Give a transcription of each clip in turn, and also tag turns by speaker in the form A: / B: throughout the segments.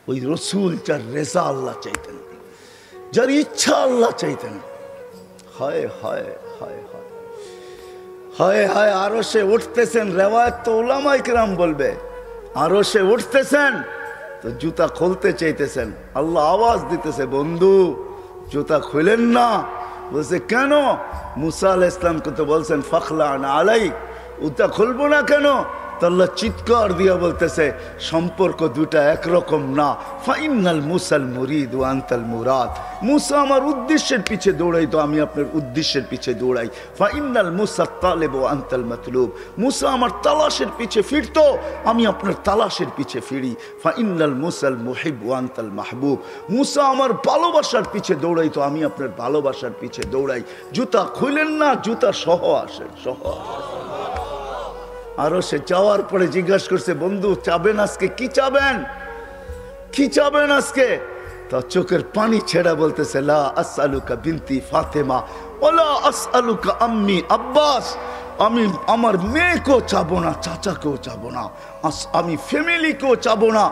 A: ওই রসুল যার রেজা আল্লাহ চাইতেন, যার ইচ্ছা আল্লাহ চাইতেন। হায় হায় হায় হায় হায় হায়, আরো সে উঠতেছেন, রেওয়ায়ত তো উলামায়ে কেরাম বলবে, আরো সে উঠতেছেন তো জুতা খুলতে চাইতেছেন, আল্লাহ আওয়াজ দিতেছে, বন্ধু জুতা খুলেন না। বলছে কেন? মুসা আলাইহিস সালামকে তো বলছেন ফাখলান আলাইক, জুতা খুলবো না কেন? তো আল্লাহ চিৎকার দিয়া বলতেছে সম্পর্ক দুটা একরকম না। ফাইনাল মুসাল মুরিদ ওয়া আনতাল মুরাদ, মুসা আমার উদ্দেশ্যের পিছে দৌড়াই তো আমি আপনার উদ্দেশ্যের পিছে দৌড়াই। ফাইনাল মুসা তালেব ওয়া আনতাল মাতলুব, মুসা আমার তালাশের পিছে ফিরতো, আমি আপনার তালাশের পিছে ফিরি। ফাইনাল মুসাল মুহিব ওয়া আনতাল মাহবুব, মুসা আমার ভালোবাসার পিছে দৌড়াই তো আমি আপনার ভালোবাসার পিছে দৌড়াই। জুতা খুলেন না, জুতা সহ আসেন, সহ আসেন। আরো সে যাওয়ার পরে জিজ্ঞাসা করছে, বন্ধু চাবেন আজকে? কি চাবেন, কি চাবেন আজকে? তা চোখের পানি ছেড়া বলতেছে, লা আসআলুকা বিনতি ফাতেমা ওয়ালা আসআলুকা আম্মি আব্বাস, আমি আমার মেয়েকেও চাবো না, চাচাকেও চাবো না, আমি ফ্যামিলিকেও চাবো না,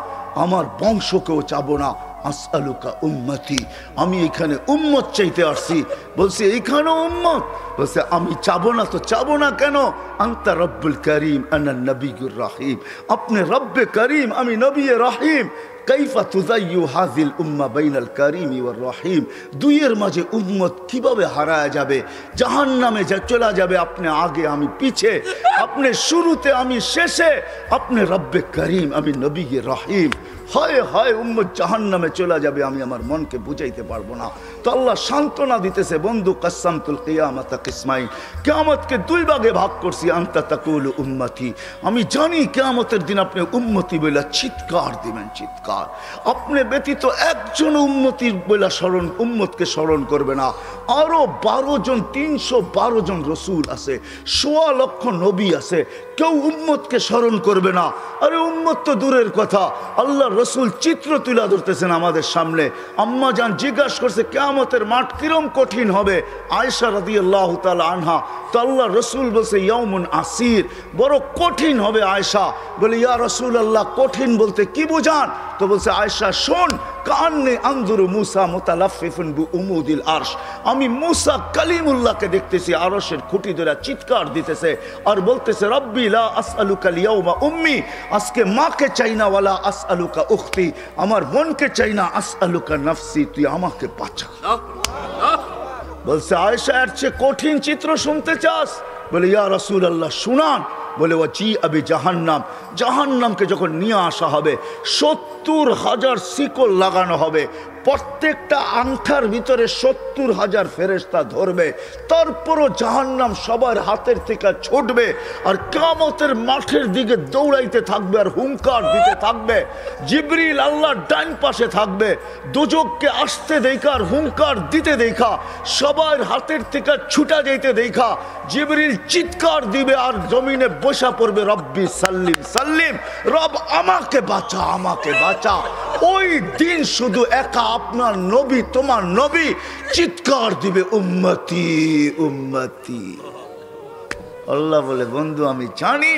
A: আমার বংশকেও চাবো না। আসআলুকা উম্মতি, আমি এখানে উম্মত চাইতে আসছি। বলছে এইখানেও উম্মত? বলছে আমি চাবো না তো চাবো না কেন? আনতা রব্বুল করিম আনা নবিয়ুর রহিম, আপনি রব্বে করিম, আমি নবী রহিম। কাইফা তুযায়্যু হাযিল উম্মাহ বাইনাল কারীমি ওয়ার রহিম, দুইয়ের মাঝে উম্মত কিভাবে হারায় যাবে, জাহান্নামে যা চলে যাবে, আপনি আগে আমি পিছে, আপনি শুরুতে আমি শেষে, আপনি রব্বে করিম, আমি নবী রহিম। হায় হায়, উম্মত জাহান্নামে চলে যাবে, আমি আমার মনকে বুঝাইতে পারবো না। তো আল্লাহ সান্ত্বনা দিতেছে, বন্ধু কাসসামতুল কিয়ামাতা কিসমাইন, কিয়ামতকে দুই ভাগে ভাগ করছি। আনতা তাকুলু উম্মতি, আমি জানি কিয়ামতের দিন আপনি উম্মতি বলে চিৎকার দিবেন, চিৎকার। আপনি ব্যতীত একজন উম্মতির বলে স্মরণ, উম্মতকে স্মরণ করবে না। আরো 12 জন, 312 জন রসুল আছে, 1.25 লক্ষ নবী আছে, কেউ উম্মতকে স্মরণ করবে না। আরে উম্মত তো দূরের কথা, আল্লাহ রসুল চিত্র তুলে ধরতেছেন আমাদের সামনে। আম্মা জান জিজ্ঞাসা করছে কিয়ামতের মাঠ কিরম কঠিন হবে, আয়েশা রাদিয়াল্লাহু তাআলা আনহা। তো আল্লাহ রসুল বলছে ইয়াউমুন আসির, বড় কঠিন হবে। আয়েশা বলে ইয়া রাসূলুল্লাহ, কঠিন বলতে কি বুঝান? তো বলছে আয়েশা শোন, কান্নে আনজুরু মুসা মুতালাফফিফুন বিউমুদিল আরশ, আমি মুসা কালিমুল্লাহকে দেখতেছি আরশের খুঁটি ধরে চিৎকার দিতেছে আর বলতেছে রব্বি লা আসআলুকা লিয়াউমা উম্মি, আজকে মাকে চাই না, ওয়ালা আসআলুকা উখতি, আমার বোনকে চাই না, আসআলুকা নাফসি, তুই আমাকে বাঁচা। বলছে আয়েশা এর চেয়ে কঠিন চিত্র শুনতে চাস? বলে ইয়া রাসূলুল্লাহ শুনান। বলে ওয়াজি আবি জাহান্নাম, জাহান্নামকে যখন নিয়ে আসা হবে 70,000 শিকল লাগানো হবে, প্রত্যেকটা আংটার ভিতরে 70,000 ফেরেশতা ধরবে, তারপরও জাহান্নাম সবার হাতের থেকে ছুটবে আর কিয়ামতের মাঠের দিকে দৌড়াইতে থাকবে আর হুঙ্কার দিতে থাকবে। জিবরিল আল্লাহর ডান পাশে থাকবে, দোজখকে আসতে দেখা আর হুঙ্কার দিতে দেখা, সবার হাতের থেকে ছুটা যাইতে দেখা জিবরিল চিৎকার দিবে আর জমিনে বসা পড়বে, রব্বি সাল্লিম সাল্লিম, রব আমাকে বাঁচা, আমাকে বাঁচা। ওই দিন শুধু একা আপনার নবী, তোমার নবী চিৎকার দিবে উম্মতি উম্মতি। আল্লাহ বলে বন্ধু আমি জানি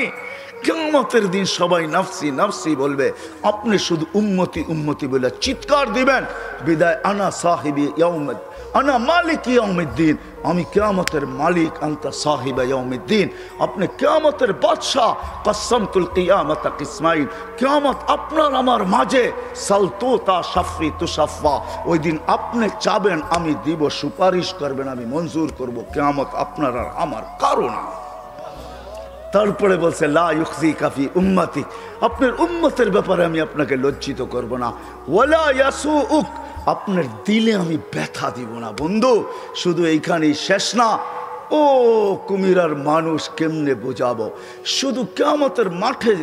A: কিয়ামতের দিন সবাই নাফসি নাফসি বলবে, আপনি শুধু উম্মতি উম্মতি বলে চিৎকার দিবেন। বিদায় আনা সাহিবি ইয়াউমিদ, আনা মালিক ইয়াউমিদ্দিন, আমি কিয়ামতের মালিক, আনতা সাহিবা ইয়াউমিদ্দিন, আপনি কিয়ামতের বাদশা। কাসসামতুল কিয়ামাতা কিসমাইন, কিয়ামত আপনার আমার মাঝে। সালতুতা শাফি তুশাফা, ওই দিন আপনি চাবেন আমি দিব, সুপারিশ করবেন আমি মঞ্জুর করব, কিয়ামত আপনার আর আমার কারণ। তারপরে বলছে লা ইউখজিকা ফি উম্মতি, আপনার উম্মতের ব্যাপারে আমি আপনাকে লজ্জিত করব না। ওয়ালা ইয়াসুউক, আপনার দিলে আমি ব্যথা দিব না। বন্ধু শুধু এইখানেই শেষ না, ও কুমিরার মানুষ কেমনে বোঝাবো, শুধু কিয়ামতের মাঠে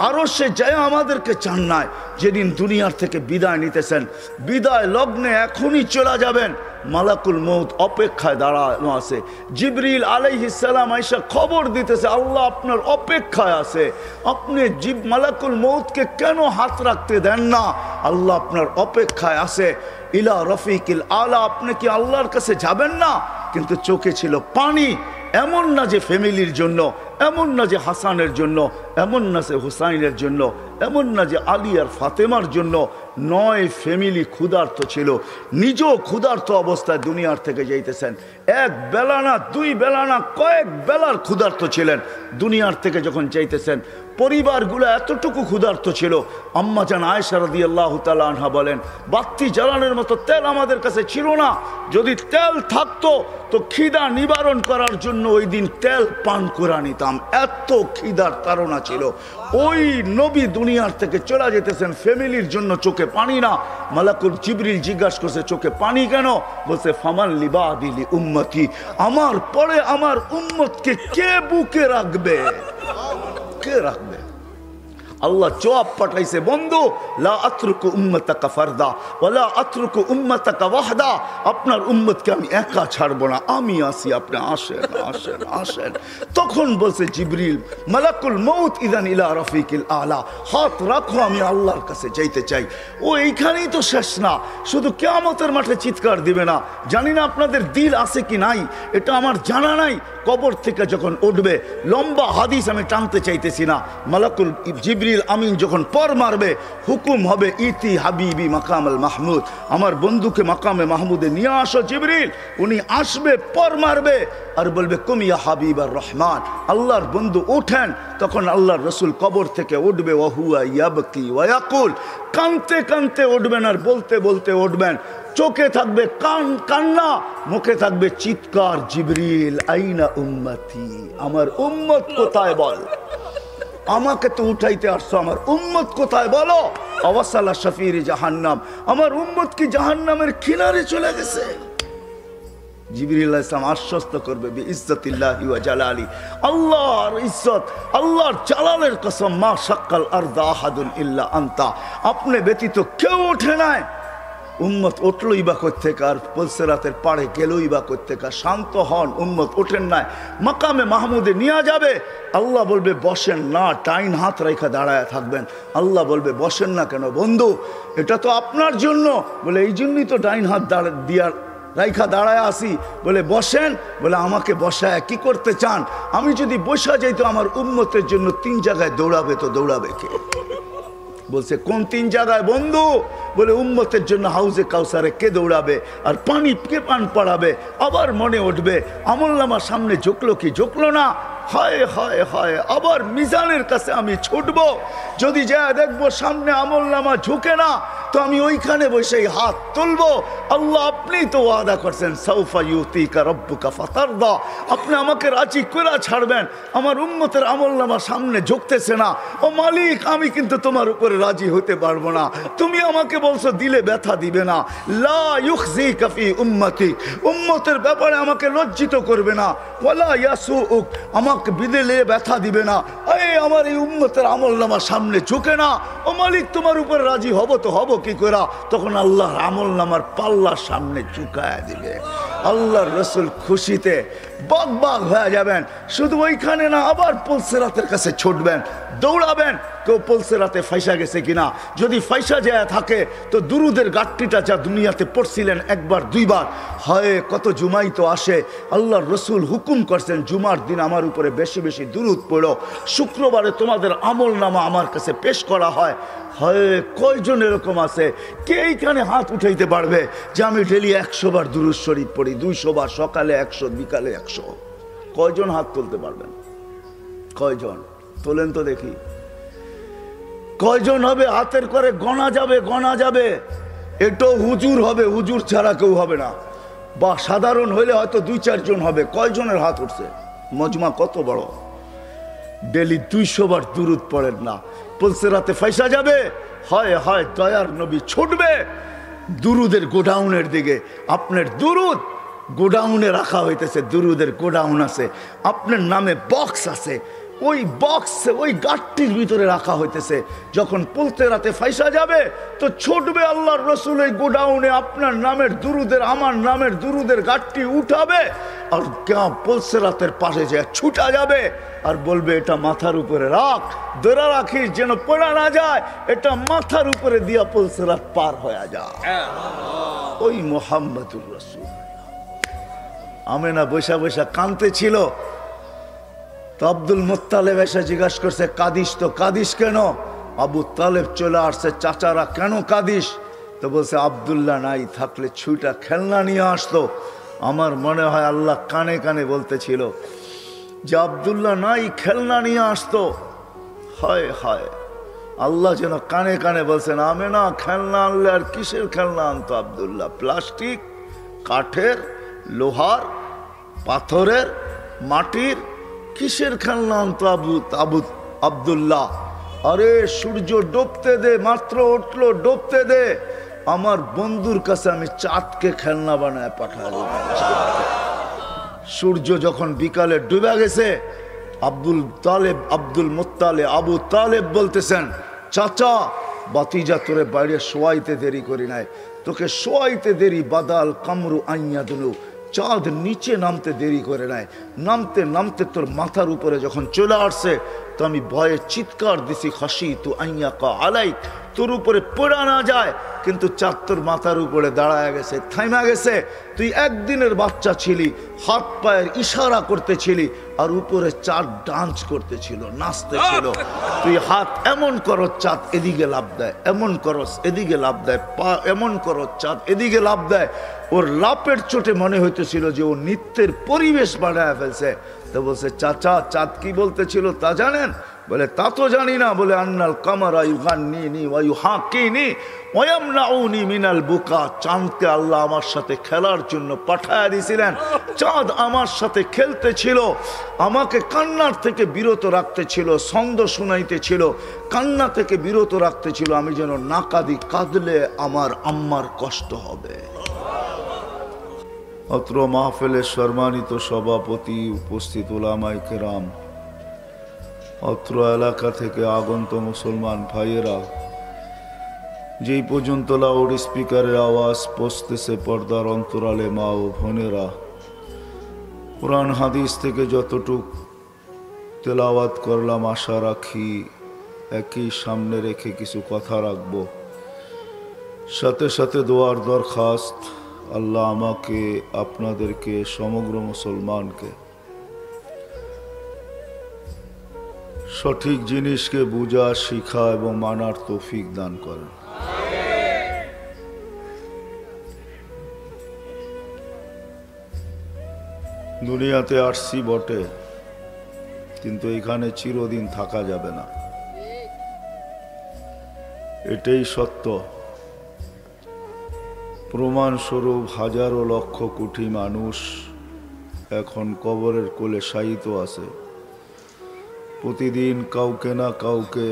A: আরো সে যায় আমাদেরকে চান নাই, যেদিন দুনিয়ার থেকে বিদায় নিতেছেন, বিদায় লগ্নে এখনই চলে যাবেন, মালাকুল মউত অপেক্ষায় দাঁড়ানো আছে। জিবরিল আলাইহিস সালাম আয়েশা খবর দিতেছে আল্লাহ আপনার অপেক্ষায় আছে, আপনি মালাকুল মউতকে কেন হাত রাখতে দেন না? আল্লাহ আপনার অপেক্ষায় আছে। ইলা রফিকিল আলা, আপনি কি আল্লাহর কাছে যাবেন না? কিন্তু চোখে ছিল পানি। এমন না যে ফ্যামিলির জন্য, এমন না যে হাসানের জন্য, এমন না যে হুসাইনের জন্য, এমন না যে আলী আর ফাতেমার জন্য। 9 ফ্যামিলি ক্ষুধার্ত ছিল, নিজেও ক্ষুধার্ত অবস্থায় দুনিয়ার থেকে যাইতেছেন। 1 বেলা না 2 বেলা না, কয়েক বেলার ক্ষুধার্ত ছিলেন দুনিয়ার থেকে যখন যাইতেছেন। পরিবারগুলো এতটুকু ক্ষুধার্ত ছিল। আম্মাজান আয়েশা রাদিয়াল্লাহু তাআলা আনহা বলেন, বাতি জ্বালানোর মতো তেল আমাদের কাছে ছিল না। যদি তেল থাকতো তো খিদা নিবারণ করার জন্য ওই দিন তেল পান করে নিতাম, এত খিদার তাড়না ছিল। ওই নবী দুনিয়ার থেকে চলে যেতেছেন, ফ্যামিলির জন্য চোখে পানি না। মালাকুল জিবরিল জিজ্ঞাসা করছে, চোখে পানি কেন? বলছে, ফামান লিবাদিলি উম্মতি, আমার পরে আমার উম্মতকে কে বুকে রাখবে, কে রাখবে? আল্লাহ জবাব পাঠাইছে, বন্ধু, লা আতরুকু উম্মতাকা ফারদা ওয়ালা আতরুকু উম্মতাকা ওয়াহদা, আপনার উম্মতকে আমি একা ছাড়বো না, আমি আসি, আপনি আসেন আসেন আসেন। তখন বলছে জিবরিল, মালাকুল মউত ইদান ইলা রাফিকিল আলা, হাত রাখো, আমি আল্লাহর কাছে যাইতে চাই। ও এইখানেই তো শেষ না, শুধু কিয়ামতের মাঠে চিৎকার দিবে না। জানি না আপনাদের দিল আছে কি নাই, এটা আমার জানা নাই। কবর থেকে যখন উঠবে, লম্বা হাদিস আমি টানতে চাইতেছি না, মালাকুল জিবরিল আমিন যখন পর মারবে, হুকুম হবে, ইতি হাবিবি মাকামাল মাহমুদ, আমার বন্ধুকে মাকামে মাহমুদে নিয়ে আসো জিবরিল। উনি আসবে, পর মারবে আর বলবে, কুমিয়া হাবিব আর রহমান, আল্লাহর বন্ধু ওঠেন। তখন আল্লাহর রসুল কবর থেকে উঠবে, ওয়াহুয়া ইয়াবকি ওয়ায়াকুল, কানতে কানতে উঠবেন আর বলতে বলতে উঠবেন। চোখে থাকবে কান্না, মুখে থাকবে চিৎকার, জিবরিল আইনা উম্মতি, আমার উম্মত কোথায় বল, আমাকে তো উঠাইতে আসছো, আমার উম্মত কোথায় বলো? আওয়াসালা শাফির জাহান্নাম, আমার উম্মত কি জাহান্নামের কিনারে চলে গেছে? জিবরিল আলাইহিস সালাম আশ্বস্ত করবে, বিইজ্জতিল্লাহি ওয়া জালালি, আল্লাহর ইজ্জত, আল্লাহর জালালের কসম, মা শাক্কাল আরদা আহাদুন ইল্লা আনতা, আপনি ব্যতীত কেউ ওঠে নাই। উম্মত উঠলই বা কোত্থেকে, আর পুলসিরাতের পাড়ে গেলই বা কোত্থেকে? শান্ত হন, উম্মত ওঠেন নাই, মাকামে মাহমুদে নিয়ে যাবে। আল্লাহ বলবে বসেন না, ডাইন হাত রেখা দাঁড়ায় থাকবেন। আল্লাহ বলবে বসেন না কেন? বন্ধু, এটা তো আপনার জন্য। বলে এই জন্যই তো ডাইন হাত দিয়া রাইখা দাঁড়ায় আসি। বলে বসেন। বলে আমাকে বসায় কি করতে চান? আমি যদি বসা যাই তো আমার উম্মতের জন্য 3 জায়গায় দৌড়াবে, তো দৌড়াবে কে? বলছে কোন 3 জায়গায় বন্ধু? বলে উম্মতের জন্য হাউজে কাউসারে কে দৌড়াবে, আর পানি কে পান পড়াবে। আবার মনে উঠবে, আমলনামা সামনে ঝুঁকলো কি ঝুঁকলো না, হায় হায় হায়, আবার মিজানের কাছে আমি ছুটবো, যদি যা দেখবো সামনে আমলনামা ঝুঁকে না, তো আমি ওইখানে বসে হাত তুলবো। আল্লাহ আপনি তো ওয়াদা করছেন, সাউফা ইউতিকা রাব্বুকা ফাতারদা, আপনি আমাকে রাজি করে ছাড়বেন। আমার উম্মতের আমলনামা সামনে ঝুঁকতেছে না, ও মালিক, আমি কিন্তু তোমার উপরে রাজি হতে পারবো না। তুমি আমাকে বলছো দিলে ব্যথা দিবে না, লা ইউখজিকা ফি উম্মতি, উম্মতের ব্যাপারে আমাকে লজ্জিত করবে না, ওয়ালা ইয়াসুউক, আমাকে বিদেলে ব্যথা দিবে না। এই আমার এই উম্মতের আমলনামা সামনে ঝুঁকে না, ও মালিক তোমার উপরে রাজি হব তো হব কি করে? তখন আল্লাহর আমলনামার পাল্লার সামনে ঝুঁকায় দিবে। আল্লাহর রসুল খুশিতে বাগ বাগ হয়ে যাবেন। শুধু ওইখানে না, আবার পুলসিরাতের কাছে ছুটবেন, দৌড়াবেন, কেউ পুলসিরাতে ফাইসা গেছে কিনা। যদি ফাইসা যায় থাকে তো দুরুদের গাট্টিটা যা দুনিয়াতে পড়ছিলেন 1বার 2বার, হয় কত জুমাই তো আসে। আল্লাহর রসুল হুকুম করছেন, জুমার দিন আমার উপরে বেশি বেশি দুরুদ পড়ো, শুক্রবারে তোমাদের আমলনামা আমার কাছে পেশ করা হয়। হয় কয়জন এরকম আছে? কে এইখানে হাত উঠাইতে পারবে যে আমি ডেলি 100 বার দুরুদ শরীফ পড়ি, 200 বার, সকালে 100, বিকালে 100? কয়জন হাত তুলতে পারবেন? কয়জন তোলেন তো দেখি? কয়জন হবে? হাতের করে গণা যাবে, গণা যাবে। এটাও হুজুর হবে, হুজুর ছাড়া কেউ হবে না, বা সাধারণ হইলে হয়তো 2-4 জন হবে। কয়জনের হাত উঠছে? মজমা কত বড়! ডেলি 200 বার দুরুদ পড়েন না, পুলসিরাতে ফাইসা যাবে। হয় হয় দয়ার নবী ছুটবে দুরুদের গোডাউনের দিকে। আপনার দুরুদ গোডাউনে রাখা হইতেছে, দুরুদের গোডাউন আছে, আপনার নামে বক্স আছে, ওই বক্সে ওই গাটটির ভিতরে রাখা হইতেছে। যখন পুলসিরাতে ফাইসা যাবে তো ছুটবে আল্লাহর রসুল এই গোডাউনে, আপনার নামের দুরুদের, আমার নামের দুরুদের গাটটি উঠাবে, আর পুলসিরাতের পাশে যে ছুটা যাবে আর বলবে এটা মাথার উপরে রাখ, ধরে রাখিস যেন পড়া না যায়, এটা মাথার উপরে দিয়া পুলসিরাত পার হয়ে যায়। ওই মুহাম্মদুর রাসূল। আমেনা বসা বসা কাঁদতে ছিল, তো আব্দুল মুত্তালেব এসে জিজ্ঞাসা করছে, কাঁদিস তো? কাঁদিস কেন? আবু তালেব চলে আসছে, চাচারা কেন কাঁদিস? তো বলছে, আব্দুল্লাহ নাই থাকলে ছুঁটা খেলনা নিয়ে আসতো। আমার মনে হয় আল্লাহ কানে কানে বলতেছিল যে আব্দুল্লাহ নাই, খেলনা নিয়ে আসতো। হায় হায়, আল্লাহ যেন কানে কানে বলছেন, আমেনা খেলনা আনলে আর কিসের খেলনা আনতো আব্দুল্লাহ? প্লাস্টিক, কাঠের, লোহার, পাথরের, মাটির, কিসের খেলনা আনতো আব্দুল্লাহ? আরে সূর্য ডুবতে দে, মাত্র উঠলো, ডুবতে দে, আমার বন্ধুর কাছে আমি চাঁদকে খেলনা বানায় পাঠাবো। সূর্য যখন বিকালে ডুবে গেছে, আব্দুল মুত্তালেব আবু তালেব বলতেছেন, চাচা বাতিজা তোরে বাইরে শোয়াইতে দেরি করি নাই, তোকে শোয়াইতে দেরি বাদাল কামরু আইয়া দিলু, চাঁদ নিচে নামতে দেরি করে নাই, নামতে নামতে তোর মাথার উপরে যখন চলে আসছে তো আমি ভয়ে চিৎকার দিছি, খাসি তু আইয়া কা আলাই, তোর উপরে পড়া না যায়, কিন্তু চাঁদ তোর মাথার উপরে দাঁড়ায় গেছে, থাইমা গেছে। তুই একদিনের বাচ্চা ছিলি, হাত পায়ের ইশারা করতেছিলি, আর উপরে চাঁদ ডান্স করতেছিল, নাচতেছিল। তুই হাত এমন করো, চাঁদ এদিকে লাভ দেয়, এমন করস এদিকে লাভ দেয়, পা এমন করো, চাঁদ এদিকে লাভ দেয়। ওর লাপের চোটে মনে হইতেছিল যে ও নৃত্যের পরিবেশ বানায় ফেলছে। তো বলছে, চাচা চাঁদ কি বলতেছিল তা জানেন? বলে, তা তো জানি না। বলে, আন্নাল কামারা ইউগান্নিনি ওয়া ইউহাকিনি ওয়া ইয়ামনাউনি মিনাল বুকা, চাঁদকে আল্লাহ আমার সাথে খেলার জন্য পাঠায় দিয়েছিলেন। চাঁদ আমার সাথে খেলতেছিল, আমাকে কান্নার থেকে বিরত রাখতেছিল, ছন্দ শুনাইতেছিল, কান্না থেকে বিরত রাখতেছিল, আমি যেন না কাঁদি, কাঁদলে আমার আম্মার কষ্ট হবে। অত্র মাহফিলের সম্মানিত সভাপতি, উপস্থিত উলামায়ে কেরাম, অত্র এলাকা থেকে আগত মুসলমান ভাইয়েরা, যেই পর্যন্ত লাউড স্পিকারের আওয়াজ পৌঁছতেছে পর্দার অন্তরালে মা ও বোনেরা, কোরআন হাদিস থেকে যতটুক তেলাওয়াত করলাম, আশা রাখি একই সামনে রেখে কিছু কথা রাখব। সাথে সাথে দোয়ার দরখাস্ত, আল্লাহ আমাকে, আপনাদেরকে, সমগ্র মুসলমানকে সঠিক জিনিসকে বুঝা, শিখা এবং মানার তৌফিক দান করেন। দুনিয়াতে আসছি বটে, কিন্তু এখানে চিরদিন থাকা যাবে না, এটাই সত্য। প্রমাণস্বরূপ হাজারো লক্ষ কোটি মানুষ এখন কবরের কোলে শায়িত আছে। প্রতিদিন কাউকে না কাউকে,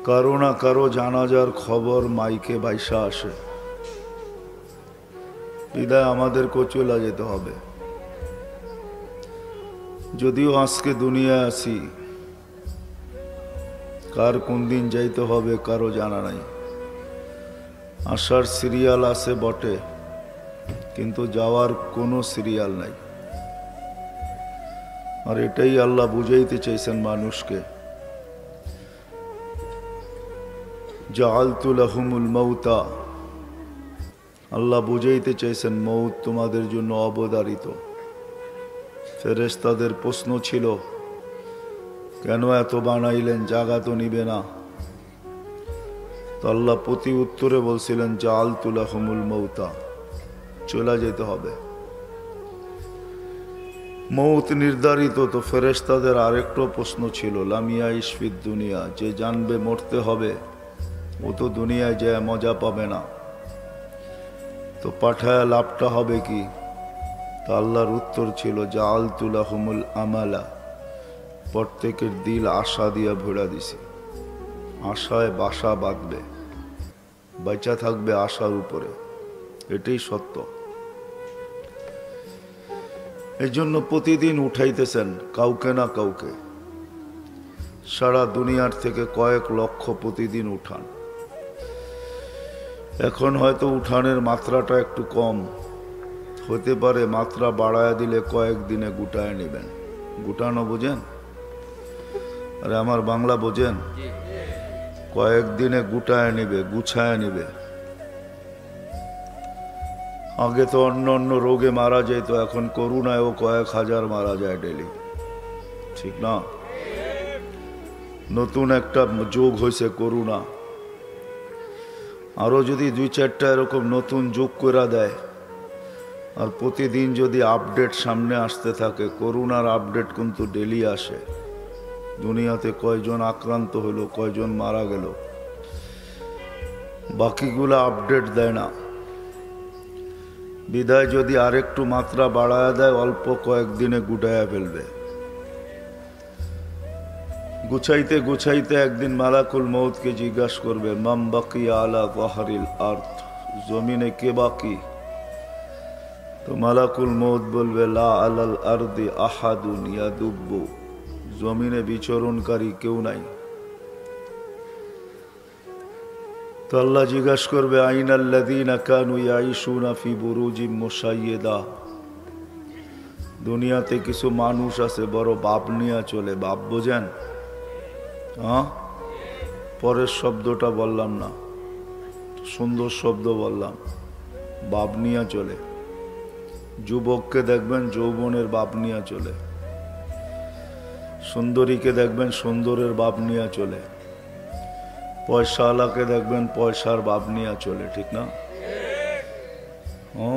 A: কারো না কারো জানাজার খবর মাইকে ভাইসা আসে। বিদায় আমাদেরকেও চলে যেতে হবে। যদিও আজকে দুনিয়ায় আছি, কার কোন দিন যাইতে হবে কারো জানা নাই। আসার সিরিয়াল আছে বটে, কিন্তু যাওয়ার কোনো সিরিয়াল নাই। আর এটাই আল্লাহ বুঝাইতে চাইছেন মানুষকে, জাআলতু লাহুমুল মাউতা, আল্লাহ বুঝাইতে চাইছেন মৌত তোমাদের জন্য অবধারিত। ফেরেশতাদের প্রশ্ন ছিল, কেন এত বানাইলেন, জাগা তো নিবে না? তো আল্লাহ প্রতি উত্তরে বলছিলেন, জাআলতু লাহুমুল মাউতা, চলে যেতে হবে। মৌত নির্ধারিত, তো ফেরেশতাদের আরেকটা প্রশ্ন ছিল, লাম ইয়াইশ ফিদ দুনিয়া, যে জানবে মরতে হবে ও তো দুনিয়ায় যায় মজা পাবে না, তো পাঠায় লাভটা হবে কি? তা আল্লাহর উত্তর ছিল, জাআলতু লাহুমুল আমালা, প্রত্যেকের দিল আশা দিয়া ভরা দিছি। আশায় বাসা বাঁধবে, বাঁচা থাকবে আশার উপরে, এটাই সত্য। এই জন্য প্রতিদিন উঠাইতেছেন কাউকে না কাউকে, সারা দুনিয়ার থেকে কয়েক লক্ষ প্রতিদিন উঠান। এখন হয়তো উঠানের মাত্রাটা একটু কম হতে পারে, মাত্রা বাড়ায় দিলে কয়েকদিনে গুটায় নেবেন। গুটানো বোঝেন? আরে আমার বাংলা বোঝেন? কয়েকদিনে গুটায় নিবে, গুছায় নিবে। আগে তো অন্য অন্য রোগে মারা যেত, এখন করোনায়ও কয়েক হাজার মারা যায় ডেলি, ঠিক না? নতুন একটা যোগ হয়েছে করোনা, আরো যদি 2-4টা এরকম নতুন যোগ করে দেয় আর প্রতিদিন যদি আপডেট সামনে আসতে থাকে, করোনার আপডেট কিন্তু ডেলি আসে, দুনিয়াতে কয়জন আক্রান্ত হলো, কয়জন মারা গেল, বাকিগুলো আপডেট দেয় না। বিদায় যদি আরেকটু মাত্রা বাড়ায় দেয়, অল্প কয়েকদিনে গুটাইয়া ফেলবে। গুছাইতে গুছাইতে একদিন মালাকুল মউতকে জিজ্ঞাসা করবে, মাম বাকিয়া আলা যাহরিল আরদ, জমিনে কে বাকি? তো মালাকুল মউত বলবে, লা আলাল আরদি আহাদুন ইয়াদুব্বু, জমিনে বিচরণকারী কেউ নাই। তো আল্লাহ জিজ্ঞাসা করবে, আইনাল্লাযীনা কানু ইয়াঈশুনা ফি বুরুজিম মুশাইয়্যিদা, দুনিয়াতে কিছু মানুষ আছে বড় বাপ নিয়ে চলে, বাপ বোঝেন? হ্যাঁ, পরের শব্দটা বললাম না, সুন্দর শব্দ বললাম, বাপ নিয়ে চলে। যুবককে দেখবেন যৌবনের বাপ নিয়ে চলে, সুন্দরীকে দেখবেন সুন্দরের বাপ নিয়ে চলে, পয়সাওয়ালাকে দেখবেন পয়সার বাপ নিয়ে চলে, ঠিক না? ও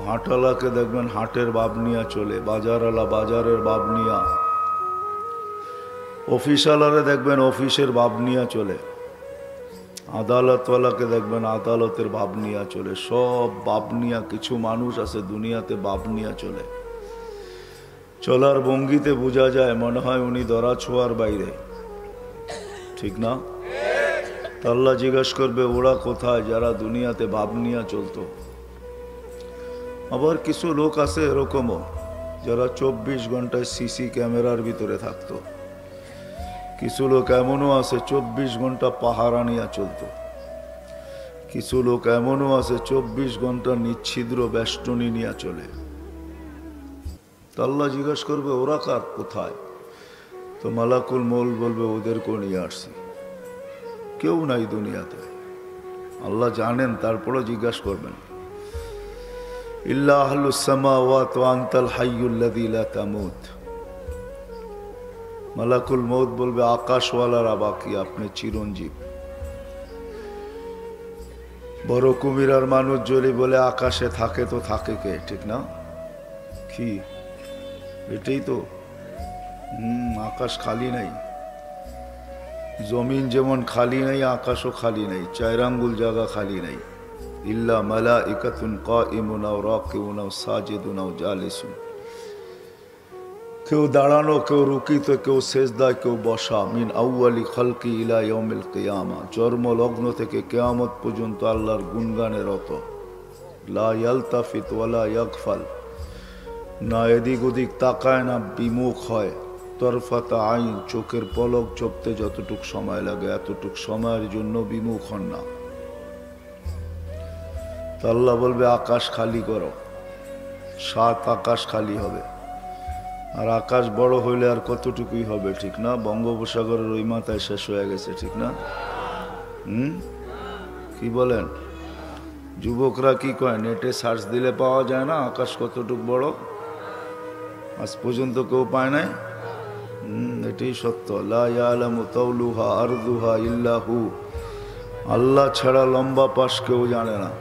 A: হাটওয়ালাকে দেখবেন হাটের বাপ নিয়ে চলে, বাজারওয়ালা বাজারের বাপ নিয়া, অফিসওয়ালারে দেখবেন অফিসের বাপ নিয়ে চলে, আদালতওয়ালাকে দেখবেন আদালতের বাপ নিয়ে চলে, সব বাপ নিয়া। কিছু মানুষ আছে দুনিয়াতে বাপ নিয়ে চলে, চলার ভঙ্গিতে বোঝা যায় মনে হয় উনি ধরা ছোঁয়ার বাইরে, ঠিক না? আল্লাহ জিজ্ঞাসা করবে, ওরা কোথায় যারা দুনিয়াতে বাপ নিয়ে চলতো? আবার কিছু লোক আছে এরকমও যারা 24 ঘন্টায় সিসি ক্যামেরার ভিতরে থাকতো, কিছু লোক এমনও আছে 24 ঘন্টা পাহারা নিয়ে চলতো, কিছু লোক এমনও আছে 24 ঘন্টা নিচ্ছিদ্র বেষ্টনী নিয়ে চলে। আল্লাহ জিজ্ঞাসা করবে, ওরা কার কোথায়? তো মালাকুল মউত বলবে, ওদেরকেও নিয়ে আসছি, কেউ নাই দুনিয়াতে। আল্লাহ জানেন, তারপরও জিজ্ঞাসা করবেন, ইল্লা আহলুস সামাওয়াত ওয়া আনতাল হাইয়ুল্লাযী লা তামুত। মালাকুল মউত বলবে, আকাশওয়ালারা বাকি, আপনি চিরঞ্জীব। বড় কুমিরার মানুষ যদি বলে আকাশে থাকে তো থাকে কে, ঠিক না? কি এটাই তো, আকাশ খালি নাই, জমিন যেমন খালি নাই, আকাশও খালি নাই, 4 আঙ্গুল জায়গা খালি নাই। ইল্লা মালাইকাতুন কাইমুন আও রাকিউন আও সাজিদুন আও জালিসুন, কেউ দাঁড়ানো, কেউ রুকিত, কেউ সেজদায়, কেউ বসা। মিন আউয়ালি খালকি ইলা ইয়াউমিল কিয়ামা, জন্ম লগ্ন থেকে কিয়ামত পর্যন্ত আল্লাহর গুণগানে রত। লা ইয়ালতাফিত ওয়ালা ইয়াগফাল, না এদিক ওদিক তাকায়, না বিমুখ হয়। তরফাতা আইন, চোখের পলক চোপতে যতটুক সময় লাগে এতটুক সময়ের জন্য বিমুখ হন না। তো আল্লাহ বলবে, আকাশ খালি করো, 7 আকাশ খালি হবে। আর আকাশ বড় হইলে আর কতটুকুই হবে, ঠিক না? বঙ্গোপসাগরের ওই মাথায় শেষ হয়ে গেছে, ঠিক না? কি বলেন? যুবকরা কি কয়, নেটে সার্চ দিলে পাওয়া যায় না আকাশ কতটুক বড়? আজ পর্যন্ত কেউ পায় নাই। এটাই সত্য। লা ইয়ালামু তাওলুহা আরদুহা ইল্লা হু, আল্লাহ ছাড়া লম্বা পাশ কেউ জানে না।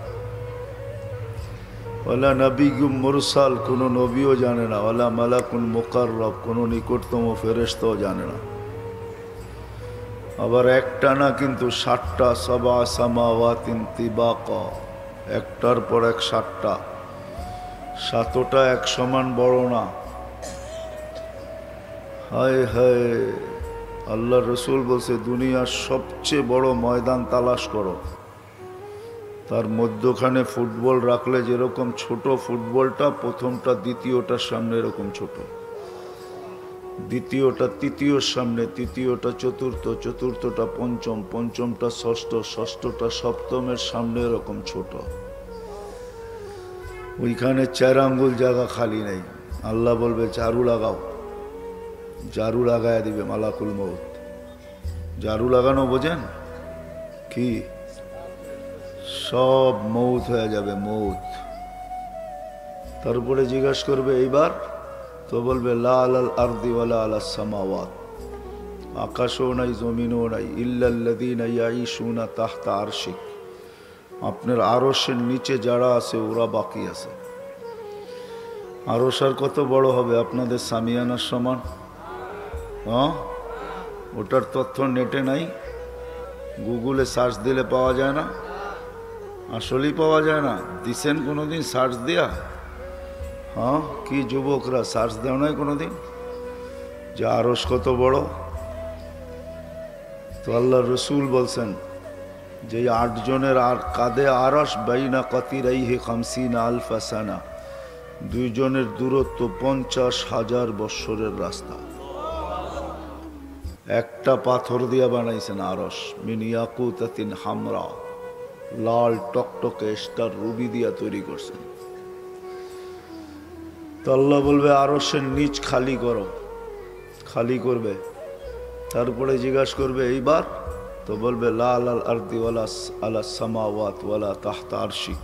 A: ওয়ালা নবিয়্যুম মুরসাল, কোনো নবীও জানে না। ওয়ালা মালাকুন মুকাররব, কোনো নিকটতম ফেরেশতাও জানে না। আবার একটা না কিন্তু 7টা, সাবা সামাওয়াতিন তিবাকা, একটার পর এক 7টা, 7টা এক সমান বড় না। হায় হায়, আল্লাহ রসুল বলছে, দুনিয়ার সবচেয়ে বড় ময়দান তালাশ করো, তার মধ্যখানে ফুটবল রাখলে যেরকম ছোট, ফুটবলটা প্রথমটা দ্বিতীয়টার সামনে এরকম ছোট, দ্বিতীয়টা তৃতীয়র সামনে, তৃতীয়টা চতুর্থ, চতুর্থটা পঞ্চম, পঞ্চমটা ষষ্ঠ, ষষ্ঠটা সপ্তমের সামনে এরকম ছোট। ওইখানে 4 আঙ্গুল জায়গা খালি নেই। আল্লাহ বলবে, ঝাড়ু লাগাও, ঝাড়ু লাগায় দিবে মালাকুল মউত। ঝাড়ু লাগানো বোঝেন কি? সব মউত হয়ে যাবে, মউত। তারপরে জিজ্ঞাসা করবে এইবার, তো বলবে লা আলাল আরদি ওয়ালা আলাস সামাওয়াত, আকাশও নাই জমিনও নাই, ইল্লাল্লাযীনা ইয়াঈশুনা তাহতা আরশিক, আপনার আরশের নিচে যারা আছে ওরা বাকি আছে। আরশ আর কত বড় হবে? আপনাদের সামিয়ানার সমান। হ্যাঁ, ওটার তথ্য নেটে নাই, গুগলে সার্চ দিলে পাওয়া যায় না, আসলেই পাওয়া যায় না। দিছেন কোনোদিন সার্চ দিয়া? হ্যাঁ, কি যুবকরা সার্চ দেও নাই কোনোদিন যে আরশ কত বড়? তো আল্লাহ রসুল বলছেন যে 8 জনের আর কাঁধে আরশ বাইনা কাতিরাইহি 50 আলফা সানা, 2 জনের দূরত্ব 50,000 বৎসরের রাস্তা। একটা পাথর দিয়া বানাইছেন আরশ, মিন ইয়াকুতাতিন হামরা, লাল টকটকে স্টার রুবি দিয়া তৈরি করছেন। তো আল্লাহ বলবে আরশের নিচ খালি করো, খালি করবে। তারপরে জিজ্ঞাসা করবে এইবার, তো বলবে লা আলাল আরদি ওয়ালা আলাস সামাওয়াত ওয়ালা তাহতা আরশি,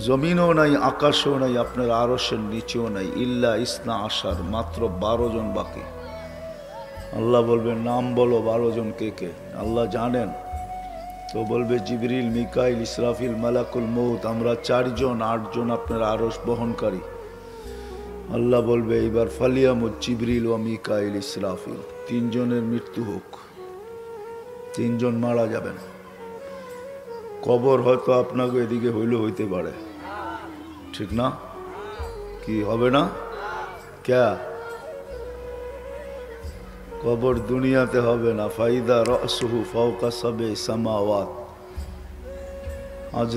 A: জমিনও নাই আকাশও নাই আপনার আরশের নিচেও নাই, ইল্লা ইসনা আশার, মাত্র 12 জন বাকি। আল্লাহ বলবে নাম বলো 12 জন কে কে? আল্লাহ জানেন। তো বলবে জিবরিল, মিকাইল, ইসরাফিল, মালাকুল মউত, আমরা 4 জন, 8 জন আপনার আরশ বহনকারী। আল্লাহ বলবে এইবার ফালিয়ামুত জিবরিল ও মিকাইল ইসরাফিল, 3 জনের মৃত্যু হোক, 3 জন মারা যাবেন। কবর হয়তো আপনাকে এদিকে হইলে হইতে পারে, ঠিক না? কি হবে না? ক্যা কবর দুনিয়াতে হবে না। ফাইদা রাসুহু ফাওকা সাবে সামাওয়াত, আজ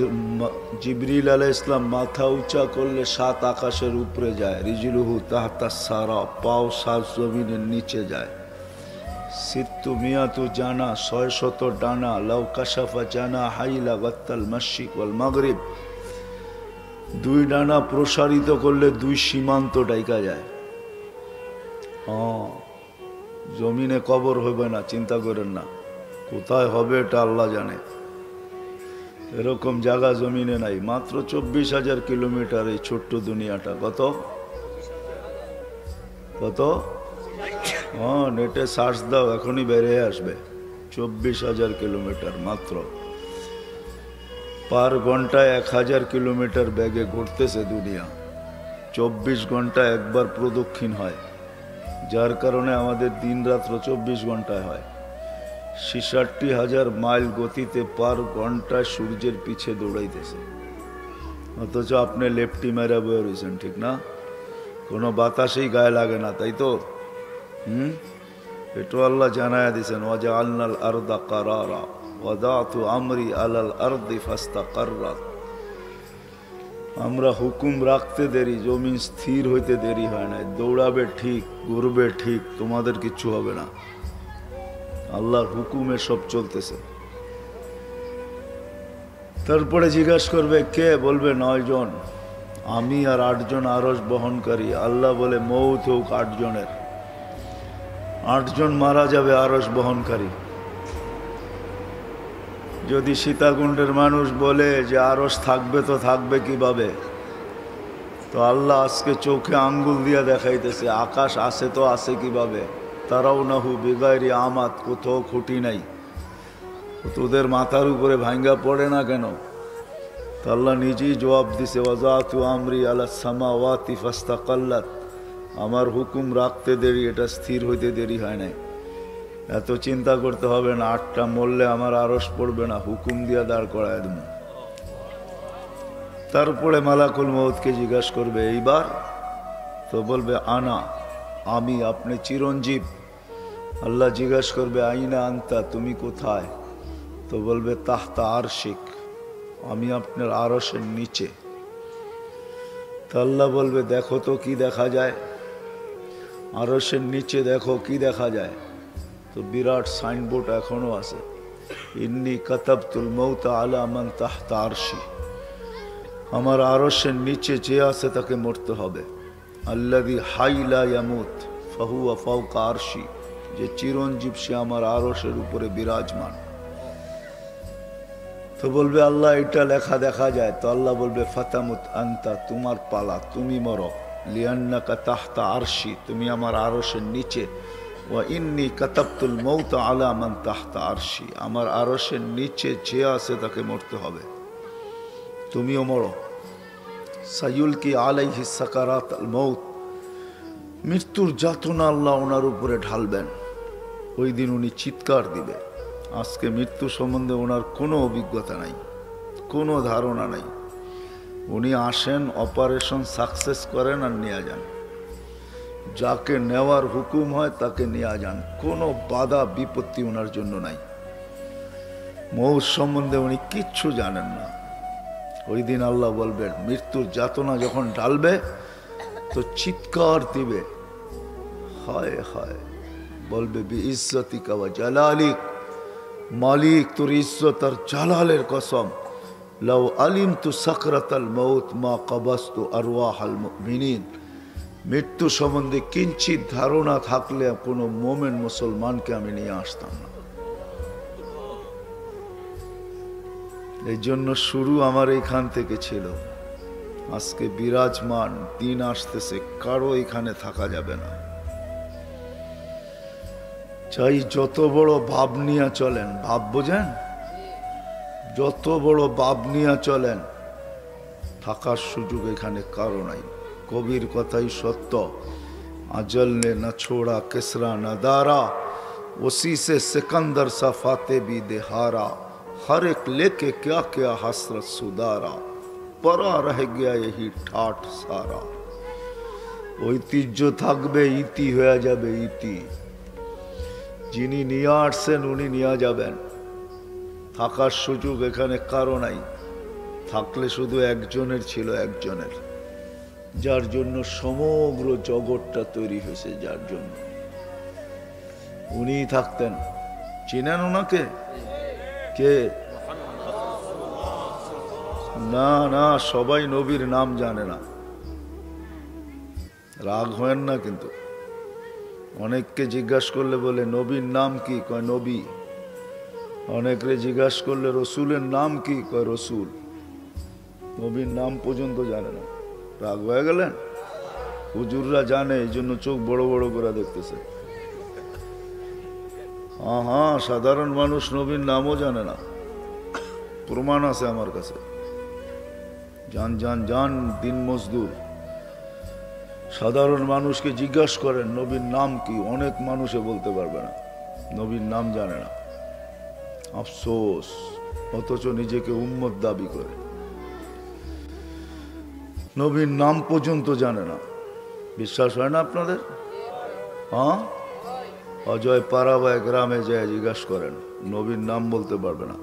A: জিবরিল আলাইহিস সালাম মাথা উঁচা করলে 7 আকাশের উপরে যায়, রিজলুহু তাহতা সারা, পাও 7 জমিনের নিচে যায়। সিত্তু মিয়াতু জানা, 600 ডানা, লাউ কাশাফা জানা হাইলা গাত্তাল মাশরিক ওয়াল মাগরিব, 2 ডানা প্রসারিত করলে 2 সীমান্ত ডাইকা যায়। জমিনে কবর হবে না, চিন্তা করেন না। কোথায় হবে এটা আল্লাহ জানে। এরকম জায়গা জমিনে নাই। মাত্র 24,000 কিলোমিটার এই ছোট্ট দুনিয়াটা। কত কত? নেটে সার্চ দাও, এখনই বেরিয়ে আসবে। 24,000 কিলোমিটার মাত্র। পার ঘন্টায় 1000 কিলোমিটার বেগে ঘুরতেছে দুনিয়া। 24 ঘন্টা একবার প্রদক্ষিণ হয়, যার কারণে আমাদের দিন রাত্র 24 ঘন্টায় হয়। 66,000 মাইল গতিতে পার ঘন্টায় সূর্যের পিছে দৌড়াইতেছে, অথচ আপনি লেফটি মেরা বয়ে রয়েছেন, ঠিক না? কোনো বাতাসেই গায়ে লাগে না, তাই তো? এটা আল্লাহ জানায়া দিয়েছেন, ওয়াজা আলনাল আরদা কারারা ওয়াদাতু আমরি আলাল আরদি ফাস্তাকাররাত। আমরা হুকুম রাখতে দেরি, জমিন স্থির হইতে দেরি হয় না। দৌড়াবে ঠিক, ঘুরবে ঠিক, তোমাদের কিচ্ছু হবে না। আল্লাহর হুকুমে সব চলতেছে। তারপরে জিজ্ঞাসা করবে কে? বলবে 9 জন, আমি আর 8 জন আরশ বহনকারী। আল্লাহ বলে মৌত হোক 8 জনের, 8 জন মারা যাবে আরশ বহনকারী। যদি সীতাকুণ্ডের মানুষ বলে যে আরশ থাকবে, তো থাকবে কিভাবে? তো আল্লাহ আজকে চোখে আঙ্গুল দিয়া দেখাইতেছে আকাশ আছে তো আছে কিভাবে? তারাও নাহু বিগাইরি আমাত, কোথাও খুঁটি নাই, তোদের মাথার উপরে ভাঙ্গা পড়ে না কেন? তো আল্লাহ নিজেই জবাব দিছে, ওয়াজাতু আমরি আলাস সামাওয়াতি ফাস্তাকাল্লাত, আমার হুকুম রাখতে দেরি, এটা স্থির হইতে দেরি হয় নাই। এত চিন্তা করতে হবে না, 8টা মরলে আমার আরশ পড়বে না, হুকুম দিয়া দাঁড় করায় দেব। তারপরে মালাকুল মউতকে জিজ্ঞাসা করবে এইবার, তো বলবে আনা, আমি, আপনি চিরঞ্জীব। আল্লাহ জিজ্ঞাসা করবে আইনা আনতা, তুমি কোথায়? তো বলবে তাহতা আরশিক, আমি আপনার আরশের নিচে। তো আল্লাহ বলবে দেখো তো কি দেখা যায়? আরশের নিচে দেখো কি দেখা যায়? তো বিরাট সাইনবোর্ড এখনো আছে, ইন্নী কাতাবতুল মৌতা আলা মান তাহতা আরশি, আমার আরশের নিচে যে আছে তাকে মরতে হবে। আল্লাযী হাইলা ইয়ামুত ফাহুয়া ফাওকা আরশি, যে চিরঞ্জীব সে আমার আরশের উপরে বিরাজমান। তো বলবে আল্লাহ এটা লেখা দেখা যায়, তো আল্লাহ বলবে ফাতামুত আনতা, তোমার পালা, তুমি মরো, লিয়ান্নাকা তাহতা আরশি, তুমি আমার আরশের নিচে, ওয়া ইন্নী কাতাবতুল মৌতা আলা মান তাহতা আরশি, আমার আরশের নিচে যে আছে তাকে মরতে হবে, তুমিও মরো। সাইয়ুলকি আলাইহি সাকারাত আল মৌত, মৃত্যুর যাতনা আল্লাহ ওনার উপরে ঢালবেন। ওই দিন উনি চিৎকার দিবে। আজকে মৃত্যু সম্বন্ধে ওনার কোনো অভিজ্ঞতা নাই, কোনো ধারণা নাই। উনি আসেন, অপারেশন সাকসেস করেন আর নিয়ে যান, যাকে নেওয়ার হুকুম হয় তাকে নিয়ে যান, কোনো বাধা বিপত্তি ওনার জন্য নাই। মৌত সম্বন্ধে উনি কিচ্ছু জানেন না। ওই দিন আল্লাহ বলবেন, মৃত্যুর যাতনা যখন ঢালবে তো চিৎকার দিবে, হায় হায়, বলবে বি ইজ্জতিকা ওয়া জালালিক, মালিক তোর ইজ্জত আর জালালের কসম, লাউ আলিমতু সাকরাতাল মাউত মা কাবাস্তু আরওয়াহাল মুমিনিন, মৃত্যু সম্বন্ধে কিঞ্চিত ধারণা থাকলে কোনো মোমেন মুসলমানকে আমি নিয়ে আসতাম না। এই জন্য শুরু আমার এইখান থেকে ছিল। আজকে বিরাজমান দিন আসতেছে, কারো এখানে থাকা যাবে না। চাই যত বড় ভাব নিয়ে চলেন, ভাব বোঝেন, যত বড় ভাব নিয়ে চলেন, থাকার সুযোগ এখানে কারো নাই। কবির কথাই সত্য, আজল নে না ছোড়া কেসরা না দারা, उसी से सिकंदर सा फाते भी देहारा, हर एक लेके क्या क्या हसरत सुधारा, परा रह गया यही ठाठ सारा। ঐতিহ্য থাকবে, ইতি হয়ে যাবে ইতি। যিনি নিয়ে আসছেন উনি নিয়ে যাবেন। থাকার সুযোগ এখানে কারো নাই, থাকলে শুধু একজনের ছিল, একজনের, যার জন্য সমগ্র জগৎটা তৈরি হয়েছে, যার জন্য উনিই থাকতেন। চিনেন ওনাকে? কে? না না, সবাই নবীর নাম জানে না, রাগ হয় না। কিন্তু অনেককে জিজ্ঞাসা করলে বলে নবীর নাম কি, কয় নবী। অনেকরে জিজ্ঞাসা করলে রসুলের নাম কি, কয় রসুল। নবীর নাম পর্যন্ত জানে না। রাগ হয়ে গেলেন? হুজুররা জানে, এই জন্য চোখ বড় বড় করে দেখতেছে। হ্যাঁ হ্যাঁ, সাধারণ মানুষ নবীর নামও জানে না, প্রমাণ আছে আমার কাছে। জান জান জান দিন মজদুর, সাধারণ মানুষকে জিজ্ঞাসা করেন নবীর নাম কি, অনেক মানুষে বলতে পারবে না, নবীর নাম জানে না। আফসোস, অথচ নিজেকে উম্মত দাবি করে, নবীর নাম পর্যন্ত জানে না। বিশ্বাস হয় না আপনাদের? হ্যাঁ, অজয় পাড়াবায় গ্রামে যায় জিজ্ঞাসা করেন, নবীর নাম বলতে পারবে না।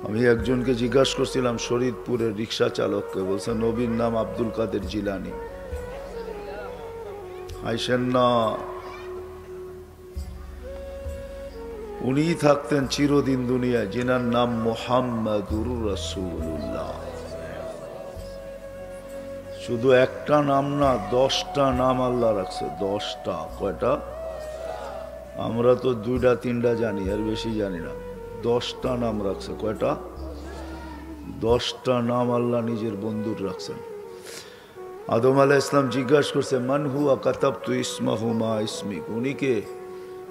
A: আমি একজনকে জিজ্ঞাসা করছিলাম, শরীদপুরের রিক্সা চালককে, বলছে নবীর নাম আব্দুল কাদের জিলানি। আইসেন না, উনি থাকতেন চিরদিন দুনিয়ায়, যিনার নাম মুহাম্মাদুর রাসূলুল্লাহ। শুধু একটা নাম না, 10টা নাম আল্লাহ রাখছে, 10টা। কয়টা? আমরা তো 2টা 3টা জানি, আর বেশি জানি না। 10টা নাম রাখছে। কয়টা? 10টা নাম আল্লাহ নিজের বন্ধুর রাখছেন। আদম আলাইহিস সালাম জিজ্ঞাসা করছে, মান হুয়া কাতাবতু ইসমাহু মা ইসমিক, উনি কে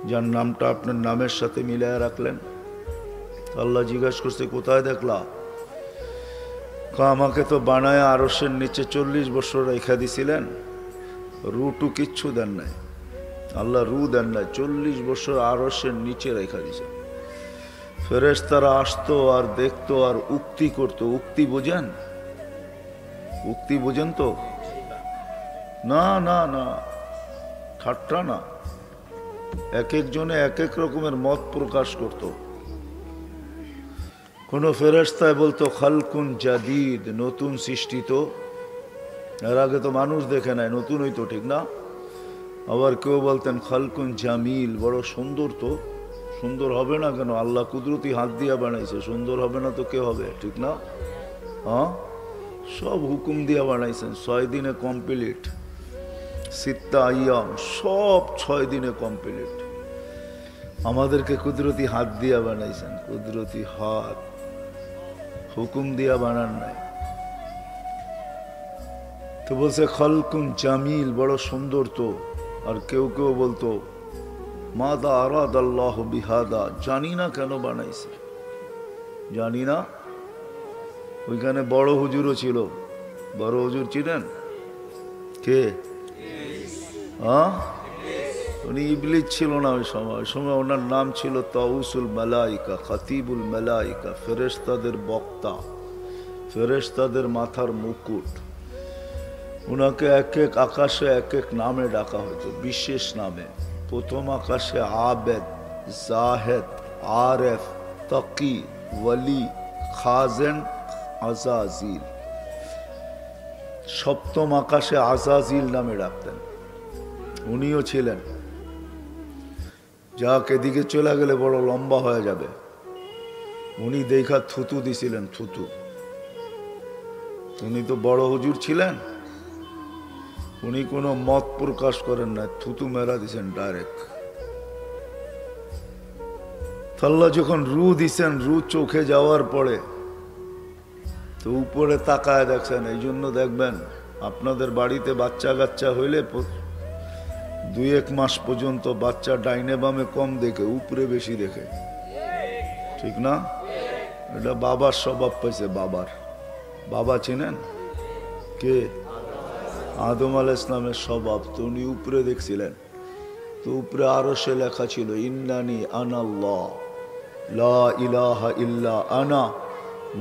A: যার নামটা আপনার নামের সাথে মিলায় রাখলেন? আল্লাহ জিজ্ঞাসা করছে, কোথায় দেখলা? আমাকে তো বানায় আরশের নিচে 40 বছর রেখা দিছিলেন, রুটু কিচ্ছু দেন নাই। আল্লাহ রু দেন নাই, 40 বছর আরশের নিচে রেখা দিছে। ফেরেশতারা আসতো আর দেখতো আর উক্তি করতো। উক্তি বোঝেন? উক্তি বোঝেন তো? না না না, ঠাট্টা না। এক একজনে এক এক রকমের মত প্রকাশ করত। কোন ফেরেশতায় বলতো খালকুন জাদিদ, নতুন সৃষ্টি, তো এর আগে তো মানুষ দেখে নাই, নতুন হইতো, ঠিক না? আবার কেউ বলতেন খালকুন জামিল, বড় সুন্দর। তো সুন্দর হবে না কেন? আল্লাহ কুদরতি হাত দিয়া বানাইছে, সুন্দর হবে না তো কে হবে, ঠিক না? হ্যাঁ, সব হুকুম দিয়া বানাইছেন, 6 দিনে কমপ্লিট। সিত্তা আইয়াম, সব 6 দিনে কমপ্লিট। আমাদেরকে কুদরতি হাত দিয়া বানাইছেন, কুদরতি হাত। হুকুম দিয়া বানান নাই। তো বলছে খলকুন জামিল, বড় সুন্দর তো। আর কেউ কেউ বলতো মাদা আরাদ আল্লাহ বিহাদা, জানি না কেন বানাইছে, জানি না। ওইখানে বড় হুজুরও ছিল। বড় হুজুর ছিলেন কে? হ্যাঁ, উনি ইবলিস ছিল না ওই সময়। ওই সময় ওনার নাম ছিল তাউসুল মালাইকা, খতিবুল মালাইকা, ফেরেশতাদের বক্তা, ফেরেশতাদের মাথার মুকুট। ওনাকে এক এক আকাশে এক এক নামে ডাকা হতো, বিশেষ নামে। প্রথম আকাশে আবেদ, জাহেদ, আরেফ, তাকি, ওয়ালি, খাজেন, আজাজিল। সপ্তম আকাশে আজাজিল নামে ডাকতেন। উনিও ছিলেন। যাক, এদিকে চলে গেলে বড় লম্বা হয়ে যাবে। উনি দেখা থুতু দিছিলেন, থুতু। উনি তো বড় হুজুর ছিলেন। উনি কোনো মত প্রকাশ করেন না, থুতু মেরা দিছেন ডাইরেক্ট। আল্লাহ যখন রু দিছেন, রু চোখে যাওয়ার পরে তো উপরে তাকায় দেখছেন। এই জন্য দেখবেন আপনাদের বাড়িতে বাচ্চা কাচ্চা হইলে 2-1 মাস পর্যন্ত বাচ্চা ডাইনে বামে কম দেখে, উপরে বেশি দেখে, ঠিক না? এটা বাবার স্বভাব পাইছে। বাবা চিনেন কে? আদম আলাইহিস সালামের স্বভাব। তো উনি উপরে দেখছিলেন। তো উপরে আরো সে লেখা ছিল ইন্নানি আনাল্লাহ লা ইলাহা ইল্লা আনা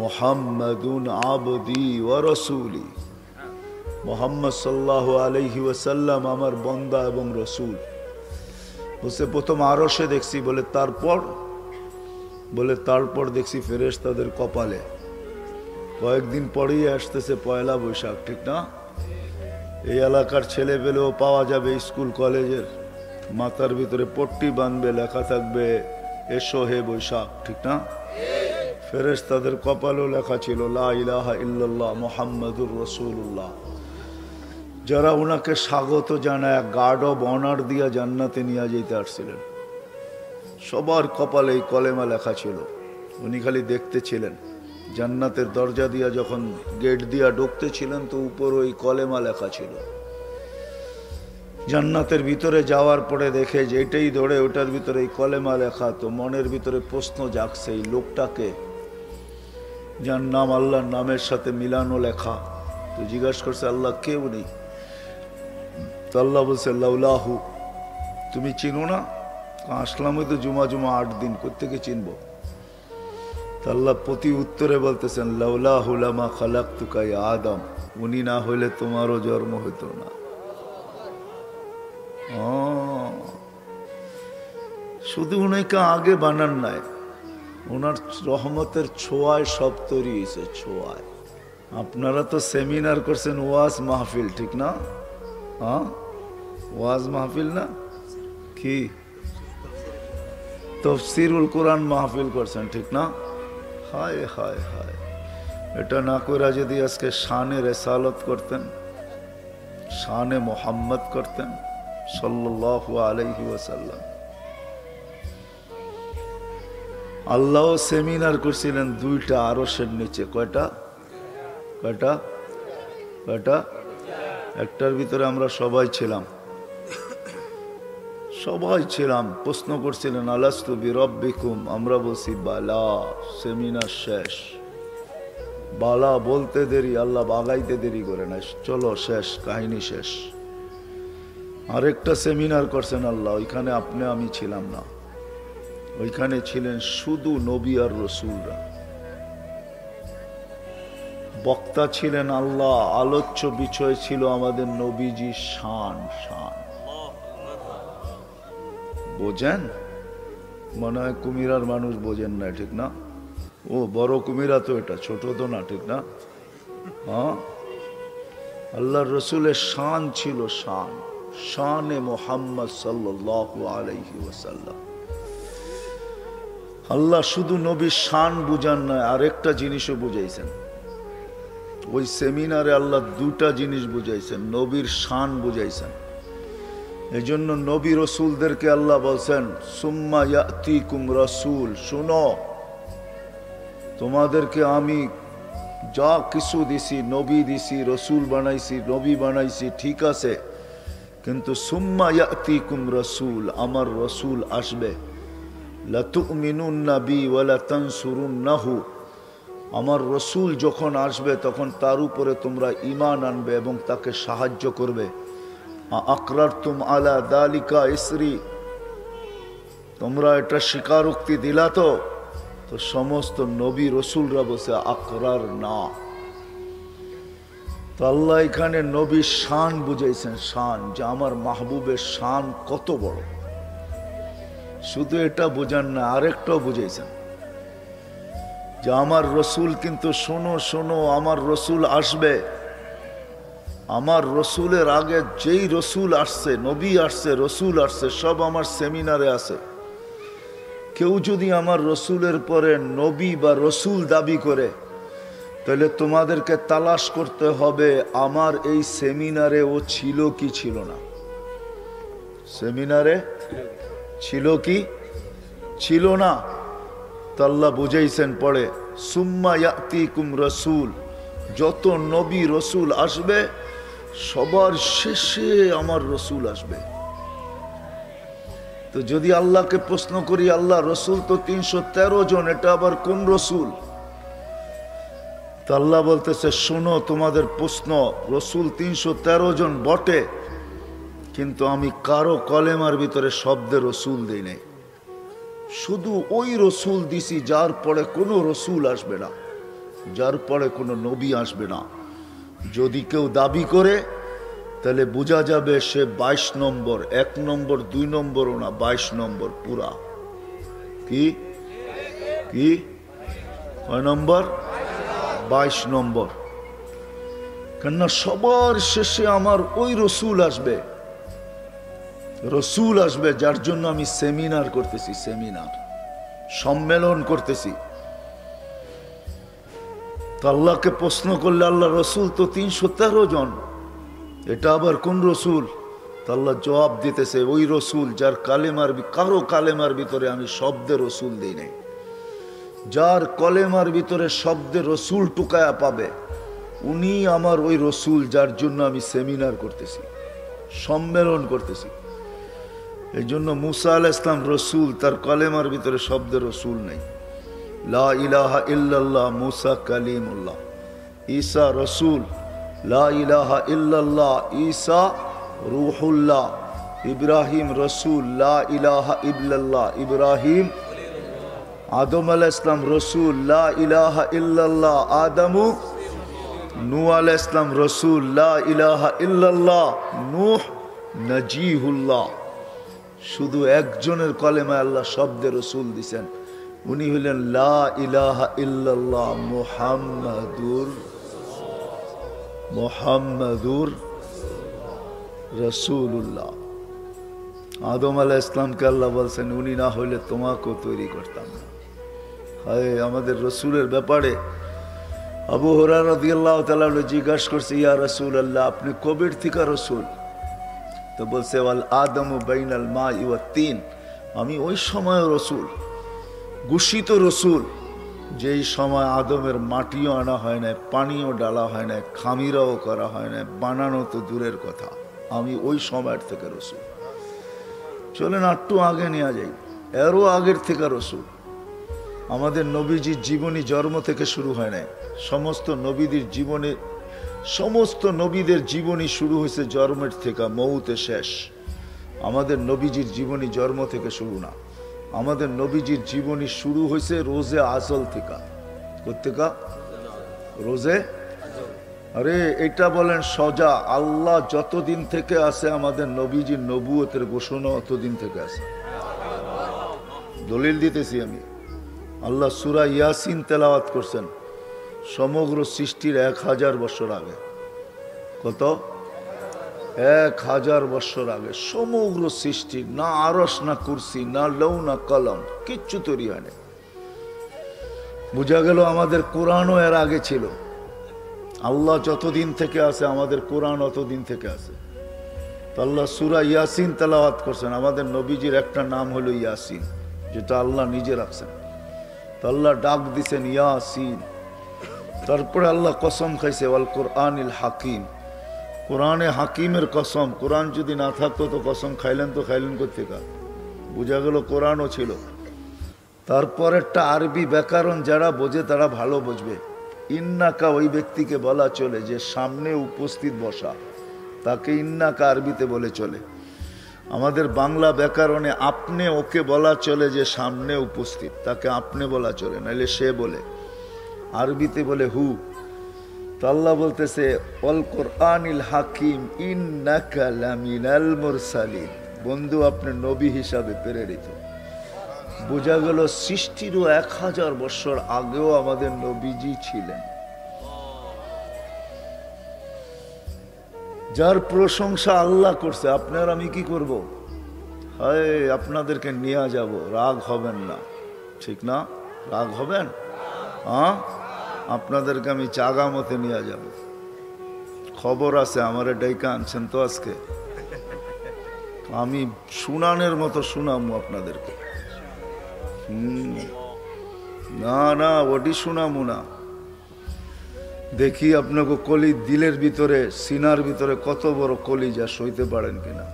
A: মুহাম্মাদুন আবদি ওয়া রাসূলি। মুহাম্মদ সাল্লাল্লাহু আলাইহি ওয়াসাল্লাম আমার বান্দা এবং রাসূল। বলছে প্রথম আরশে দেখছি। বলে তারপর দেখছি ফেরেশতাদের কপালে। কয়েকদিন পরেই আসতেছে পয়লা বৈশাখ, ঠিক না? এই এলাকার ছেলে পেলেও পাওয়া যাবে স্কুল কলেজের, মাথার ভিতরে পট্টি বাঁধবে, লেখা থাকবে এসো হে বৈশাখ, ঠিক না? ফেরেশতাদের কপালেও লেখা ছিল লা ইলাহা ইল্লাল্লাহ মুহাম্মাদুর রাসূলুল্লাহ। যারা ওনাকে স্বাগত জানায় গার্ড অব অনার দিয়া জান্নাতে নিয়ে যেতে আসছিলেন, সবার কপালে এই কলেমা লেখা ছিল। উনি খালি দেখতে ছিলেন। জান্নাতের দরজা দিয়া যখন গেট দিয়া ঢুকতে ছিলেন, তো উপর ওই কলেমা লেখা ছিল। জান্নাতের ভিতরে যাওয়ার পরে দেখে যে এটাই ধরে, ওটার ভিতরে এই কলেমা লেখা। তো মনের ভিতরে প্রশ্ন জাগছে, এই লোকটাকে যার নাম আল্লাহর নামের সাথে মিলানো লেখা। তো জিজ্ঞাসা করছে আল্লাহ কে উনি? তো আল্লাহ বলছে লাউলাহু, তুমি চিনো না? আসলাম তো জুমা 8 দিন, কোত্থেকে চিনবো? আল্লাহ প্রতি উত্তরে বলতেছেন লাউলাহু লামা খালাকতুকা ইয়া আদম, উনি না হইলে তোমারও জন্ম হইতো না। শুধু উনাকে আগে বানান নাই, ওনার রহমতের ছোঁয়ায় সব তৈরি হয়েছে, ছোঁয়ায়। আপনারা তো সেমিনার করছেন, ওয়াজ মাহফিল, ঠিক না? হ্যাঁ, ওয়াজ মাহফিল না কি? তাফসীরুল কোরআন মাহফিল করছেন, ঠিক না? হায় হায় হায়, এটা না কইরা যদি আজকে শানে রিসালত করতেন, শানে মুহাম্মদ করতেন সাল্লাল্লাহু আলাইহি ওয়াসাল্লাম। আল্লাহ সেমিনার করছিলেন 2টা আরশের নিচে। কয়টা? একটার ভিতরে আমরা সবাই ছিলাম। প্রশ্ন করছিলেন আলাস্তু বিরব্বিকুম, আমরা বলছি বালা। সেমিনার শেষ। বালা বলতে দেরি, আল্লাহ বাগাইতে দেরি করে না। চলো শেষ, কাহিনী শেষ। আরেকটা সেমিনার করছেন আল্লাহ, ওইখানে আপনি আমি ছিলাম না। ওইখানে ছিলেন শুধু নবী আর রসুলরা। বক্তা ছিলেন আল্লাহ, আলোচ্য বিষয় ছিল আমাদের নবীজি শান। বোঝেন? মনে হয় কুমিরার মানুষ বোঝেন না, ঠিক না? ও বড় কুমিরা তো, এটা ছোট তো না, ঠিক না? হ্যাঁ, আল্লাহর রসুলের শান ছিল, শানে মুহাম্মদ সাল্লাল্লাহু আলাইহি ওয়াসাল্লাম। আল্লাহ শুধু নবীর শান বুঝান না, আরেকটা জিনিসও বুঝাইছেন। ওই সেমিনারে আল্লাহ 2টা জিনিস বুঝাইছেন, নবীর শান বুঝাইছেন। এই জন্য নবী রসুলদেরকে আল্লাহ বলছেন সুম্মা ইয়াতিকুম রাসূল, শুনো তোমাদেরকে আমি যা কিছু দিছি, নবী দিছি, রসুল বানাইছি, নবী বানাইছি, ঠিক আছে, কিন্তু সুম্মা ইয়াতিকুম রাসূল, আমার রসুল আসবে, লাতুমিনুন্না বি ওয়া লাতানসুরুন্নাহু, আমার রসুল যখন আসবে তখন তার উপরে তোমরা ঈমান আনবে এবং তাকে সাহায্য করবে। আকরারতুম আলা যালিকা ইসরি, তোমরা এটা স্বীকারোক্তি দিলা তো? তো সমস্ত নবী রসুলরা বসে আকরার না। তো আল্লাহ এখানে নবীর শান বুঝাইছেন, শান, যে আমার মাহবুবের শান কত বড়। শুধু এটা বোঝান না, আরেকটাও বুঝাইছেন যে আমার রসুল কিন্তু শোনো শোনো, আমার রসুল আসবে, আমার রসুলের আগে যেই রসুল আসছে, নবী আসছে, রসুল আসছে, সব আমার সেমিনারে আছে। কেউ যদি আমার রসুলের পরে নবী বা রসুল দাবি করে, তাহলে তোমাদেরকে তালাশ করতে হবে আমার এই সেমিনারে ও ছিল কি ছিল না। সেমিনারে ছিল কি ছিল না? তো আল্লাহ বুঝাইছেন পরে, সুম্মা ইয়াতিকুম রাসূল, যত নবী রসুল আসবে সবার শেষে আমার রসুল আসবে। তো যদি আল্লাহকে প্রশ্ন করি, আল্লাহ রসুল তো 313 জন, এটা আবার কোন রসুল? তো আল্লাহ বলতেছে, শোনো, তোমাদের প্রশ্ন, রসুল 313 জন বটে, কিন্তু আমি কারো কলেমার ভিতরে শব্দে রসুল দিই নাই। শুধু ওই রসুল দিছি যার পরে কোনো রসুল আসবে না, যার পরে কোনো নবী আসবে না। যদি কেউ দাবি করে তাহলে বোঝা যাবে সে 22 নম্বর, 1 নম্বর 2 নম্বরও না, 22 নম্বর পুরা। কি কি কয় নম্বর? 22 নম্বর। কেননা সবার শেষে আমার ওই রসুল আসবে, রসুল আসবে যার জন্য আমি সেমিনার করতেছি, সেমিনার, সম্মেলন করতেছি। তো আল্লাহকে প্রশ্ন করলে, আল্লাহ রসুল তো 313 জন, এটা আবার কোন রসুল? তো আল্লাহ জবাব দিতেছে, ওই রসুল যার কালেমার, কারো কালেমার ভিতরে আমি শব্দে রসুল দিই নাই। যার কলেমার ভিতরে শব্দে রসুল টুকায়া পাবে, উনি আমার ওই রসুল যার জন্য আমি সেমিনার করতেছি, সম্মেলন করতেছি। এই জন্য মুসা আলাইহিস সালাম রসুল, তার কলেমার ভিতরে শব্দে রসুল নেই। লা ইলাহা ইল্লাল্লাহ, মুসা কালিমুল্লাহ। ঈসা রসুল, লা ইলাহা ইল্লাল্লাহ, ঈসা রূহুল্লাহ। ইব্রাহিম রসুল, লা ইলাহা ইল্লাল্লাহ, ইব্রাহিম। আদম আলাইহিস সালাম রসুল, লা ইলাহা ইল্লাল্লাহ, আদমু। নূহ আলাইহিস সালাম রসুল, লা ইলাহা ইল্লাল্লাহ, নূহ নজিহুল্লাহ। শুধু একজনের কলেমায় আল্লাহ শব্দে রসুল দিছেন, উনি হলেন লা ইলাহা ইল্লাল্লাহ মুহাম্মাদুর রাসূলুল্লাহ। আদম আলাইহিস সালামকে আল্লাহ বলছেন, উনি না হইলে তোমাকেও তৈরি করতাম না। হায়, আমাদের রসুলের ব্যাপারে আবু হুরায়রা রাদিয়াল্লাহু তাআলা জিজ্ঞাসা করছে, ইয়া রাসূলুল্লাহ, আপনি কবের থেকে রসুল? তো বলছে, ওয়াল আদমু বাইনাল মাই ওয়াত তিন, আমি ওই সময় রসুল, ঘোষিত রসুল, যেই সময় আদমের মাটিও আনা হয় না, পানিও ডালা হয় না, খামিরাও করা হয় না, বানানো তো দূরের কথা, আমি ওই সময়ের থেকে রসুল। চলেন একটু আগে নিয়ে যাই, এরও আগের থেকে রসুল। আমাদের নবীজির জীবনী জন্ম থেকে শুরু হয় না, সমস্ত নবীদের জীবনে, সমস্ত নবীদের জীবনী শুরু হয়েছে জন্মের থেকে, মৌতে শেষ। আমাদের নবীজির জীবনী জন্ম থেকে শুরু না, আমাদের নবীজির জীবনী শুরু হয়েছে রোজে আজল থেকে। কোথেকে? রোজে। আরে এটা বলেন সজা, আল্লাহ যতদিন থেকে আছে আমাদের নবীজির নবুয়তের ঘোষণা অতদিন থেকে আছে। দলিল দিতেছি আমি, আল্লাহ সূরা ইয়াসিন তেলাওয়াত করছেন সমগ্র সৃষ্টির 1000 বছর আগে। কত? 1000 বছর আগে সমগ্র সৃষ্টির, না আরশ, না কুরসি, না লৌ, না কলম, কিচ্ছু তৈরি হয়নি। বোঝা গেল আমাদের কোরআনও এর আগে ছিল। আল্লাহ যতদিন থেকে আছে আমাদের কোরআন অতদিন থেকে আছে। তো আল্লাহ সূরা ইয়াসিন তেলাওয়াত করছেন। আমাদের নবীজির একটা নাম হলো ইয়াসিন, যেটা আল্লাহ নিজে রাখছেন। তো আল্লাহ ডাক দিছেন ইয়াসিন। তারপরে আল্লাহ কসম খাইছে ওয়াল কোরআনিল হাকিম, কোরআনে হাকিমের কসম। কোরআন যদি না থাকতো তো কসম খাইলেন তো খাইলেন কোথেকে? বোঝা গেল কোরআনও ছিল। তারপরেরটা আরবি ব্যাকরণ যারা বোঝে তারা ভালো বুঝবে। ইন্নাকা ওই ব্যক্তিকে বলা চলে যে সামনে উপস্থিত বসা, তাকে ইন্নাকা আরবিতে বলে চলে। আমাদের বাংলা ব্যাকরণে আপনি ওকে বলা চলে যে সামনে উপস্থিত, তাকে আপনি বলা চলে, নাইলে সে বলে। আরবিতে বলে হু। তো আল্লাহ বলতেছে অল কোরআনিল হাকিম ইন্নাকা লামিনাল মুরসালিন, বন্ধু আপনি নবী হিসাবে প্রেরিত। বোঝা গেল সৃষ্টিরও 1000 বছর আগেও আমাদের নবীজি ছিলেন। যার প্রশংসা আল্লাহ করছে, আপনার আমি কি করব? হায় আপনাদেরকে নিয়ে যাব, রাগ হবেন না, ঠিক না? রাগ হবেন? হ্যাঁ, আপনাদেরকে আমি চাগা মতে নিয়ে যাব। খবর আছে আমারে ডাইকা আনছেন তো আজকে, আমি শুনানের মতো শুনামু আপনাদেরকে। না না, ওটি শুনামু না। দেখি আপনাকে কলি দিলের ভিতরে, সিনার ভিতরে কত বড় কলি যা সইতে পারেন কিনা।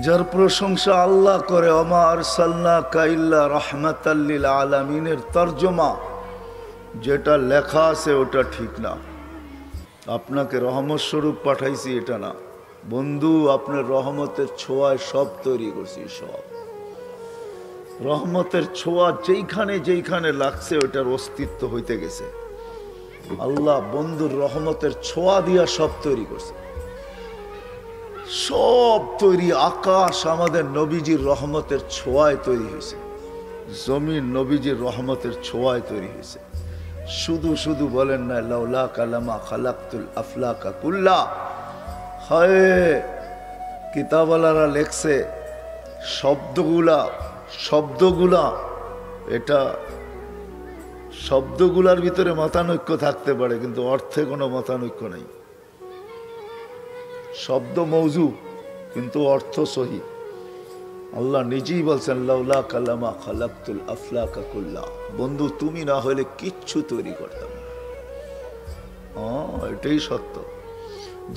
A: যার প্রশংসা আল্লাহ করে, ওমা আরসালনাকা ইল্লা রাহমাতাল লিল আলামিনের তরজমা যেটা লেখা আছে ওটা ঠিক না। আপনাকে রহমত স্বরূপ পাঠাইছি এটা না বন্ধু, আপনার রহমতের ছোঁয়ায় সব তৈরি করছি। সব রহমতের ছোঁয়া যেইখানে যেইখানে লাগছে ওটার অস্তিত্ব হইতে গেছে। আল্লাহ বন্ধুর রহমতের ছোঁয়া দিয়া সব তৈরি করছে, সব তৈরি। আকাশ আমাদের নবীজির রহমতের ছোঁয়ায় তৈরি হয়েছে, জমিন নবীজির রহমতের ছোঁয়ায় তৈরি হয়েছে। শুধু শুধু বলেন না লাউলা কালামা খালাকতুল আফলাকা কুল্লা। হায় কিতাবওয়ালারা লেখছে শব্দগুলা এটা শব্দগুলার ভিতরে মতানৈক্য থাকতে পারে, কিন্তু অর্থে কোনো মতানৈক্য নেই। শব্দ মৌজু কিন্তু অর্থ সহি। আল্লাহ নিজেই বলছেন লাউলা কালামা খালাকতুল আফলাকা কুল্লা, বন্ধু তুমি না হলে কিচ্ছু তৈরি করতাম না। এটাই সত্য।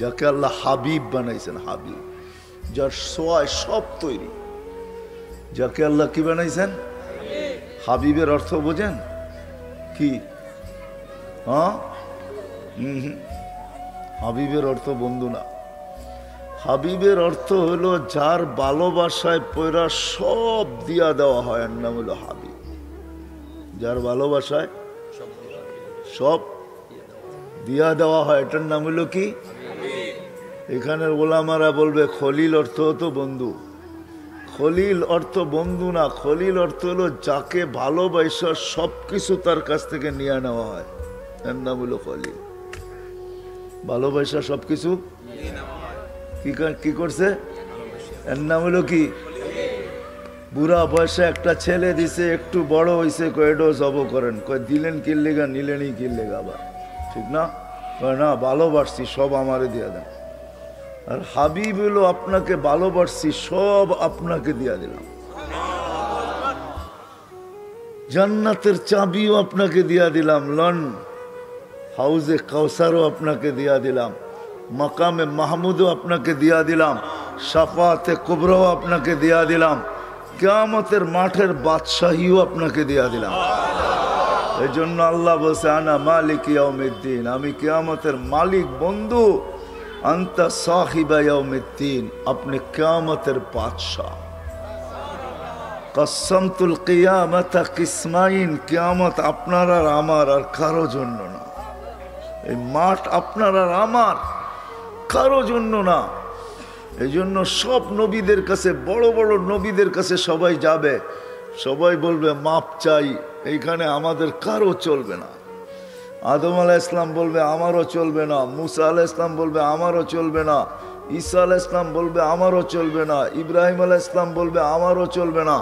A: যাকে আল্লাহ হাবিব বানাইছেন, হাবিব যার সোয়ায় সব তৈরি, যাকে আল্লাহ কি বানাইছেন? হাবিবের অর্থ বোঝেন কি? হাবিবের অর্থ বন্ধু না, হাবিবের অর্থ হলো যার ভালোবাসায় পয়রা সব দিয়া দেওয়া হয়, এর নাম হলো হাবিব। যার ভালোবাসায় সব দিয়া দেওয়া হয় এটার নাম হলো কি? এখানের ওলামারা বলবে খলিল অর্থ হতো বন্ধু। খলিল অর্থ বন্ধু না, খলিল অর্থ হলো যাকে ভালোবাসা সবকিছু তার কাছ থেকে নিয়ে নেওয়া হয়, এর নাম হলো খলিল। ভালোবাসা সবকিছু কি করছে, এর নাম হলো কি? বুড়া বয়সে একটা ছেলে দিছে, একটু বড় হয়েছে, কয়েডো জব করেন, কয় দিলেন কিল্লেগা, নিলেনই কিল্লেগা, আবার ঠিক না? কয় না ভালোবাসছি সব আমারে দিয়ে দেন। আর হাবিব হলো আপনাকে ভালোবাসছি সব আপনাকে দিয়া দিলাম, জান্নাতের চাবিও আপনাকে দিয়া দিলাম, লন হাউজে কাউসারও আপনাকে দিয়া দিলাম, মাকামে মাহমুদও আপনাকে দিয়া দিলাম, শাফাতে কুবরাও আপনাকে দিয়া দিলাম, কিয়ামতের মাঠের বাদশাহীও আপনাকে দিয়া দিলাম। এই জন্য আল্লাহ বলছে আনা মালিক ইয়াউমিদ্দিন, আমি কিয়ামতের মালিক বন্ধু। আনতা সাহিবা ইয়াউমিদ্দিন, আপনি কিয়ামতের বাদশাহ। কসমতুল কিয়ামাতা কিসমাইন, কিয়ামত আপনার আর আমার, আর কারো জন্য না। এই মাঠ আপনার আর আমার, কারো জন্য না। এই জন্য সব নবীদের কাছে, বড় বড় নবীদের কাছে সবাই যাবে, সবাই বলবে মাপ চাই, এইখানে আমাদের কারো চলবে না। আদম আলাইহিস ইসলাম বলবে আমারও চলবে না, মুসা আলাইহিস ইসলাম বলবে আমারও চলবে না, ঈসা আলাইহিস ইসলাম বলবে আমারও চলবে না, ইব্রাহিম আলাইহিস ইসলাম বলবে আমারও চলবে না।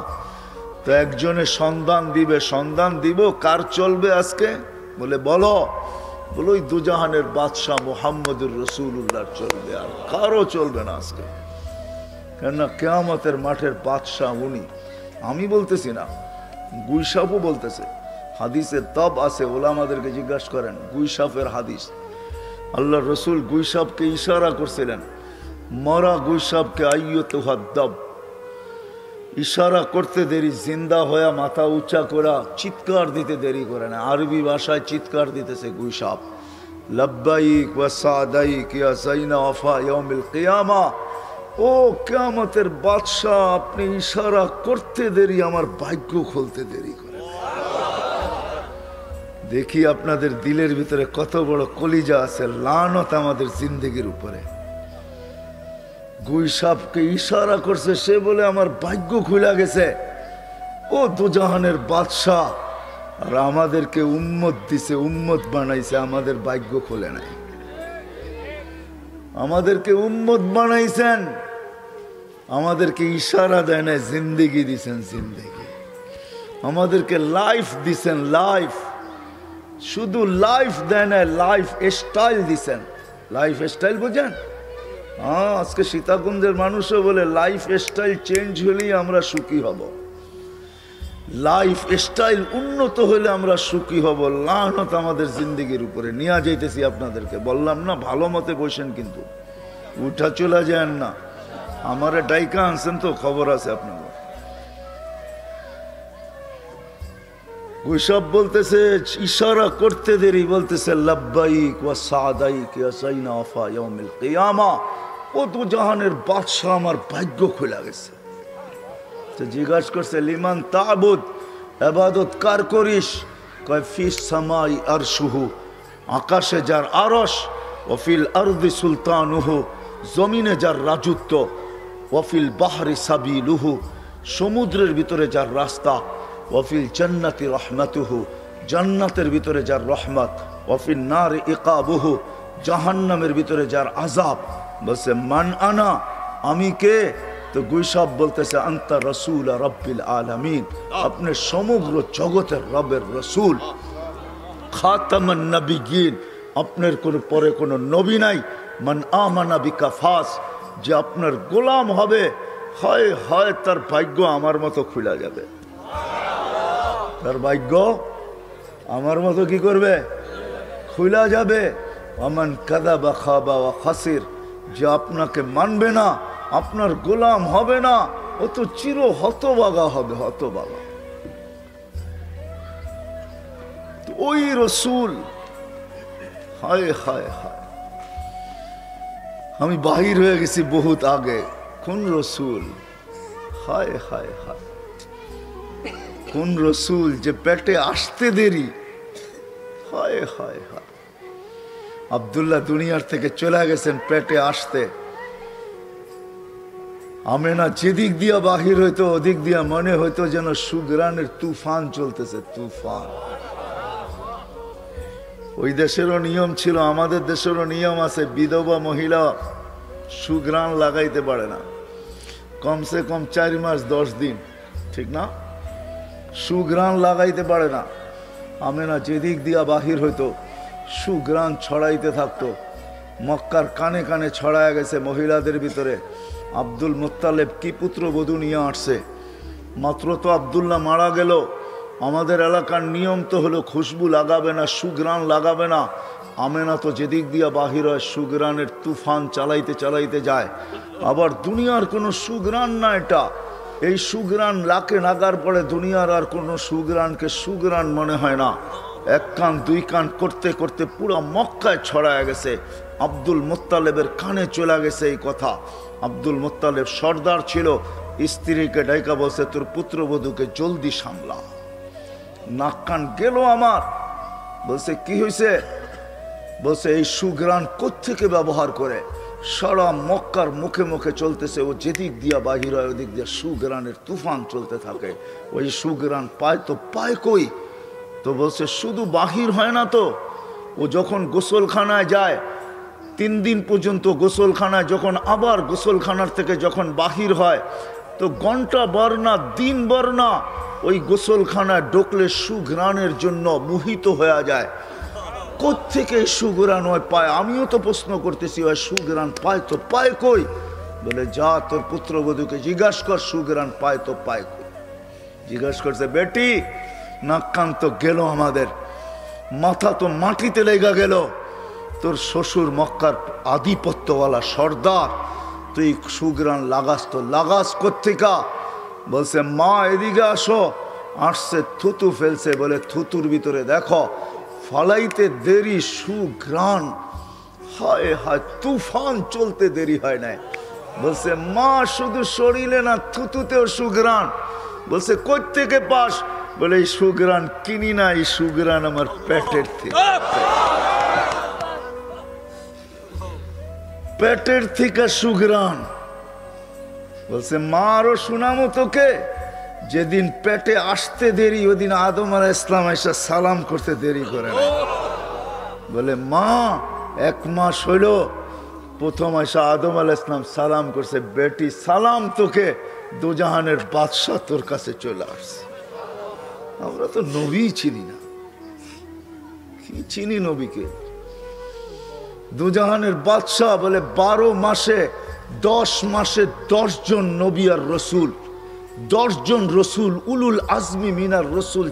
A: তো একজনে সন্ধান দিবে, সন্ধান দিব কার চলবে আজকে? বলে বলো, বলো ওই দুজাহানের বাদশাহ মুহাম্মদুর রাসূলুল্লাহ চলবে, আর কারো চলবে না আজকে। কেননা কিয়ামতের মাঠের বাদশাহ উনি। আমি বলতেছি না, গুইসাপও বলতেছে। হাদিসে তব আছে, ওলামাদেরকে জিজ্ঞাসা করেন গুইসাপের হাদিস। আল্লাহ রসুল গুইসাপকে ইশারা করছিলেন, মরা গুইসাপকে আইয়তুহা দব, ইশারা করতে দেরি, জিন্দা হয়ে মাথা উঁচা করা চিৎকার দিতে দেরি করে না। আরবি ভাষায় চিৎকার দিতেছে গুইসাপ, লব্বাইক ওয়া সাদাইক ইয়া যাইনা ওয়াফা ইয়াউমিল কিয়ামা। ও কিয়ামতের বাদশা, আপনি ইশারা করতে দেরি, আমার ভাগ্য খুলতে দেরি করে। দেখি আপনাদের দিলের ভিতরে কত বড় কলিজা আছে, লানত আমাদের জিন্দেগির উপরে। গুইসাপকে ইশারা করছে, সে বলে আমার ভাগ্য খুলে গেছে। ও দুজাহানের বাদশাহ, আর আমাদেরকে উম্মত দিছে, উম্মত বানাইছে, আমাদের ভাগ্য খুলে নাই। আমাদেরকে উম্মত বানাইছেন, আমাদেরকে ইশারা দেয় না, জিন্দেগি দিছেন, জিন্দেগি। আমাদেরকে লাইফ দিছেন, লাইফ। শুধু লাইফ দেয় না, লাইফ স্টাইল দিছেন। লাইফ স্টাইল বুঝেন? হ্যাঁ, আজকে সীতাকুণ্ডের মানুষও বলে লাইফ স্টাইল চেঞ্জ হলেই আমরা সুখী হব। লাইফ স্টাইল উন্নত হলে আমরা সুখী হব। লানত আমাদের জিন্দেগির উপরে নিয়ে যাইতেছি। আপনাদেরকে বললাম না, ভালো মতে বসেন, কিন্তু উঠা চলে যান না। আমারে ডাইকা আনছেন তো, খবর আছে আপনাদের। গুইসাপ বলতেছে, ইশারা করতে দেরি, বলতেছে লব্বাইক ওয়া সাদাইক ইয়া যাইনা ওয়াফা ইয়াউমিল কিয়ামা। ও দুজাহানের বাদশা, আমার ভাগ্য খুলে গেছে। তো জিজ্ঞাসা করছে, লিমান তা'বুদ, ইবাদত কার করিস? কয় ফিস সামাই আরশুহু, আকাশে যার আরশ, ওয়া ফিল আরদি সুলতানুহু, জমিনে যার রাজত্ব, ওয়া ফিল বাহরি সাবিলুহু, সমুদ্রের ভিতরে যার রাস্তা, ওয়াফিল জান্নাতি রহমাতুহু, জান্নাতের ভিতরে যার রহমত, ওয়াফিল নার ইকাবুহু, জাহান্নামের ভিতরে যার আযাব। বলছে মান আনা, আমি কে? তো গুইসাপ বলতেছে আনতা রাসূল রাব্বিল আলামিন, আপনি সমগ্র জগতের রবের রাসূল, খাতামান নবিয়্যিন, আপনার কোন পরে কোনো নবী নাই। মান আমানা বিকা ফাস, যে আপনার গোলাম হবে, হয় হয় তার ভাগ্য আমার মতো খুলে যাবে। তার ভাগ্য আমার মতো কি করবে? খুলে যাবে। আমান কাযাবা খাবা ওয়া খাসির, যে আপনাকে মানবে না, আপনার গোলাম হবে না, ও তো চির হতভাগা হবে, হতভাগা। ওই রসুল, হায় হায় হায়, আমি বাহির হয়ে গেছি বহুত আগে। কোন রসুল? হায় হায় হায়, কোন রসুল যে পেটে আসতে দেরি। হায় হায় হায়, আব্দুল্লাহ দুনিয়ার থেকে চলে গেছেন পেটে আসতে। আমেনা যেদিক দিয়া বাহির হইতো, ওদিক দিয়া মনে হইতো যেন সুগ্রানের তুফান চলতেছে, তুফান। ওই দেশেরও নিয়ম ছিল, আমাদের দেশেরও নিয়ম আছে, বিধবা মহিলা সুগ্রান লাগাইতে পারে না কমসে কম 4 মাস 10 দিন, ঠিক না? সুগ্রান লাগাইতে পারে না। আমেনা যেদিক দিয়া বাহির হইতো সুগ্রান ছড়াইতে থাকতো। মক্কার কানে কানে ছড়ায় গেছে মহিলাদের ভিতরে। আব্দুল মুত্তালেব কি পুত্রবধূ নিয়ে আসছে। মাত্র তো আব্দুল্লাহ মারা গেল, আমাদের এলাকার নিয়ম তো হলো খুশবু লাগাবে না, সুগ্রান লাগাবে না। আমেনা তো যেদিক দিয়া বাহির হয় সুগ্রানের তুফান চালাইতে চালাইতে যায়। আবার দুনিয়ার কোনো সুগ্রান না এটা, এই সুগ্রান লাকে নাগার পরে দুনিয়ার আর কোনো সুগ্রানকে সুগ্রান মনে হয় না। 1 কান 2 কান করতে করতে পুরো মক্কায় ছড়ায় গেছে। আব্দুল মুত্তালেবের কানে চলে গেছে এই কথা। আব্দুল মুত্তালেব সর্দার ছিল, স্ত্রীকে ডাইকা বলছে তোর পুত্রবধূকে জলদি সামলা। নাক কান গেল আমার। বলছে কি হয়েছে? বলছে এই সুগ্রান কোত্থেকে ব্যবহার করে? সারা মক্কার মুখে মুখে চলতেছে, ও যেদিক দিয়া বাহির হয় ওদিক দিয়া সুগ্রানের তুফান চলতে থাকে। ওই সুগ্রান পায় তো পায় কই? তো বলছে শুধু বাহির হয় না তো, ও যখন গোসলখানায় যায় 3 দিন পর্যন্ত গোসলখানায়, যখন আবার গোসলখানার থেকে যখন বাহির হয় তো ঘন্টা বার না দিন বার না ওই গোসলখানায় ঢুকলে সুঘ্রাণের জন্য মোহিত হয়ে যায়। কোত্থেকে সুঘ্রাণ হয় পায়? আমিও তো প্রশ্ন করতেছি, ওই সুঘ্রাণ পায় তো পায় কই? বলে যা তোর পুত্রবধূকে জিজ্ঞাসা কর সুগ্রাণ পায় তো পায়। জিজ্ঞাসা করছে বেটি নাক কান তো গেল, আমাদের মাথা তো মাটিতে লেগা গেল, তোর শ্বশুর মক্কার আধিপত্যওয়ালা সর্দার, তুই সুগ্রাণ লাগাস তো লাগাস কোত্থেকা? বলছে মা এদিকে আসো। আসছে, থুতু ফেলছে, বলে থুতুর ভিতরে দেখো ফালাইতে দেরি সুগ্রাণ, হায় হায় তুফান চলতে দেরি হয় নাই। বলছে মা শুধু শরীরে না থুতুতেও সুগ্রাণ। বলছে কই থেকে পাস? বলে এই সুগ্রাণ কিনি না, এই সুগ্রাণ আমার পেটের থেকে, পেটের থেকে সুগ্রাণ। বলছে মা আরো শোনামো তোকে, যেদিন পেটে আসতে দেরি ওদিন আদম আলাইহিস সালাম এসে সালাম করতে দেরি করে না। বলে মা 1 মাস হইল প্রথম এসে আদম আলাইহিস সালাম সালাম করছে, বেটি সালাম তোকে, দুজাহানের বাদশাহ তোর কাছে চলে আসছে। আমরা তো নবী চিনি না, কি চিনি নবীকে? দুজাহানের বাদশাহ বলে 12 মাসে 10 মাসে 10 জন নবী আর রসুল, 10 জন রসুল, উলুল আজমি মিনার রসুল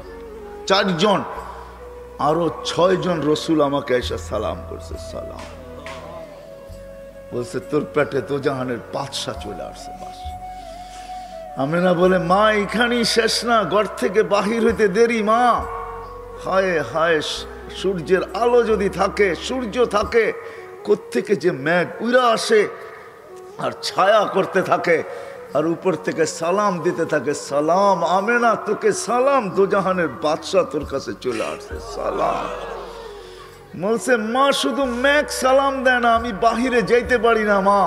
A: 4 জন, আরো 6 জন রসুল আমাকে এসে সালাম করছে। সালাম বলছে তোর পেটে দুজাহানের বাদশাহ চলে আসছে। বাস আমিনা বলে মা এখানেই শেষ না, ঘর থেকে বাহির হইতে দেরি মা। হায় হায়, সূর্যের আলো যদি থাকে, সূর্য থাকে, কোত্থেকে যে মেঘ উড়া আসে আর ছায়া করতে থাকে, আর উপর থেকে সালাম দিতে থাকে, সালাম আমেনা তোকে সালাম, দুজাহানের বাদশাহ তোর কাছে চলে আসছে। সালাম বলছে মা শুধু মেঘ সালাম দেয় না, আমি বাহিরে যাইতে পারি না মা,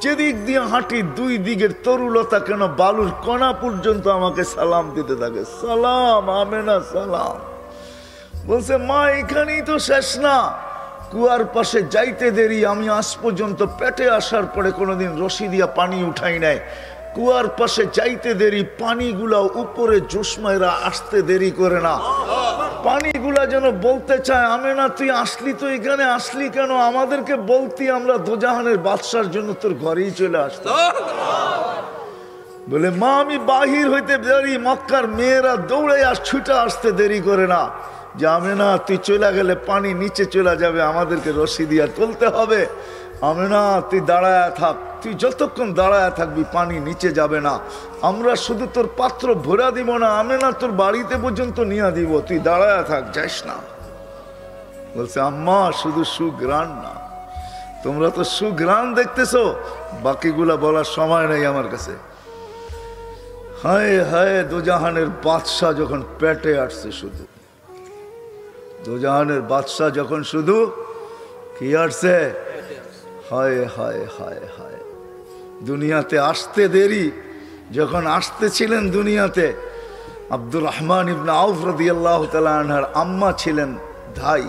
A: যেদিক দিয়ে হাঁটি 2 দিকের তরুলতা কেন বালুর কণা পর্যন্ত আমাকে সালাম দিতে থাকে, সালাম আমেনা সালাম। বলছে মা এখানেই তো শেষ না, কুয়ার পাশে যাইতে দেরি, আমি আজ পর্যন্ত পেটে আসার পরে কোনোদিন রশি দিয়া পানি উঠাই নাই, কুয়ার পাশে যাইতে দেরি, পানিগুলা উপরে জোসমাইরা আসতে দেরি করে না, পানিগুলা যেন বলতে চায় আমেনা তুই আসলি তো এখানে, আসলি কেন? আমাদেরকে বলতি, আমরা দুজাহানের বাদশার জন্য তোর ঘরেই চলে আসতাম। বলে মা আমি বাহির হইতে দেরি, মক্কার মেয়েরা দৌড়ে ছুটে আসতে দেরি করে না, যে আমেনা তুই চলে গেলে পানি নিচে চলে যাবে, আমাদেরকে রশি দিয়া তুলতে হবে। আমেনা তুই দাঁড়ায় থাক, তুই যতক্ষণ দাঁড়ায় থাকবি পানি নিচে যাবে না, আমরা শুধু তোর পাত্র ভরা দিব না, আমেনা তোর বাড়িতে পর্যন্ত নিয়ে দিব, তুই দাঁড়ায় থাক, যাইস না। বলছে আম্মা শুধু সুগ্রাণ না, তোমরা তো সুগ্রাণ দেখতেছো, বাকিগুলা বলার সময় নেই আমার কাছে। হায় হায়, দুজাহানের বাদশাহ যখন পেটে আসছে, শুধু দুজাহানের বাদশাহ যখন শুধু কি আসছে, হায় হায় হায় হায়, দুনিয়াতে আসতে দেরি, যখন আসতেছিলেন দুনিয়াতে, আব্দুর রহমান ইবনে আউফ রাদিয়াল্লাহু তাআলা আনহার আম্মা ছিলেন ধাই,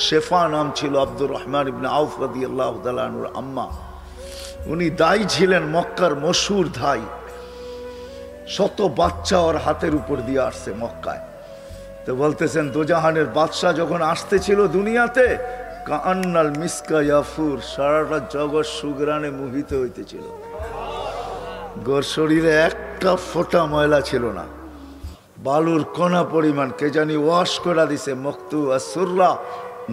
A: শেফা নাম ছিল আব্দুর রহমান ইবনে আউফ রাদিয়াল্লাহু তাআলা আনহুর আম্মা। উনি দাই ছিলেন, মক্কার মশহুর ধাই, 100 বাচ্চা ওর হাতের উপর দিয়ে আসছে মক্কায়। তো বলতেছেন দুজাহানের বাদশাহ যখন আসতেছিল দুনিয়াতে, কান্নাল মিসকা ইয়াফুর, সারাটা জগৎ সুগ্রাণে মোহিত হইতেছিল, গোর শরীরে একটা ফোঁটা ময়লা ছিল না, বালুর কণা পরিমাণ কে জানি ওয়াশ করে দিছে। মখতু আর সুররা,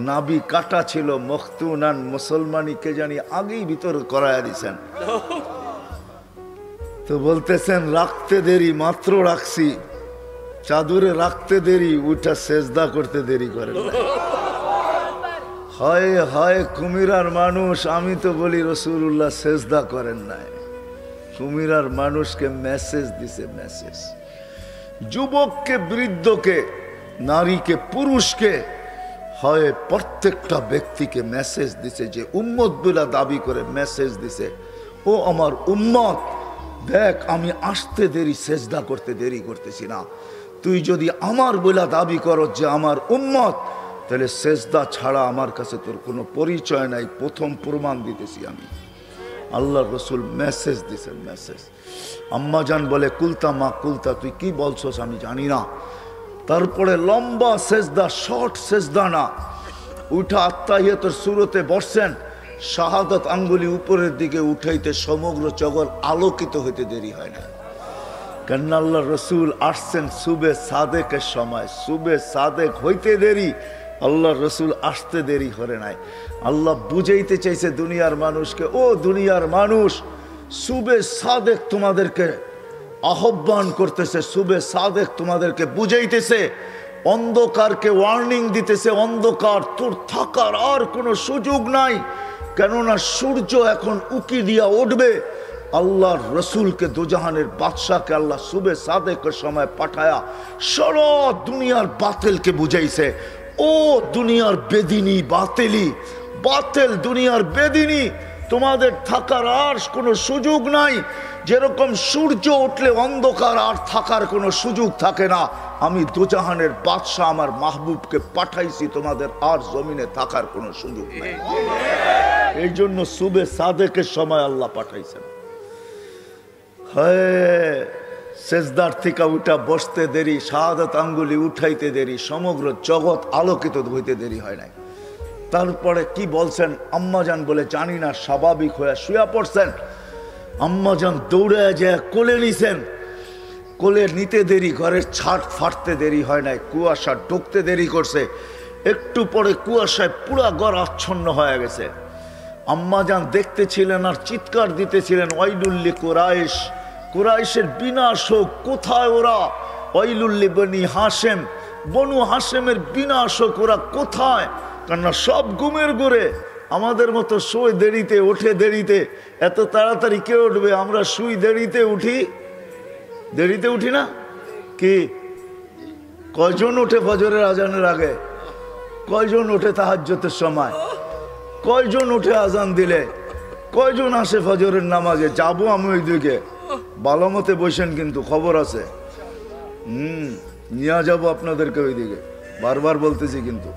A: নাবি কাটা ছিল, মখতুনান মুসলমানি কে জানি আগেই ভিতর করায়া দিছেন। তো বলতেছেন রাখতে দেরি, মাত্র রাখছি, চাদরে রাখতে দেরি, উঠা সেজদা করতে দেরি করে। হায় হায় কুমিরার মানুষ, আমি তো বলি রাসূলুল্লাহ সেজদা করেন নাই, কুমিরার মানুষকে মেসেজ দিছে, মেসেজ, যুবককে বৃদ্ধকে, নারীকে পুরুষকে, হয় প্রত্যেকটা ব্যক্তিকে মেসেজ দিছে, যে উম্মত বলে দাবি করে মেসেজ দিছে, ও আমার উম্মত দেখ আমি আসতে দেরি, সেজদা করতে দেরি করতেছি না, তুই যদি আমার বলে দাবি করো যে আমার উম্মত, তাহলে সেজদা ছাড়া আমার কাছে তোর কোনো পরিচয় নাই, প্রথম প্রমাণ দিতেছি আমি। আল্লাহ রসুল মেসেজ দিছেন, মেসেজ। আম্মা জান বলে কুলতা মা কুলতা, তুই কি বলছস আমি জানি না। তারপরে লম্বা সেজদা, শর্ট সেজদা না, উঠা আত্তাহিয়াতুর সুরতে বসছেন, শাহাদাত আঙ্গুলি উপরের দিকে উঠাইতে সমগ্র জগৎ আলোকিত হইতে দেরি হয় না। কেন আল্লাহ রসুল আসছেন সুবে সাদেকের সময়, সুবে সাদেক হইতে দেরি, আল্লাহ রসুল আসতে দেরি করে নাই। আল্লাহ বুঝাইতে চাইছে দুনিয়ার মানুষকে, ও দুনিয়ার মানুষ, সুবে সাদেক তোমাদেরকে আহ্বান করতেছে, সুবে সাদেক তোমাদেরকে বুঝাইতেছে, অন্ধকারকে ওয়ার্নিং দিতেছে, অন্ধকার তোর থাকার আর কোনো সুযোগ নাই, কেননা সূর্য এখন উকি দিয়া উঠবে। আল্লাহর রসুলকে, দুজাহানের বাদশাকে আল্লাহ সুবে সাদেকের সময় পাঠায়া সারা দুনিয়ার বাতিলকে বুঝাইছে, ও দুনিয়ার বেদিনী বাতিলি, বাতিল দুনিয়ার বেদিনী, তোমাদের থাকার আর কোনো সুযোগ নাই। যেরকম সূর্য উঠলে অন্ধকার আর থাকার কোনো সুযোগ থাকে না, আমি দুজাহানের বাদশাহ আমার মাহবুবকে পাঠাইছি, তোমাদের আর জমিনে থাকার কোনো সুযোগ নাই। এই জন্য সুবে সাদেকের সময় আল্লাহ পাঠাইছেন। হ্যাঁ, সেজদার থেকে উঠা বসতে দেরি, শাহাদাত আঙ্গুলি উঠাইতে দেরি, সমগ্র জগৎ আলোকিত হইতে দেরি হয় নাই। তারপরে কি বলছেন, আম্মাজান বলে জানি না, স্বাভাবিক হয়ে শুয়ে পড়ছেন। আম্মাজান দৌড়ে যায় কোলে নিছেন, কোলে নিতে দেরি, ঘরের ছাদ ফাটতে দেরি হয় নাই, কুয়াশা ঢুকতে দেরি করছে, একটু পরে কুয়াশায় পুরা ঘর আচ্ছন্ন হয়ে গেছে। আম্মাজান দেখতেছিলেন আর চিৎকার দিতেছিলেন, ওয়াইলুল্লি কুরাইশ, কুরাইশের বিনাশ হোক, কোথায় ওরা? ওয়াইলুল্লি বনি হাশেম, বনু হাশেমের বিনাশ হোক, ওরা কোথায়? কেননা সব ঘুমের ঘরে, আমাদের মতো শুয়ে দেরিতে, ওঠে দেরিতে, এত তাড়াতাড়ি কে উঠবে? আমরা শুই দেরিতে, উঠি দেরিতে, উঠি না কি? কয়জন ওঠে ফজরের আজানের আগে? কয়জন ওঠে তাহাজ্জুদের সময়? কয়জন উঠে আজান দিলে? কয়জন আসে ফজরের নামাজে? যাবো আমি ওই দিকে, ভালো মতে বসেন, কিন্তু খবর আছে, নিয়ে যাবো আপনাদেরকে ওই দিকে, বারবার বলতেছি কিন্তু।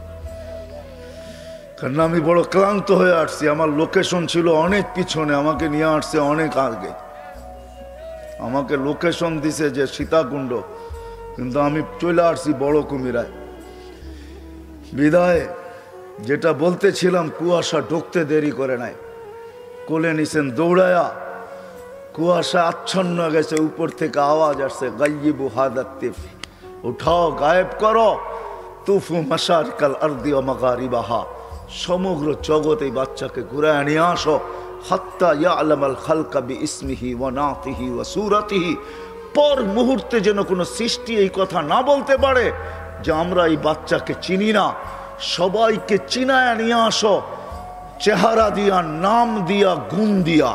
A: কারণ আমি বড় ক্লান্ত হয়ে আসছি, আমার লোকেশন ছিল অনেক পিছনে, আমাকে নিয়ে আসছে অনেক আগে, আমাকে লোকেশন দিছে যে সীতাকুণ্ড, কিন্তু আমি চলে আসছি বড় কুমিরায়। বিদায় যেটা বলতেছিলাম, কুয়াশা ঢুকতে দেরি করে নাই, কোলে নিছেন দৌড়ায়া, কুয়াশা আচ্ছন্ন গেছে, উপর থেকে আওয়াজ আসছে, গাইয়িবু হাদা তিফ, উঠাও, গায়েব করো, তুফু মাশারিকাল আরদি ওয়া মাগারিবাহা, সমগ্র জগৎ এই বাচ্চাকে ঘুরায় নিয়ে আসো, হাত্তা ইয়ালামাল খালকা বিইসমিহি ওয়া নাতিহি ওয়া সূরাতিহি, পর মুহূর্তে যেন কোনো সৃষ্টি এই কথা না বলতে পারে যে আমরা এই বাচ্চাকে চিনি না। সবাইকে চিনায় নিয়ে আসো, চেহারা দিয়া, নাম দিয়া, গুণ দিয়া,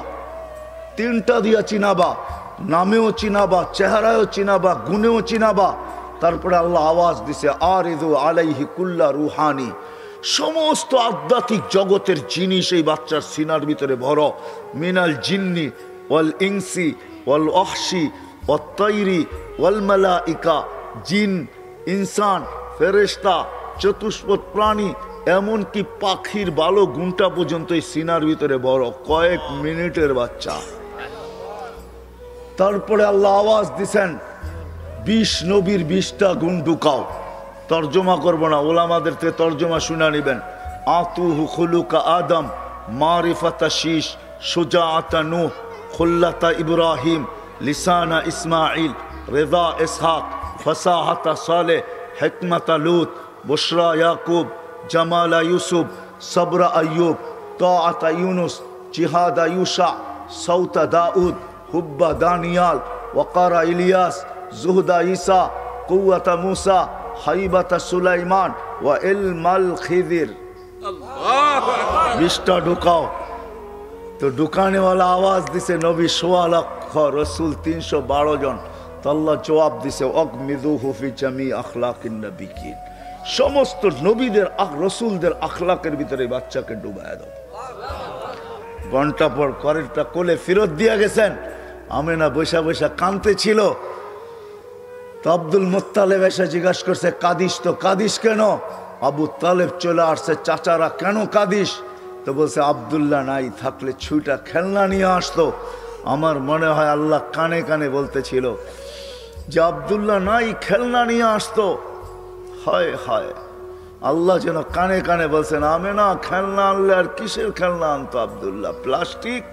A: তিনটা দিয়া চিনাবা, নামেও চিনাবা, চেহারায়ও চিনাবা, গুণেও চিনাবা। তারপরে আল্লাহ আওয়াজ দিছে, আরিদু আলাইহি কুল্লা রুহানি, সমস্ত আধ্যাত্মিক জগতের জিনিস এই বাচ্চার সিনার ভিতরে ভরো, মিনাল জিন্নি ওয়াল ইনসি ওয়াল ওয়াহশি ওয়াত তাইরি ওয়াল মালাইকা, জিন, ইনসান, ফেরেশতা, চতুষ্পদ প্রাণী, এমনকি পাখির ভালো গুণটা পর্যন্ত এই সিনার ভিতরে বড়, কয়েক মিনিটের বাচ্চা। তারপরে আল্লাহ আওয়াজ দিছেন, 20 নবীর 20টা গুণ ঢুকাও। তর্জমা করবো না, ওলামাদের থেকে তর্জমা শুনে নিবেন। আতুহু খুলুকা আদম, মারিফাতা শীশ, সুজাআতা নূহ, খুল্লাতা ইব্রাহিম, লিসানা ইসমাইল, রেদা ইসহাক, ফসাহাতা সালেহ, হিকমাতা লূত, বুশরা ইয়াকুব, জামালা ইউসুফ, সবরা আইয়ুব, তাআতা ইউনুস, জিহাদা ইউশা, সৌতা দাউদ, হুব্বা দানিয়াল, ওয়াকারা ইলিয়াস, জুহদা ঈসা, কুওয়াতা মুসা, হাইবাতা সুলাইমান, ওয়া ইলমাল খিদির। 20টা ঢুকাও। তো ঢুকানেওয়ালা আওয়াজ দিছে, নবী 1.25 লক্ষ, রসুল 312 জন। তো আল্লাহ জবাব দিছে, অগমিদুহু ফি জামি আখলাকিন নবিয়্যিন, সমস্ত নবীদের রসুলদের আখলাকের ভিতরে বাচ্চাকে ডুবায় দাও। ঘন্টা পর করেরটা কোলে ফেরত দিয়া গেছেন। আমেনা বৈশা বৈশা কাঁদতে ছিল। তো আব্দুল মুত্তালেব এসে জিজ্ঞাসা করছে, কাঁদিস? তো কাঁদিস কেন? আবু তালেব চলে আসছে, চাচারা কেন কাঁদিস? তো বলছে, আব্দুল্লাহ নাই থাকলে ছুটা খেলনা নিয়ে আসতো। আমার মনে হয় আল্লাহ কানে কানে বলতেছিল যে আব্দুল্লাহ নাই, খেলনা নিয়ে আসতো। হায় হায়, আল্লাহ যেন কানে কানে বলছেন, আমেনা খেলনা আনলে আর কিসের খেলনা আনতো আব্দুল্লাহ? প্লাস্টিক,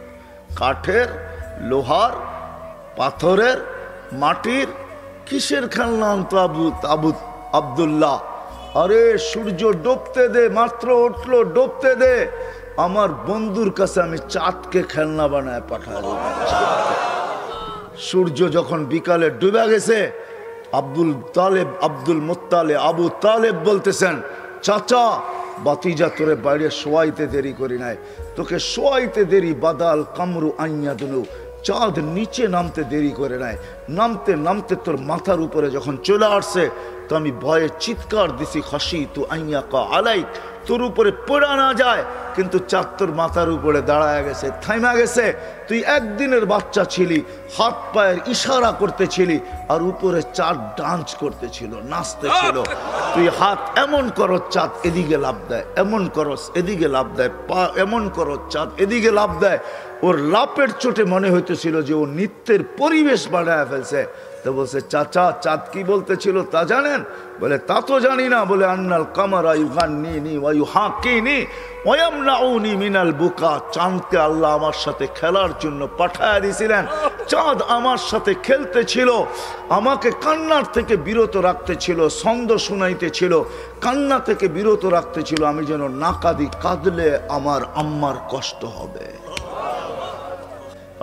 A: কাঠের, লোহার, পাথরের, মাটির, কিসের খেলনা আনতো আব্দুল্লাহ? আরে সূর্য ডুবতে দে, মাত্র উঠলো, ডুবতে দে, আমার বন্ধুর কাছে আমি চাঁদকে খেলনা বানায় পাঠায় দেব। সূর্য যখন বিকালে ডুবে গেছে, আব্দুল মুত্তালিব আবু তালেব বলতেছেন, চাচা বাতিজা তোরে বাইরে শোয়াইতে দেরি করি নাই, তোকে শোয়াইতে দেরি বাদাল কামরু আইয়া দুনু, চাঁদ নিচে নামতে দেরি করে নাই, নামতে নামতে তোর মাথার উপরে যখন চলে আসছে তো আমি ভয়ে চিৎকার দিছি, খাসি তু আইয়া কা আলাইক, তোর উপরে পড়া না যায়, কিন্তু চাঁদ তোর মাথার উপরে দাঁড়ায় গেছে, থাইমা গেছে। তুই একদিনের বাচ্চা ছিলি, হাত পায়ের ইশারা করতেছিলি, আর উপরে চাঁদ ডান্স করতেছিল, নাচতেছিল। তুই হাত এমন করো, চাঁদ এদিকে লাভ দেয়, এমন করস এদিকে লাভ দেয়, পা এমন করো, চাঁদ এদিকে লাভ দেয়। ওর লাপের চোটে মনে হইতেছিল যে ও নৃত্যের পরিবেশ বানায় ফেলছে। তো বলছে, চাচা চাঁদ কি বলতেছিল তা জানেন? বলে, তা তো জানি না। বলে, আন্নাল কামারা ইউগান্নিনি ওয়া ইউহাকিনি ওয়া ইয়ামনাউনি মিনাল বুকা, চাঁদকে আল্লাহ আমার সাথে খেলার জন্য পাঠায় দিয়েছিলেন। চাঁদ আমার সাথে খেলতে ছিল, আমাকে কান্নার থেকে বিরত রাখতে ছিল, ছন্দ শুনাইতে ছিল, কান্না থেকে বিরত রাখতে ছিল, আমি যেন না কাঁদি, কাঁদলে আমার আম্মার কষ্ট হবে।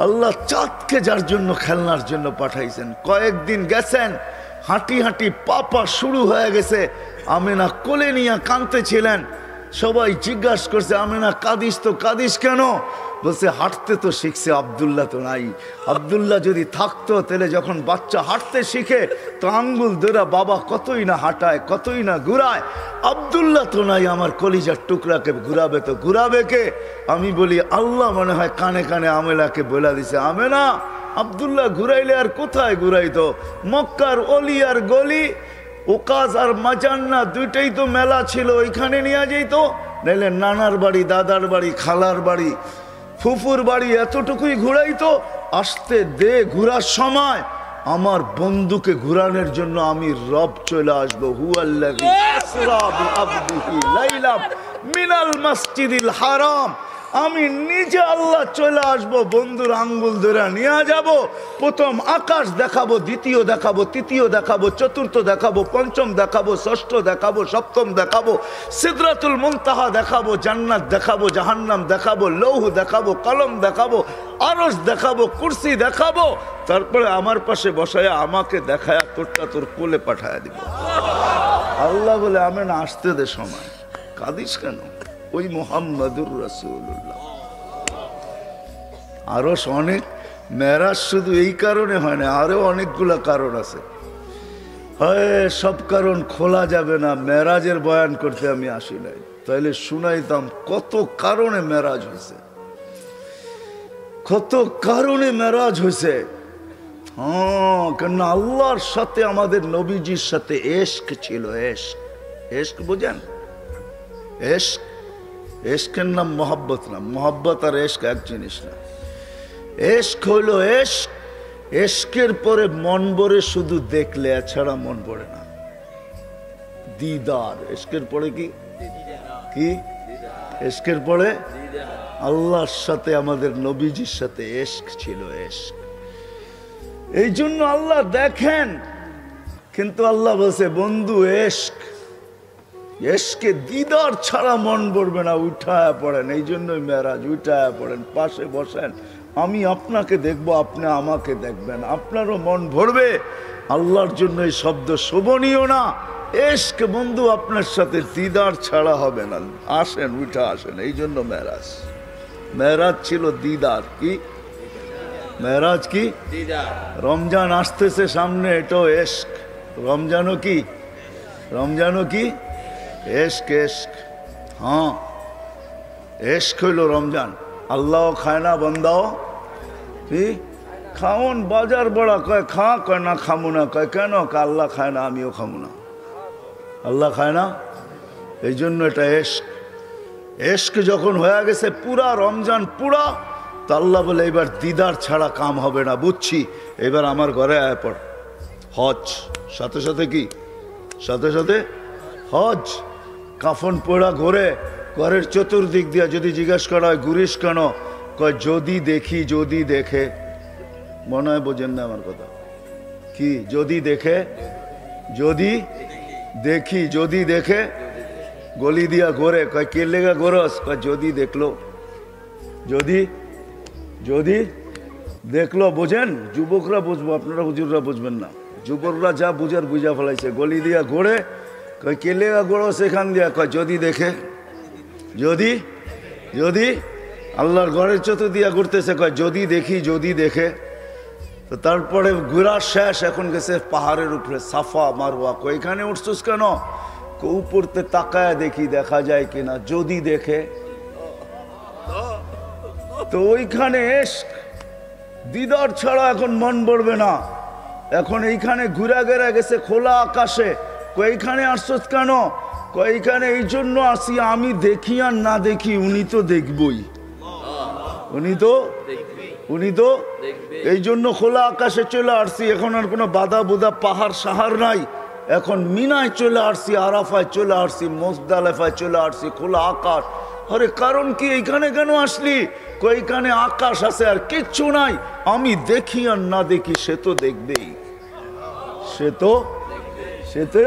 A: আল্লাহ চাঁদকে যার জন্য খেলনার জন্য পাঠাইছেন। কয়েকদিন গেছেন, হাঁটি হাঁটি পাপা শুরু হয়ে গেছে, আমেনা কোলে নিয়ে কাঁদতেছিলেন। সবাই জিজ্ঞাসা করছে, আমেনা কাঁদিস তো, কাঁদিস কেন? বলছে, হাঁটতে তো শিখছে, আব্দুল্লাহ তো নাই। আব্দুল্লাহ যদি থাকতো তাহলে যখন বাচ্চা হাঁটতে শিখে তো আঙ্গুল ধরে বাবা কতই না হাঁটায়, কতই না ঘুরায়। আব্দুল্লাহ তো নাই, আমার কলিজার টুকরাকে ঘুরাবে তো ঘুরাবে কে? আমি বলি, আল্লাহ মনে হয় কানে কানে আমেলাকে বলে দিছে, আমেনা আব্দুল্লাহ ঘুরাইলে আর কোথায় ঘুরাইতো? মক্কার অলি আর গলি, ওকাজ আর মাজান্না দুইটাই তো মেলা ছিল, ওইখানে নিয়ে যেত। নাইলে নানার বাড়ি, দাদার বাড়ি, খালার বাড়ি, ফুফুর বাড়ি, এতটুকুই ঘুরাইতো। আসতে দে ঘুরার সময় আমার বন্ধুকে ঘুরানোর জন্য আমি রব চলে আসবো। হুয়াল্লাযী আসরা বিআবদিহি লাইলাম মিনাল মাসজিদিল হারাম, আমি নিজে আল্লাহ চলে আসবো, বন্ধুর আঙ্গুল ধরে নিয়ে যাব। প্রথম আকাশ দেখাবো, দ্বিতীয় দেখাবো, তৃতীয় দেখাবো, চতুর্থ দেখাবো, পঞ্চম দেখাবো, ষষ্ঠ দেখাবো, সপ্তম দেখাবো, সিদরাতুল মুনতাহা দেখাবো, জান্নাত দেখাবো, জাহান্নাম দেখাবো, লৌহ দেখাবো, কলম দেখাবো, আরশ দেখাবো, কুরসি দেখাবো। তারপরে আমার পাশে বসায়া আমাকে দেখায়া তোরটা তোর কোলে পাঠায়া দিব। আল্লাহ বলে, আমি না আসতে দে সময়, কাঁদিস কেন? ওই মুহাম্মাদুর রাসূলুল্লাহ। আরো অনেক মেরাজ শুধু এই কারণে হয় না, আরো অনেকগুলা কারণ আছে। হয় সব কারণ খোলা যাবে না, মেরাজের বয়ান করতে আমি আসি নাই, তাইলে শুনাইতাম কত কারণে মেরাজ হয়েছে, কত কারণে মেরাজ হয়েছে। হ্যাঁ, কেন আল্লাহর সাথে আমাদের নবীজির সাথে এশক ছিল। এশক, এশক বোঝেন? এশক, এশকের নাম মোহাব্বত না, মোহাব্বত আর এশক এক জিনিস না। এশক হইল এশক, এশকের পরে মন ভরে শুধু দেখলে, এছাড়া মন ভরে না। দিদার, এশকের পরে কি কি? এশকের পরে আল্লাহর সাথে আমাদের নবীজির সাথে এশক ছিল, এশক। এই জন্য আল্লাহ দেখেন, কিন্তু আল্লাহ বলছে, বন্ধু এশক, এশকে দিদার ছাড়া মন ভরবে না, উঠায়া পড়েন। এই জন্যই মেরাজ, উঠায়া পড়েন, পাশে বসেন, আমি আপনাকে দেখব, আপনি আমাকে দেখবেন, আপনারও মন ভরবে। আল্লাহর জন্য এই শব্দ শোভনীয় না। এশক বন্ধু আপনার সাথে দিদার ছাড়া হবে না, আসেন, উঠা আসেন। এই জন্য মেরাজ, মেরাজ ছিল দিদার। কি মেরাজ? কি রমজান আসতেছে সামনে, এটাও এশক। রমজানও কি? রমজানও কি? এশক, এশক। হ্যাঁ, এশক হইল রমজান। আল্লাহ খায় না, বন্দাও কি খাওন। বাজার বড়া কয় খা, কয় না খামু না, কয় কেন? আল্লাহ খায় না, আমিও খামু না। আল্লাহ খায় না, এই জন্য এটা এশক। এশক যখন হয়ে গেছে পুরা রমজান পুরা, তা আল্লাহ বলে, এবার দিদার ছাড়া কাম হবে না, বুঝছি, এবার আমার ঘরে আয় পড়। হজ সাথে সাথে কি? সাথে সাথে হজ। কাফন পোড়া ঘোরে ঘরের চতুর্দিক দিয়া। যদি জিজ্ঞাসা করা হয় ঘুরিস কেন, কয় যদি দেখি, যদি দেখে। মনে হয় বোঝেন না আমার কথা কি? যদি দেখে, যদি দেখি, যদি দেখে গলি দিয়া ঘোরে। কয় কে লেগা ঘোরস? কয় যদি দেখলো, যদি যদি দেখলো। বোঝেন? যুবকরা বুঝবো, আপনারা হুজুররা বুঝবেন না। যুবকরা যা বুঝার বুঝা ফেলাইছে। গলি দিয়া ঘোরে, কয় কে লেগা ঘোরো সেখান দিয়া? কয় যদি দেখে, যদি যদি আল্লাহর ঘরের চতুর্দিয়া ঘুরতেছে, কয় যদি দেখি, যদি দেখে। তো তারপরে ঘোরা শেষ, এখন গেছে পাহাড়ের উপরে সাফা মারওয়া। কয় এখানে উঠছিস কেন? উপরতে তাকায় দেখি দেখা যায় কিনা, যদি দেখে। তো ওইখানে দিদার ছাড়া এখন মন ভরবে না। এখন এইখানে ঘুরা ঘেরা গেছে খোলা আকাশে। কয়খানে আসছিস কেন? কয়খানে এই জন্য আসি, আমি দেখি আর না দেখি উনি তো দেখবই, উনি তো এই জন্য খোলা আকাশে চলে আসছি। এখন আর কোনো বাধা বুধা পাহাড় সাহার নাই। এখন মিনায় চলে আসছি, আরাফায় চলে আসছি, মুজদালিফায় চলে আসছি, খোলা আকাশ। আরে কারণ কি? এইখানে কেন আসলি? কইখানে আকাশ আছে আর কিচ্ছু নাই। আমি দেখি আর না দেখি সে তো দেখবেই, সে তো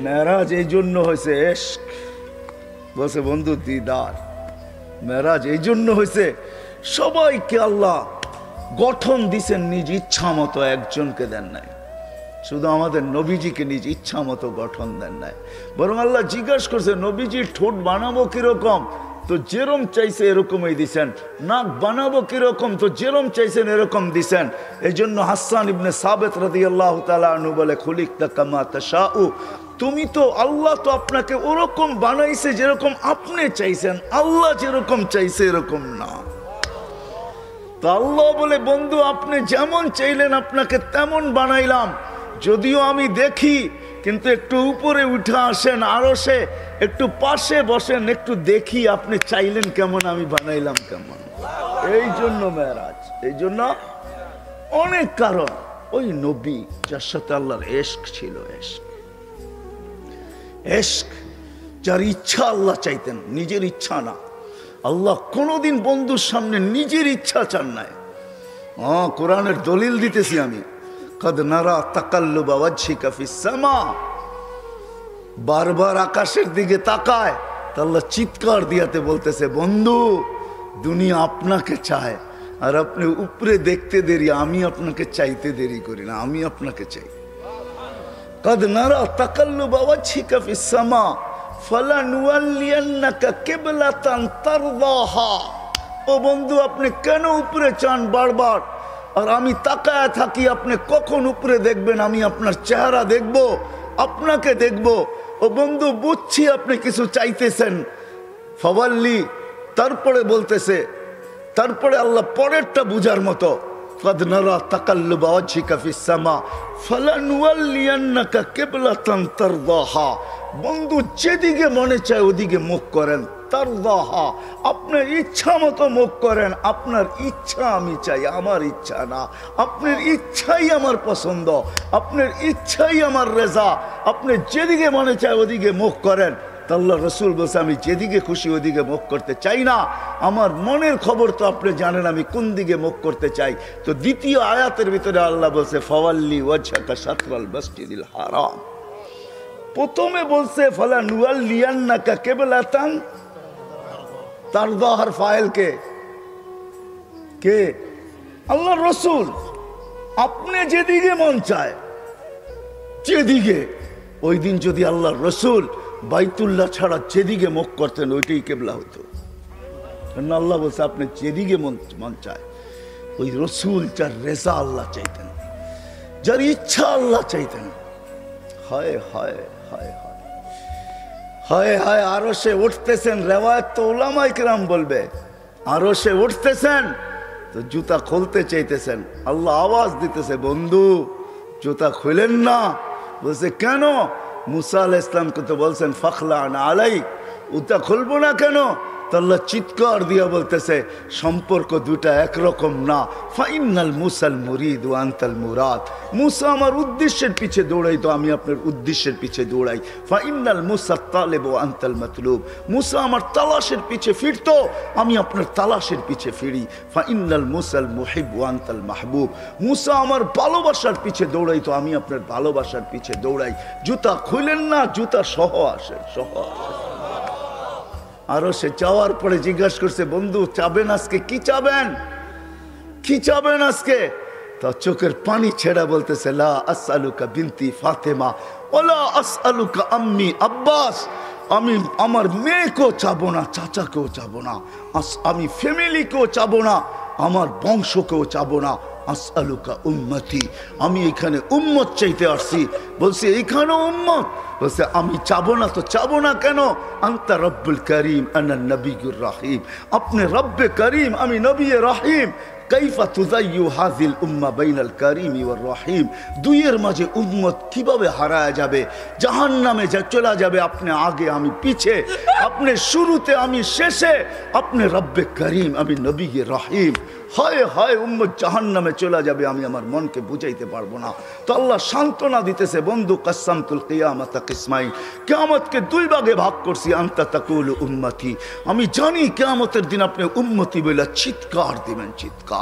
A: মেরাজ এই জন্য হয়েছে এশক। বলছে বন্ধু দিদার, মেরাজ এই জন্য হয়েছে। সবাইকে আল্লাহ গঠন দিছেন নিজ ইচ্ছা মতো, একজনকে দেন নাই। শুধু আমাদের নবীজিকে নিজ ইচ্ছা মতো গঠন দেন নাই, বরং আল্লাহ জিজ্ঞাসা করছে নবীজির ঠোঁট বানাবো কিরকম? তো যেরকম চাইছে এরকমই দিছেন। নাক বানাবো কিরকম? তো যেরকম চাইছেন এরকম দিছেন। এই জন্য হাসান ইবনে সাবিত রাদিয়াল্লাহু তাআলা আনহু বলে খুলিকতা কামা তাশাউ, তুমি তো, আল্লাহ তো আপনাকে ওরকম বানাইছে যেরকম আপনি চাইছেন, আল্লাহ যেরকম চাইছে এরকম না। তো আল্লাহ বলে বন্ধু আপনি যেমন চাইলেন আপনাকে তেমন বানাইলাম। যদিও আমি দেখি, কিন্তু একটু উপরে উঠে আসেন, আরো সে একটু পাশে বসেন, একটু দেখি আপনি চাইলেন কেমন, আমি বানাইলাম কেমন। এই জন্য মেরাজ, এই জন্য অনেক কারণ। ওই নবী যার সাথে আল্লাহর এশক ছিল, এশক যার ইচ্ছা আল্লাহ চাইতেন, নিজের ইচ্ছা না। আল্লাহ কোনোদিন বন্ধুর সামনে নিজের ইচ্ছা চান নাই। কোরআনের দলিল দিতেছি আমি। কদ নারা তাকাল্লুবা ওয়াজহিকা ফিস সামা, বারবার আকাশের দিকে তাকায়। তো আল্লাহ চিৎকার দিয়াতে বলতেছে বন্ধু দুনিয়া আপনাকে চায়, আর আপনি উপরে দেখতে দেরি, আমি আপনাকে চাইতে দেরি করি না, আমি আপনাকে চাই। কদ নারা তাকাল্লুবা ওয়াজহিকা ফিস সামা ফালানুওয়াল্লিয়ান্নাকা কিবলাতান তারদাহা। ও বন্ধু আপনি কেন উপরে চান বারবার, আর আমি তাকায় থাকি আপনি কখন উপরে দেখবেন? আমি আপনার চেহারা দেখব, আপনাকে দেখব। ও বন্ধু বুঝছি আপনি কিছু চাইতেছেন, ফাওয়াল্লি। তারপরে বলতেছে, তারপরে আল্লাহ পরেরটা বুঝার মতো, কদ নারা তাকাল্লুবা ওয়াজহিকা ফিস সামা ফালানুওয়াল্লিয়ান্নাকা কিবলাতান তারদাহা। বন্ধু যেদিকে মনে চায় ওদিকে মুখ করেন, তারদাহা আপনার ইচ্ছা মতো মুখ করেন। আপনার ইচ্ছা আমি চাই, আমার ইচ্ছা না। আপনার ইচ্ছাই আমার পছন্দ, আপনার ইচ্ছাই আমার রেজা। আপনি যেদিকে মনে চায় ওদিকে মুখ করেন। আল্লাহ রসুল বলছে আমি যেদিকে খুশি ওদিকে মুখ করতে চাই না, আমার মনের খবর তো আপনি জানেন আমি কোন দিকে মুখ করতে চাই। তো দ্বিতীয় আয়াতের ভিতরে আল্লাহ বলছে ফাওয়াল্লি ওয়াজহাকা শাতরাল মাসজিদিল হারাম। প্রথমে বলছে ফালানুওয়াল্লিয়ান্নাকা কিবলাতান তারদাহার ফাইল কে? আল্লাহ রসুল। আপনি যেদিকে মন চায়, যেদিকে, ওই দিন যদি আল্লাহ রসুল বাইতুল্লাহ ছাড়া যেদিকে মুখ করতেন ওইটাই কেবলা হতো। আল্লাহ বলছে আপনি যেদিকে মন চায়। ওই রসুল যার রেজা আল্লাহ চাইতেন, যার ইচ্ছা আল্লাহ চাইতেন। হায় হায় হায় হায় হায় হায়। আরো সে উঠতেছেন, রেওয়ায়ত তো উলামায়ে কেরাম বলবে, আরো সে উঠতেছেন তো জুতা খুলতে চাইতেছেন। আল্লাহ আওয়াজ দিতেছে বন্ধু জুতা খুলেন না। বলছে কেন? মুসা আলাইহিস সালামকে তো বলছেন ফাখলা আলাইক, জুতা খুলবো না কেন? তো আল্লাহ চিৎকার দিয়া বলতেছে সম্পর্ক দুটা একরকম না। ফাইনাল মুসাল মুরিদ ওয়া আনতাল মুরাদ, মুসা আমার উদ্দেশ্যের পিছে দৌড়াই তো আমি আপনার উদ্দেশ্যের পিছে দৌড়াই। ফাইনাল মুসা তালেব ওয়া আনতাল মাতলুব, মুসা আমার তালাশের পিছে ফিরতো আমি আপনার তালাশের পিছে ফিরি। ফাইনাল মুসাল মুহিব ওয়া আনতাল মাহবুব, মুসা আমার ভালোবাসার পিছে দৌড়াই তো আমি আপনার ভালোবাসার পিছে দৌড়াই। জুতা খুলেন না, জুতা সহ আসে, সহ আসে। আরো সে যাওয়ার পরে জিজ্ঞাসা করছে বন্ধু চাবেন আজকে, কি চাবেন, কি চাবেন আজকে? তা চোখের পানি ছেড়া বলতেছে লা আসআলুকা বিনতি ফাতেমা ওয়ালা আসআলুকা আম্মি আব্বাস, আমি আমার মেয়েকেও চাবো না, চাচাকেও চাবো না, আমি ফ্যামিলিকেও চাবো না, আমার বংশকেও চাবো না। আসআলুকা উম্মতি, আমি এখানে উম্মত চাইতে আসছি। বলছে এইখানেও উম্মত? বলছে আমি চাবো না তো চাবো না কেন? আনতা রব্বুল করিম আনা নবিয়ুর রাহিম, আপনি রব্বে করিম আমি নবী রাহিম। কাইফা তুযায়্যু হাযিল উম্মাহ বাইনাল কারীম ওয়ার রহিম, দুইয়ের মাঝে উম্মত কিভাবে হারায় যাবে, জাহান্নামে যা চলে যাবে, আপনি আগে আমি পিছে, আপনি শুরুতে আমি শেষে, আপনি রব্বে করিম আমি নবী রাহিম। হায় হায় উম্মত জাহান্নামে চলে যাবে, আমি আমার মনকে বুঝাইতে পারবো না। তো আল্লাহ সান্ত্বনা দিতেছে বন্ধু কাসসামতুল কিয়ামাতা কিসমাইন, কিয়ামতকে দুই ভাগে ভাগ করছি। আনতা তাকুলু উম্মতি, আমি জানি কিয়ামতের দিন আপনি উম্মতি বলে চিৎকার দিবেন, চিৎকার।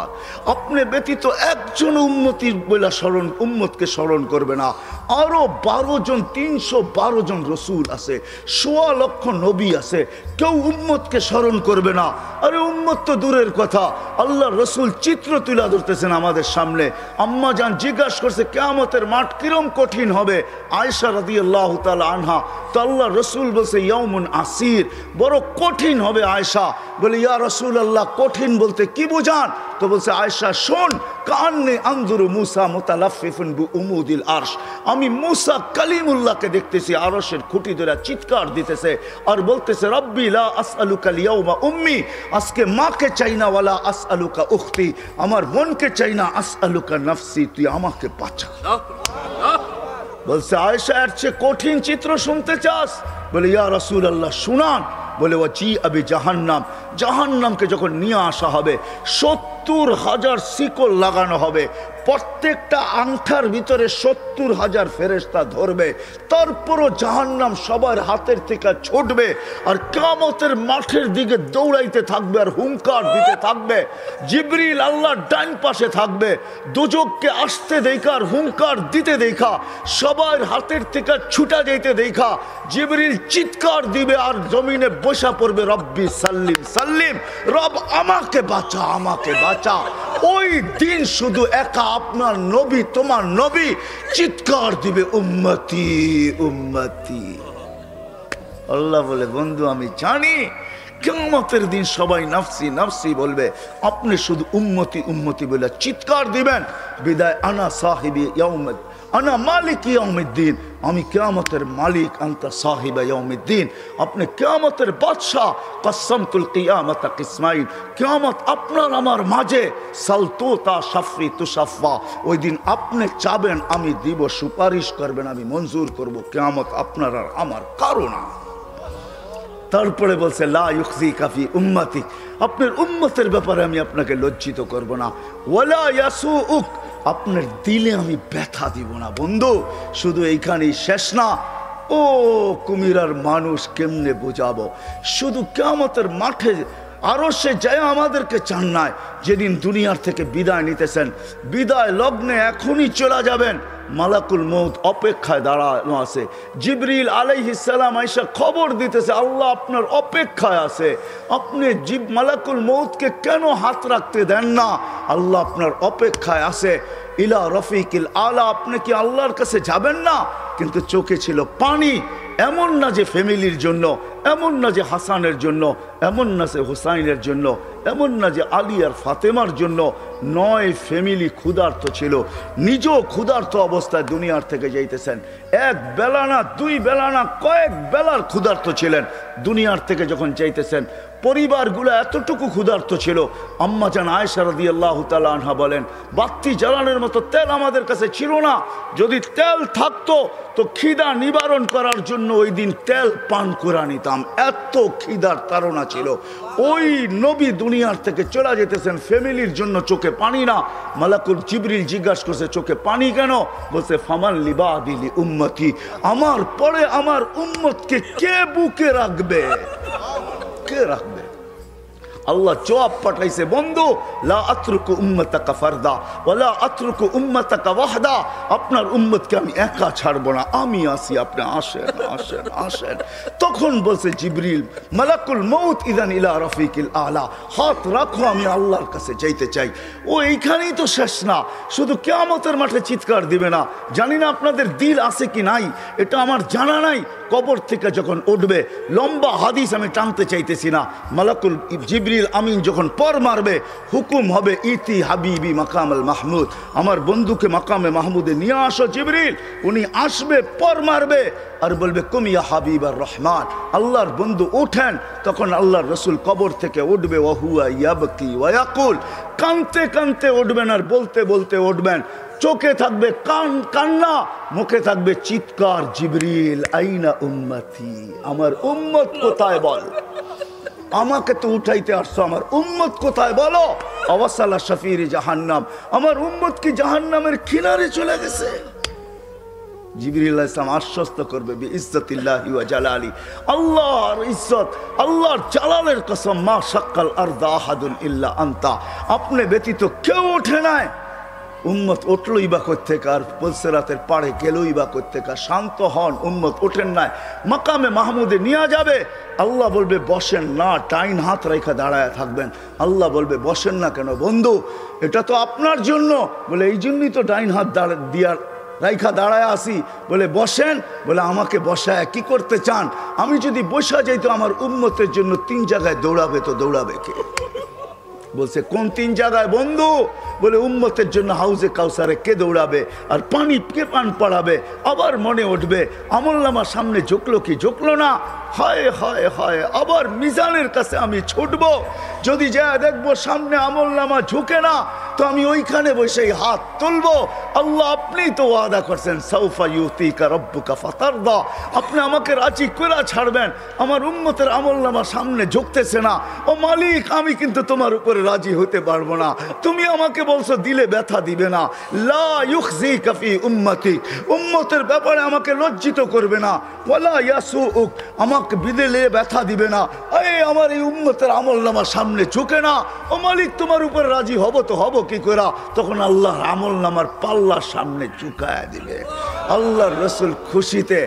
A: আপনি ব্যতীত একজন উম্মতির বলে স্মরণ, উম্মতকে স্মরণ করবে না। আরো 12 জন 312 জন রসুল আছে, 1.25 লক্ষ নবী আছে, কেউ উম্মতকে স্মরণ করবে না। আরে উম্মত তো দূরের কথা, আল্লাহ রসুল চিত্র তুলে ধরতেছেন আমাদের সামনে। আম্মা জান জিজ্ঞাসা করছে কিয়ামতের মাঠ কিরম কঠিন হবে, আয়েশা রাদিয়াল্লাহু তাআলা আনহা। তো আল্লাহ রসুল বলছে ইয়াউমুন আসির, বড় কঠিন হবে আয়েশা। বলে ইয়া রাসূলুল্লাহ কঠিন বলতে কি বুঝান? তো বলছে আয়েশা শোন, কান্নি আনজুরু মুসা মুতালাফফিফুন বিউমুদিল আরশ, আমি মুসা কালিমুল্লাহকে দেখতেছি আরশের খুঁটি ধরে চিৎকার দিতেছে আর বলতেছে রব্বি লা আসআলুকা আল-ইয়াওমা উম্মি, আজকে মাকে চাই না, ওয়ালা আসআলুকা উখতি, আমার বোনকে চাই না, আসআলুকা নাফসি, তুই আমাকে বাঁচা। বলছে আয়েশা এর চেয়ে কঠিন চিত্র শুনতে চাস? বলে ইয়া রাসূলুল্লাহ শুনান। বলে ওয়াজি আবি জাহান্নাম, জাহান্নামকে যখন নিয়ে আসা হবে 70,000 শিকল লাগানো হবে, প্রত্যেকটা আংটার ভিতরে 70,000 ফেরেশতা ধরবে, তারপরও জাহান্নাম সবার হাতের থেকে ছুটবে আর কিয়ামতের মাঠের দিকে দৌড়াইতে থাকবে আর হুঙ্কার দিতে থাকবে। জিবরিল আল্লাহর ডান পাশে থাকবে, দোজখকে আসতে দেখা আর হুঙ্কার দিতে দেখা, সবার হাতের থেকে ছুটা যেতে দেখা জিবরিল চিৎকার দিবে আর জমিনে বসা পড়বে রব্বি সাল্লিম সাল্লিম, রব আমাকে বাঁচা, আমাকে বাঁচা। ওই দিন শুধু একা আপনার নবী, তোমার নবী চিৎকার দিবে উম্মতি উম্মতি। আল্লাহ বলে বন্ধু আমি জানি কিয়ামতের দিন সবাই নাফসি নাফসি বলবে, আপনি শুধু উম্মতি উম্মতি বলে চিৎকার দিবেন। বিদায় আনা সাহিবি ইয়াউমিদ, আনা মালিক ইয়াউমিদ্দিন, আমি কিয়ামতের মালিক, আনতা সাহিবা ইয়াউমিদ্দিন, আপনি কিয়ামতের বাদশা। কাসসামতুল কিয়ামাতা কিসমাইন, কিয়ামত আপনার আমার মাঝে, সালতুতা শাফরি তুশাফা, ওই দিন আপনি চাবেন আমি দিব, সুপারিশ করবেন আমি মঞ্জুর করব, কিয়ামত আপনার আর আমার কারো না। তারপরে বলছে লা ইউখজিকা ফি উম্মতি, আপনার উম্মতের ব্যাপারে আমি আপনাকে লজ্জিত করব না। ওয়ালা ইয়াসুউক, আপনার দিলে আমি ব্যথা দিব না। বন্ধু শুধু এইখানেই শেষ না, ও কুমিরার মানুষ কেমনে বোঝাবো, শুধু কিয়ামতের মাঠে আরো সে যায় আমাদেরকে চান নাই, যেদিন দুনিয়ার থেকে বিদায় নিতেছেন, বিদায় লগ্নে এখনই চলে যাবেন, মালাকুল মউত অপেক্ষায় দাঁড়ানো আছে। জিবরিল আলাইহিস সালাম আয়েশা খবর দিতেছে আল্লাহ আপনার অপেক্ষায় আছে, আপনি মালাকুল মউতকে কেন হাত রাখতে দেন না? আল্লাহ আপনার অপেক্ষায় আছে। ইলা রফিকিল আলা, আপনি কি আল্লাহর কাছে যাবেন না? কিন্তু চোখে ছিল পানি। এমন না যে ফ্যামিলির জন্য, এমন না যে হাসানের জন্য, এমন না যে হুসাইনের জন্য, এমন না যে আলী আর ফাতেমার জন্য, 9 ফ্যামিলি ক্ষুধার্ত ছিল, নিজেও ক্ষুধার্ত অবস্থায় দুনিয়ার থেকে যাইতেছেন। এক বেলা না, 2 বেলা না, কয়েক বেলার ক্ষুধার্ত ছিলেন। দুনিয়ার থেকে যখন যাইতেছেন পরিবারগুলো এতটুকু ক্ষুধার্ত ছিল। আম্মা জান আয়েশা রাদিয়াল্লাহু তাআলা আনহা বলেন, বাতি জ্বালানোর মতো তেল আমাদের কাছে ছিল না, যদি তেল থাকতো তো খিদা নিবারণ করার জন্য ওই দিন তেল পান করে নিতাম, এত খিদার তাড়না ছিল। ওই নবী দুনিয়ার থেকে চলে যেতেছেন, ফ্যামিলির জন্য চোখে পানি না। মালাকুল জিবরিল জিজ্ঞাসা করছে, চোখে পানি কেন? বলছে, ফামান লিবাদিলি উম্মতি, আমার পরে আমার উম্মতকে কে বুকে রাখবে, কে রাখবে? আল্লাহ জবাব পাঠাইছে, বন্ধু, লা আতরুকু উম্মতাকা ফারদা ওয়ালা আতরুকু উম্মতাকা ওয়াহদা, আপনার উম্মতকে আমি একা ছাড়বো না, আমি আসি, আপনি আসেন আসেন আসেন। তখন বলছে জিবরিল, মালাকুল মউত ইদান ইলা রাফিকিল আলা, হাত রাখো, আমি আল্লাহর কাছে যাইতে চাই। ও এইখানেই তো শেষ না, শুধু কিয়ামতের মাঠে চিৎকার দিবে না। জানি না আপনাদের দিল আছে কি নাই, এটা আমার জানা নাই। কবর থেকে যখন উঠবে, লম্বা হাদিস আমি টানতে চাইতেছি না, মালাকুল জিবরিল আমিন যখন পর মারবে, হুকুম হবে, ইতি হাবিবি মাকামুল মাহমুদ, আমার বন্ধুকে মাকামে মাহমুদে নিয়ে আসো জিবরিল। উনি আসবে, পর মারবে, আর বলবে, কুম ইয়া হাবিবার রহমান, আল্লাহর বন্ধু ওঠেন। তখন আল্লাহর রসুল কবর থেকে উঠবে, ওয়াহুয়া ইয়াবকি ওয়া ইয়াকুল, কানতে কানতে উঠবেন আর বলতে বলতে উঠবেন। চোখে থাকবে কান্না, মুখে থাকবে চিৎকার, জিবরিল আইনা উম্মতি, আমার উম্মত কোথায় বল, আমাকে তো উঠাইতে আসছো, আমার উম্মত কোথায় বলো? আওয়াসালা শাফির জাহান্নাম, আমার উম্মত কি জাহান্নামের কিনারে চলে গেছে? জিবরিল আলাইহিস সালাম আশ্বস্ত করবে, বিইজ্জাতিল্লাহি ওয়া জালালি, আল্লাহর ইজ্জত, আল্লাহর জালালের কসম, মা শাক্কাল আরদা আহাদুন ইল্লা আনতা, আপনি ব্যতীত কেউ ওঠে নাই। উম্মত উঠলই বা কোত্থেকে, আর পুলসিরাতের পাড়ে গেলই বা কোত্থেকে? শান্ত হন, উম্মত ওঠেন নাই, মাকামে মাহমুদে নিয়ে যাবে। আল্লাহ বলবে, বসেন না, টাইন হাত রেখা দাঁড়ায় থাকবেন। আল্লাহ বলবে, বসেন না কেন বন্ধু, এটা তো আপনার জন্য। বলে, এই জন্যই তো ডাইন হাত দিয়ার রাইখা দাঁড়ায় আসি। বলে, বসেন। বলে, আমাকে বসায় কি করতে চান? আমি যদি বসা যাই তো আমার উম্মতের জন্য 3 জায়গায় দৌড়াবে, তো দৌড়াবে কে? বলছে, কোন 3 জায়গায় বন্ধু? বলে, উম্মতের জন্য হাউজে কাউসারে কে দৌড়াবে, আর পানি কে পান পড়াবে? আবার মনে উঠবে, আমলনামার সামনে ঝুঁকলো কি ঝুঁকলো না, হায় হায় হায়, আবার মিজানের কাছে আমি ছুটবো, যদি যা দেখবো সামনে আমলনামা ঝুঁকে না, তো আমি ওইখানে বসেই হাত তুলবো। আল্লাহ আপনি তো ওয়াদা করছেন, সাউফা ইউতিকা রাব্বুকা ফাতারদা, আপনি আমাকে রাজি করে ছাড়বেন, আমার উম্মতের আমলনামা সামনে ঝুঁকতেছে না। ও মালিক, আমি কিন্তু তোমার উপরে রাজি হতে পারবো না, তুমি আমাকে বলছো দিলে ব্যথা দিবে না। লা ইউখজিকা ফি উম্মতিক, উম্মতের ব্যাপারে আমাকে লজ্জিত করবে না। ওয়ালা ইয়াসুউক, আমাকে বিদেলে ব্যথা দিবে না। এই আমার এই উম্মতের আমলনামার সামনে ঝুঁকে না। ও মালিক, তোমার উপরে রাজি হব তো হব কি করে? তখন আল্লাহর আমলনামার পাল্লার সামনে ঝুঁকায় দিবে। আল্লাহর রসুল খুশিতে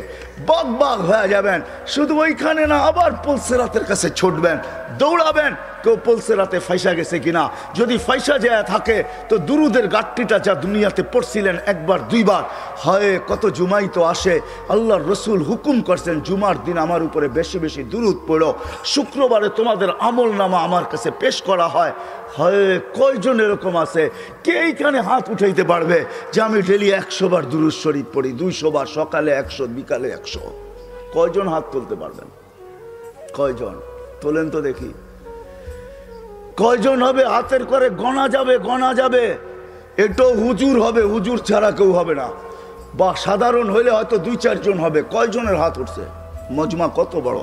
A: বাগ বাগ হয়ে যাবেন। শুধু ওইখানে না, আবার পুলসিরাতের কাছে ছুটবেন, দৌড়াবেন, কেউ পুলসিরাতে ফাইসা গেছে কিনা। যদি ফাইসা যায় থাকে তো দুরুদের গাট্টিটা যা দুনিয়াতে পড়ছিলেন একবার দুইবার, হয় কত জুমাই তো আসে। আল্লাহর রসুল হুকুম করছেন, জুমার দিন আমার উপরে বেশি বেশি দুরুদ পড়ো, শুক্রবারে তোমাদের আমল নামা আমার কাছে পেশ করা হয়। হয় কয়জন এরকম আছে? কে এইখানে হাত উঠাইতে পারবে যে আমি ডেলি 100 বার দুরুদ শরীফ পড়ি, 200 বার, সকালে 100, বিকালে 100? কয়জন হাত তুলতে পারবেন? কয়জন তোলেন তো দেখি, কয়জন হবে? হাতের করে গণা যাবে, গণা যাবে। এটাও হুজুর হবে, হুজুর ছাড়া কেউ হবে না, বা সাধারণ হইলে হয়তো 2-4 জন হবে। কয়জনের হাত উঠছে? মজমা কত বড়,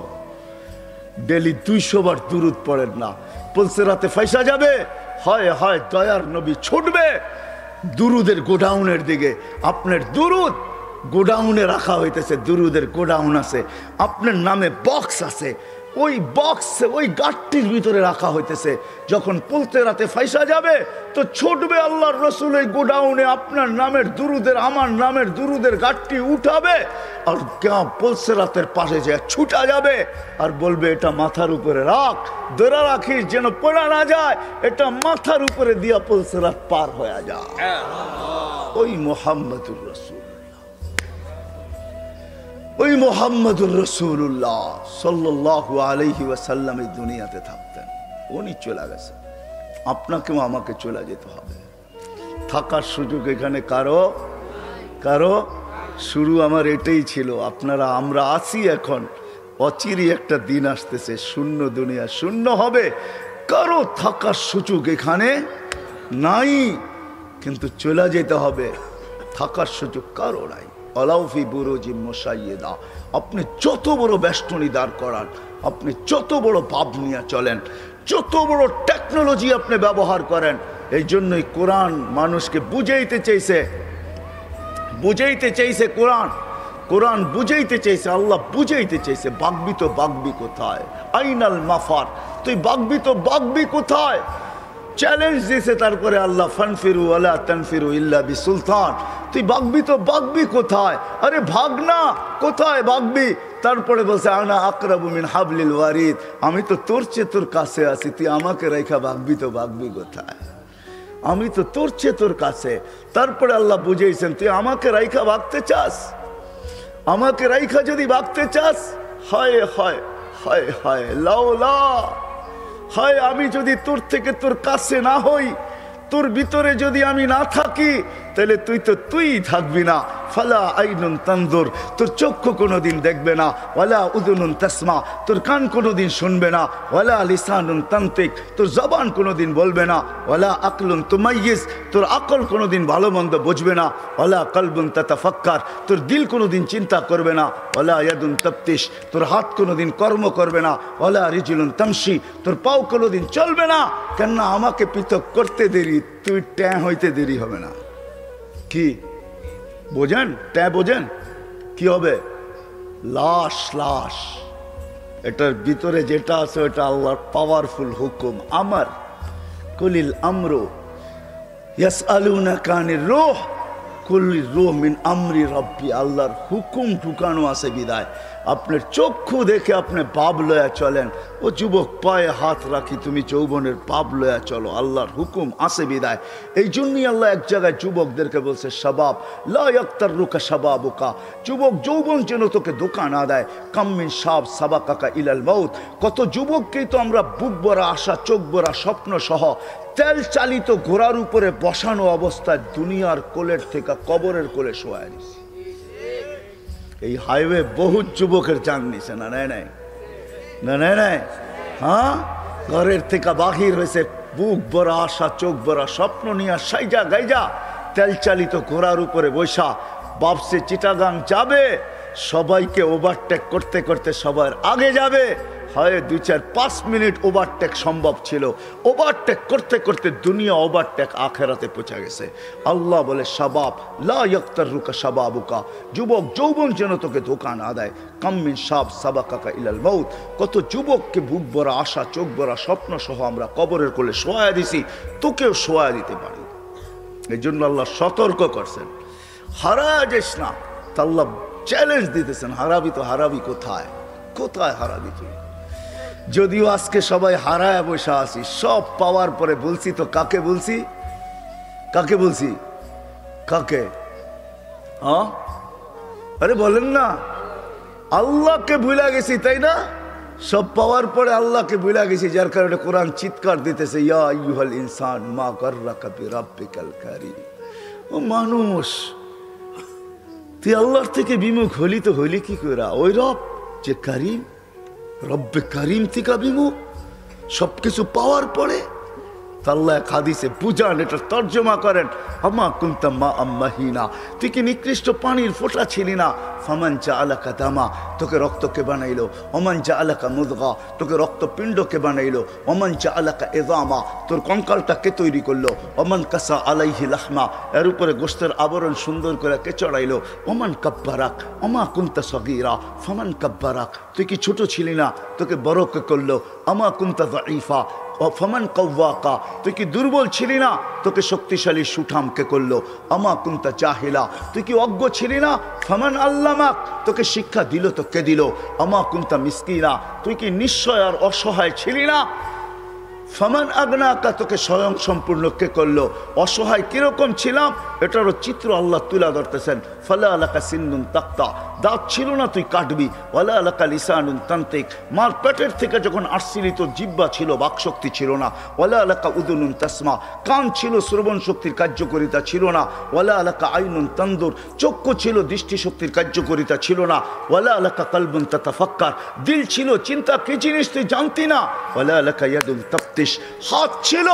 A: ডেলি 200 বার দুরুদ পড়েন না, পুলসিরাতে ফাইসা যাবে। হয় হয় দয়ার নবী ছুটবে দুরুদের গোডাউনের দিকে। আপনার দুরুদ গোডাউনে রাখা হইতেছে, দুরুদের গোডাউন আছে, আপনার নামে বক্স আছে, ওই বক্স ওই গাঠটির ভিতরে রাখা হইতেছে। যখন পুলসিরাতে ফাইসা যাবে তো ছুটবে আল্লাহর রসুল এই গোডাউনে, আপনার নামের দুরুদের, আমার নামের দুরুদের গাঠটি উঠাবে, আর পুলসিরাতের পাশে যে ছুটা যাবে আর বলবে, এটা মাথার উপরে রাখ, ধরে রাখিস যেন পড়া না যায়, এটা মাথার উপরে দিয়া পুলসিরাত পার হয়ে যায়। ওই মুহাম্মদুর রাসূল, ওই মুহাম্মদুর রাসূলুল্লাহ সাল্লাল্লাহু আলাইহি ওয়াসাল্লাম এই দুনিয়াতে থাকতেন। উনি চলে গেছে, আপনাকেও আমাকে চলে যেতে হবে। থাকার সুযোগ এখানে কারো কারো? শুরু আমার এটাই ছিল, আপনারা আমরা আছি এখন, অচিরে একটা দিন আসতেছে, শূন্য দুনিয়া শূন্য হবে, কারো থাকার সুযোগ এখানে নাই, কিন্তু চলে যেতে হবে, থাকার সুযোগ কারো নাই। আলাউফি বুরুজি মুশাইয়্যিদা, আপনি যত বড় বেষ্টনী দাঁড় করান, আপনি যত বড় ভাব নিয়ে চলেন, যত বড় টেকনোলজি আপনি ব্যবহার করেন, এই জন্যই কোরআন মানুষকে বুঝাইতে চাইছে, কোরআন বুঝাইতে চাইছে, আল্লাহ বুঝাইতে চাইছে, বাগবি তো বাগবি কোথায়, আইনাল মাফার, তুই বাগবি তো বাগবি কোথায়, চ্যালেঞ্জ দিয়েছে। তারপরে আল্লাহ ফানফিরু ওয়ালা তানফিরু ইল্লা বিসুলতান, তুই বাগবি তো বাগবি কোথায়, আরে ভাগ না, কোথায় বাগবি? তারপরে বলছে আনা আকরাবু মিন হাবলিল ওয়ারিদ, আমি তো তোর চেয়ে তোর কাছে আছি, তুই আমাকে রেখা বাগবি তো বাগবি কোথায়, আমি তো তোর চেয়ে তোর কাছে। তারপরে আল্লাহ বুঝাইছেন, তুই আমাকে রাইখা ভাগতে চাস, আমাকে রাইখা যদি ভাগতে চাস, হায় হায় হায় হায় লাউলা, হায় আমি যদি তোর থেকে তোর কাছে না হই, তোর ভিতরে যদি আমি না থাকি, তাহলে তুই থাকবি না। ফালা আইনুন তানজুর, তোর চক্ষু কোনোদিন দেখবে না, ওয়ালা উযুনুন তাসমা, তোর কান কোনোদিন শুনবে না, ওয়ালা লিসানুন তানতিক, তোর জবান কোনোদিন বলবে না, ওয়ালা আকলুন তুমাইয়িজ, তোর আকল কোনোদিন ভালো মন্দ বুঝবে না, ওয়ালা কলবুন তাতাফাক্কার, তোর দিল কোনোদিন চিন্তা করবে না, ওয়ালা ইয়াদুন তাফতিশ, তোর হাত কোনোদিন কর্ম করবে না, ওয়ালা রিজলুন তামশি, তোর পাও কোনোদিন চলবে না। কেননা আমাকে পৃথক করতে দেরি, তুই ট্যাঁ হইতে দেরি হবে না। কি বোঝেন? ট্যাঁ বোঝেন? কি হবে? লাশ, লাশ। এটার ভিতরে যেটা আছে ওটা আল্লাহর পাওয়ারফুল হুকুম। আমার কুলিল আমরু ইয়াসআলুনাকা আনির রূহ কুলির রূহ মিন আমরি রব্বি, আল্লাহর হুকুম ঢুকানো আছে বিদায় আপনার চক্ষু দেখে আপনি পাপ লয়া চলেন। ও যুবক, পায়ে হাত রাখি, তুমি যৌবনের পাপ লয়া চলো, আল্লাহর হুকুম আছে বিদায়। এই জন্যই আল্লাহ এক জায়গায় যুবকদেরকে বলছে, শাবাব লা ইয়াক্তাররুকা শাবাবুকা, যুবক যৌবন যেন তোকে ধোঁকা না দেয়। কাম্মিন শাব সাবাকাকা ইলাল মাউত, কত যুবককেই তো আমরা বুক ভরা আশা, চোখ ভরা স্বপ্ন সহ তেল চালিত ঘোড়ার উপরে বসানো অবস্থায় দুনিয়ার কোলের থেকে কবরের কোলে শোয়ায় দিছি। এই হাইওয়ে বহু যুবকের জান নিছে, না নেয় নাই, না নেয় নাই। হ্যাঁ, ঘরের থেকে বাহির হয়েছে বুক ভরা আশা, চোখ ভরা স্বপ্ন নিয়ে সাইজা গাইজা তেল চালিত ঘোড়ার উপরে বৈশা বাপসে চিটাগাং যাবে, সবাইকে ওভারটেক করতে করতে সবার আগে যাবে। হয় 2-4-5 মিনিট ওভারটেক সম্ভব ছিল, ওভারটেক করতে করতে দুনিয়া ওভারটেক আখেরাতে পৌঁছে গেছে। আল্লাহ বলে, শাবাব লা ইয়াক্তাররুকা শাবাবুকা, যুবক যৌবন যেন তোকে ধোঁকা না দেয়। কাম্মিন শাব সাবাকাকা ইলাল মাউত, কত যুবককে বুক ভরা আশা, চোখ ভরা স্বপ্ন সহ আমরা কবরের কোলে শোয়া দিছি, তোকেও শোয়া দিতে পারি। এই জন্য আল্লাহ সতর্ক করছেন, হারা যাস না। তা আল্লাহ চ্যালেঞ্জ দিতেছেন, হারাবি তো হারাবি কোথায়, কোথায় হারাবি তুই? যদিও আজকে সবাই হারায় বসে আছি, সব পাওয়ার পরে বলছি তো কাকে বলছি, কাকে বলছি, কাকে? হ্যাঁ, আরে বলেন না, আল্লাহকে ভুলে গেছি, তাই না? সব পাওয়ার পরে আল্লাহকে ভুলে গেছি, যার কারণে কোরআন চিৎকার দিতেছে, ইয়া আইয়ুহাল ইনসান মা গাররাকা বিরাব্বিকাল কারীম। ও মানুষ, তুই আল্লাহর থেকে বিমুখ হলি তো হলি কি করে? ওই রব যে কারীম, রব্বে কারীম থেকে বিমুখ, সবকিছু পাওয়ার পরে। আল্লাহ এক হাদিসে বুঝান, এটা তর্জমা করেন, আমা কুনতা মা আম্মাহিনা, তুই কি নিকৃষ্ট পানির ফোঁটা ছিলি না? ফামান জাআলাকা দামা, তোকে রক্তকে বানাইলো। ওমান জাআলাকা মুদগা, তোকে রক্তপিণ্ডকে বানাইলো। ওমান জাআলাকা ইযামা, তোর কঙ্কালটাকে তৈরি করলো। ওমান কাসা আলাইহি লাহমা, এর উপরে গোশতের আবরণ সুন্দর করে কে চড়াইলো। ওমান কাব্বারাক আমা কুনতা সগীরা ফামান কাব্বারাক, তুই কি ছোট ছিলি না, তোকে বড় কে করলো। আমা কুনতা যায়ীফা ফমান কওয়াকা, তুই কি দুর্বল ছিলি না, তোকে শক্তিশালী সুঠামকে করলো। আমা কুনতা জাহিলা, তুই কি অজ্ঞ ছিলি না, ফমান আল্লামাক, তোকে শিক্ষা দিল তো কে দিল। আমা কুনতা মিসকিনা, তুই কি নিশ্চয় আর অসহায় ছিলি না, ফামান আগনাকা, তোকে স্বয়ং সম্পূর্ণ কে করলো? অসহায় কিরকম ছিলাম এটারও চিত্র আল্লাহ তুলে ধরতেছেন। ফালা আলাকা সিন্নুন তাক্তা, দাঁত ছিল না তুই কাটবি। ওয়ালা আলাকা লিসানুন তান্তিক, মার পেটের থেকে যখন আসছিলি তোর জিহ্বা ছিল, বাকশক্তি ছিল না। ওয়ালা আলাকা উদুনুন তাসমা, কান ছিল, শ্রবণ শক্তির কার্যকারিতা ছিল না। ওয়ালা আলাকা আইনুন তানদুর, চক্ষু ছিল, দৃষ্টিশক্তির কার্যকারিতা ছিল না। ওয়ালা আলাকা কালবুন তাতাফাক্কার, দিল ছিল, চিন্তা কি জিনিস তুই জানতি না। ওয়ালা আলাকা ইয়াদুন তাফতিশ, হাত ছিল,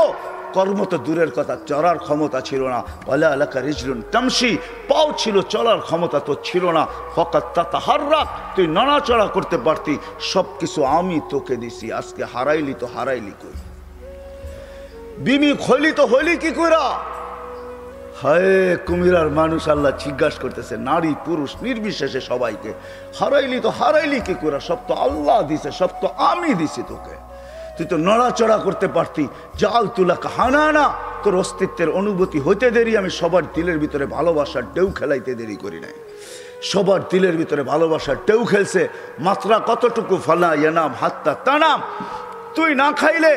A: কর্ম তো দূরের কথা, চলার ক্ষমতা ছিল না। ওয়ালা আলাকা রিজলুন তামশি, পাও ছিল, চলার ক্ষমতা তো ছিল না। ফাকাত তাতাহাররাক, তুই নড়াচড়া করতে পারতি, সব কিছু আমি তোকে দিছি। আজকে হারাইলি তো হারাইলি কই? বিমি খলি তো হইলি কি কইরা? হায় কুমিরার মানুষ আল্লাহ জিজ্ঞাসা করতেছে, নারী পুরুষ নির্বিশেষে সবাইকে, হারাইলি তো হারাইলি কি কইরা? সব তো আল্লাহ দিছে, সব তো আমি দিছি তোকে। তুই তো নড়াচড়া করতে পারতি। জাল তুলা হানানা, তোর অস্তিত্বের অনুভূতি হইতে দেরি আমি সবার দিলের ভিতরে ভালোবাসার ঢেউ খেলাইতে দেরি করি নাই। সবার দিলের ভিতরে ভালোবাসার ঢেউ খেলছে। মাত্রা কতটুকু? ফালা ইয়ানাম হাত্তা তানাম, তুই না খাইলে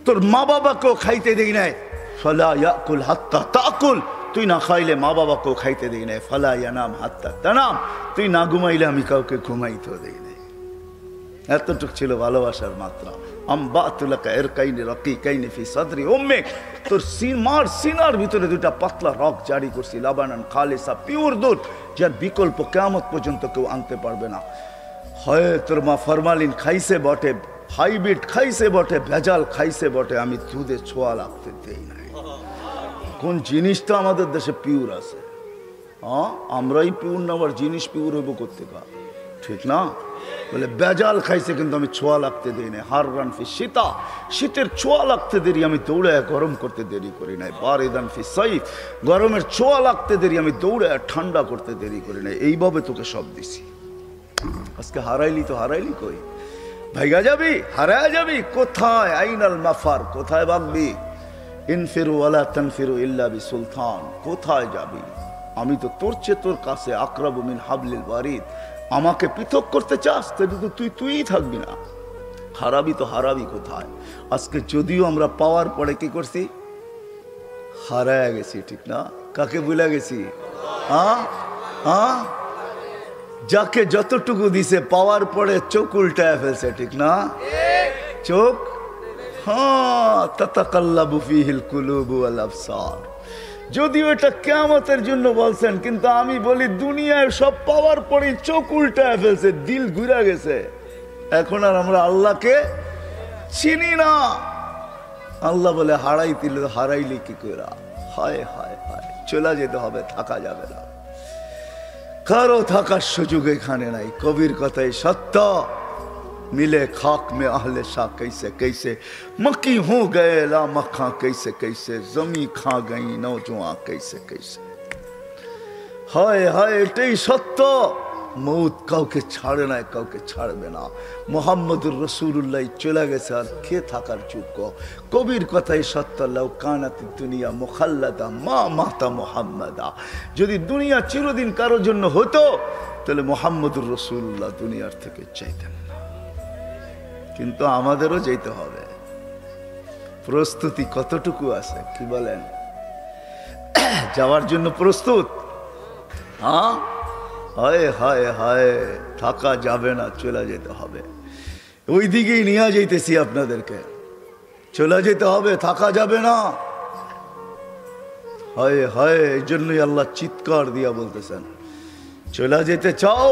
A: তোর মা বাবাকেও খাইতে দেই নাই। ফালা ইয়াকুল হাত্তা তাকুল, তুই না খাইলে মা বাবাকেও খাইতে দেই নাই। ফালা ইয়ানাম হাত্তা তানাম, তুই না ঘুমাইলে আমি কাউকে ঘুমাইতেও দেই নাই। এতটুক ছিল ভালোবাসার মাত্রা। আম্বাতুলাকা ইরকাইনি রাকিকাইনি ফি সাদরি উম্মিক, তোর মার সিনার ভিতরে দুটা পাতলা রক জারি করছি, লাবানান খালিসা, পিওর দুধ, যার বিকল্প কিয়ামত পর্যন্ত কেউ আনতে পারবে না। হয় তোর মা ফরমালিন খাইছে বটে, হাইব্রিড খাইছে বটে, ভেজাল খাইছে বটে, আমি দুধে ছোঁয়া লাগতে দেই নাই। কোন জিনিসটা আমাদের দেশে পিওর আছে? হ্যাঁ, আমরাই পিওর না, আবার জিনিস পিওর হইব করতে কা, ঠিক না? বলে বেজাল খাইছে কিন্তু আমি ছোঁয়া লাগতে দেই নাই। হার রান ফি শীতা, শীতের ছোঁয়া লাগতে দেরি আমি দৌড়ায় গরম করতে দেরি করি নাই। বারিদান ফি সাইফ, গরমের ছোঁয়া লাগতে দেরি আমি দৌড়ায় ঠান্ডা করতে দেরি করি নাই। এইভাবে তোকে সব দিছি। আজকে হারাইলি তো হারাইলি কই? ভাইগা যাবি, হারায় যাবি কোথায়? আইনাল মাফার, কোথায় ভাগবি? ইনফিরু ওয়ালা তানফিরু ইল্লা বিসুলতান, কোথায় যাবি? আমি তো তোর চেয়ে তোর কাছে, আকরাবু মিন হাবলিল ওয়ারিদ। আমাকে পৃথক করতে চাস তাহলে তো তুই থাকবি না। হারাবি তো হারাবি কোথায়? আজকে যদিও আমরা পাওয়ার পরে কি করছি? হারায় গেছি, ঠিক না? কাকে ভুলে গেছি? হ্যাঁ হ্যাঁ, যাকে যতটুকু দিছে পাওয়ার পরে চোখ উল্টায় ফেলছে, ঠিক না? চোখ, হ্যাঁ, তাতাকাল্লাবু ফিহিল কুলুবু ওয়াল আবসার। যদিও এটা কিয়ামতের জন্য বলছেন, কিন্তু আমি বলি দুনিয়ায় সব পাওয়ার পরে চোখ উল্টায় ফেলছে, দিল ঘুরে গেছে। এখন আর আমরা আল্লাহকে চিনি না। আল্লাহ বলে হারাইলি কি করে? হায় হায় হায়, চলে যেতে হবে, থাকা যাবে না। কারো থাকার সুযোগ এখানে নাই। কবির কথাই সত্য, मिले खाक में आहले शाह कैसे कैसे, मक्की हो गए ला मक्खा कैसे कैसे, जमी खा गई नौजुआ कैसे कैसे। हाय हाय, एटाई सत्य। मौत काउके छाड़े ना, काउके छाड़बे ना। मुहम्मदुर रसूलुल्लाह चले गेছে, আর কে থাকার যোগ্য? কবির কথাই সত্য। লাউ কানাত দুনিয়া মুখাল্লাদা মা মাতা মুহাম্মাদা, যদি দুনিয়া চিরদিন কারোর জন্য হতো তাহলে মুহাম্মদুর রসুল্লাহ দুনিয়ার থেকে চাইতেন না। কিন্তু আমাদেরও যেতে হবে। প্রস্তুতি কতটুকু আছে কি বলেন? যাওয়ার জন্য প্রস্তুত? হ্যাঁ, হায় হায় হায়, থাকা যাবে না, চলে যেতে হবে। ওই দিকেই নিয়ে যাইতেছি আপনাদেরকে, চলে যেতে হবে, থাকা যাবে না। হায় হায়, এই জন্যই আল্লাহ চিৎকার দিয়া বলতেছেন, চলে যেতে চাও,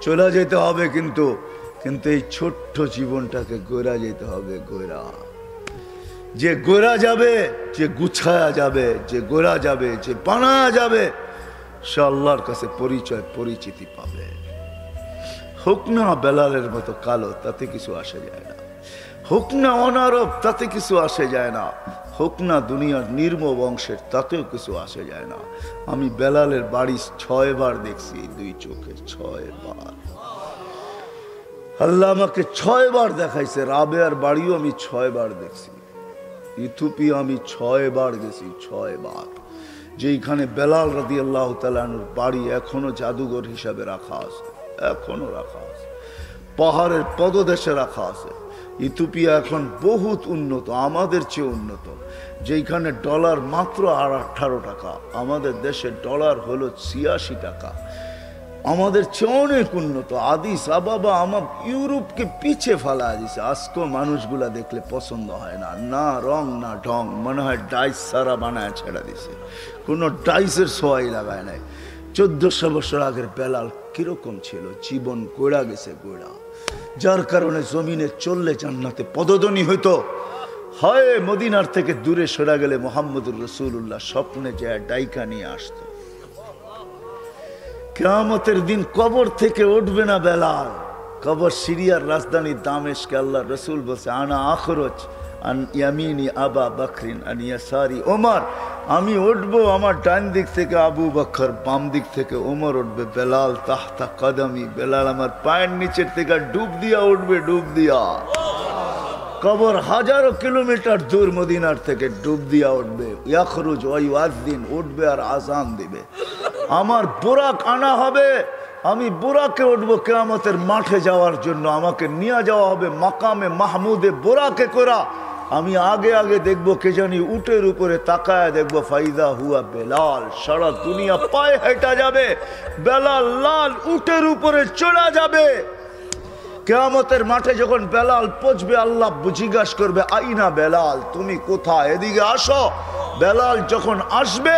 A: চলে যেতে হবে, কিন্তু কিন্তু এই ছোট্ট জীবনটাকে গোরা যেতে হবে। গোরা, যে গোরা যাবে, যে গুছায়া যাবে, যে গোরা যাবে, যে বানা যাবে, সে আল্লাহর কাছে পরিচয় পরিচিতি পাবে। হোক না বেলালের মতো কালো, তাতে কিছু আসে যায় না। হোক না অনারব, তাতে কিছু আসে যায় না। হোক না দুনিয়ার নির্ম বংশের, তাতেও কিছু আসে যায় না। আমি বেলালের বাড়ি 6 বার দেখছি, 2 চোখে 6 বার। আল্লাহ আমাকে 6 বার দেখাইছে। রাবেয়ার বাড়িও আমি 6 বার দেখছি। ইথিওপিয়া আমি 6 বার গেছি, 6 বার। যেখানে বেলাল রাদিয়াল্লাহু তাআলা আনহুর বাড়ি এখনো জাদুঘর হিসাবে রাখা আছে, এখনো রাখা আছে। পাহাড়ের পদদেশে রাখা আছে। ইথিওপিয়া এখন বহুত উন্নত, আমাদের চেয়ে উন্নত। যেখানে ডলার মাত্র 18 টাকা, আমাদের দেশে ডলার হলো 86 টাকা। আমাদের চেয়ে অনেক উন্নত। আদিস আবাবা আমার ইউরোপকে পিছে ফেলা দিছে। আজকেও মানুষগুলা দেখলে পছন্দ হয় না, না রং না ঢং, মনে হয় ডাইস সারা বানায় ছেড়ে দিছে, কোনো ডাইসের সোয়াই লাগায় নাই। 1400 বছর আগের বেলাল কিরকম ছিল, জীবন গোড়া গেছে গোড়া, যার কারণে জমিনে চললে জান্নাতে পদধ্বনি হইতো। হয় মদিনার থেকে দূরে সরা গেলে মুহাম্মদুর রাসূলুল্লাহ স্বপ্নে যায় ডাইকা নিয়ে আসতো। কিয়ামতের দিন কবর থেকে উঠবে না বেলাল। কবর সিরিয়ার রাজধানী দামেস্কে। আল্লাহ রসুল বলছে, আনা আখরজ আন ইয়ামিনি আবা বকরিন আন ইয়াসারি ওমর। আমি উঠবো আমার ডান দিক থেকে আবু বকর, বাম দিক থেকে ওমর উঠবে। বেলাল তাহতা কদমি, বেলাল আমার পায়ের নিচের থেকে ডুব দিয়া উঠবে, ডুব দিয়া। কবর হাজারো কিলোমিটার দূর মদিনার থেকে, ডুব দিয়া উঠবে। ইয়াখরুজ ওয়া ইউআযিন, উঠবে আর আজান দিবে। আমার বুরাক আনা হবে, আমি বুরাকে উঠবো কিয়ামতের মাঠে যাওয়ার জন্য। আমাকে নিয়ে যাওয়া হবে মাকামে মাহমুদে বুরাকে করা। আমি আগে আগে দেখবো, কে জানি উটের উপরে তাকায় দেখবো, ফাইদা হুয়া বেলাল। সারা দুনিয়া পায়ে হেঁটা যাবে, বেলাল লাল উটের উপরে চড়া যাবে। কিয়ামতের মাঠে যখন বেলাল পৌঁছবে, আল্লাহ জিজ্ঞাসা করবে, আইনা বেলাল, তুমি কোথায়, এদিকে আসো। বেলাল যখন আসবে,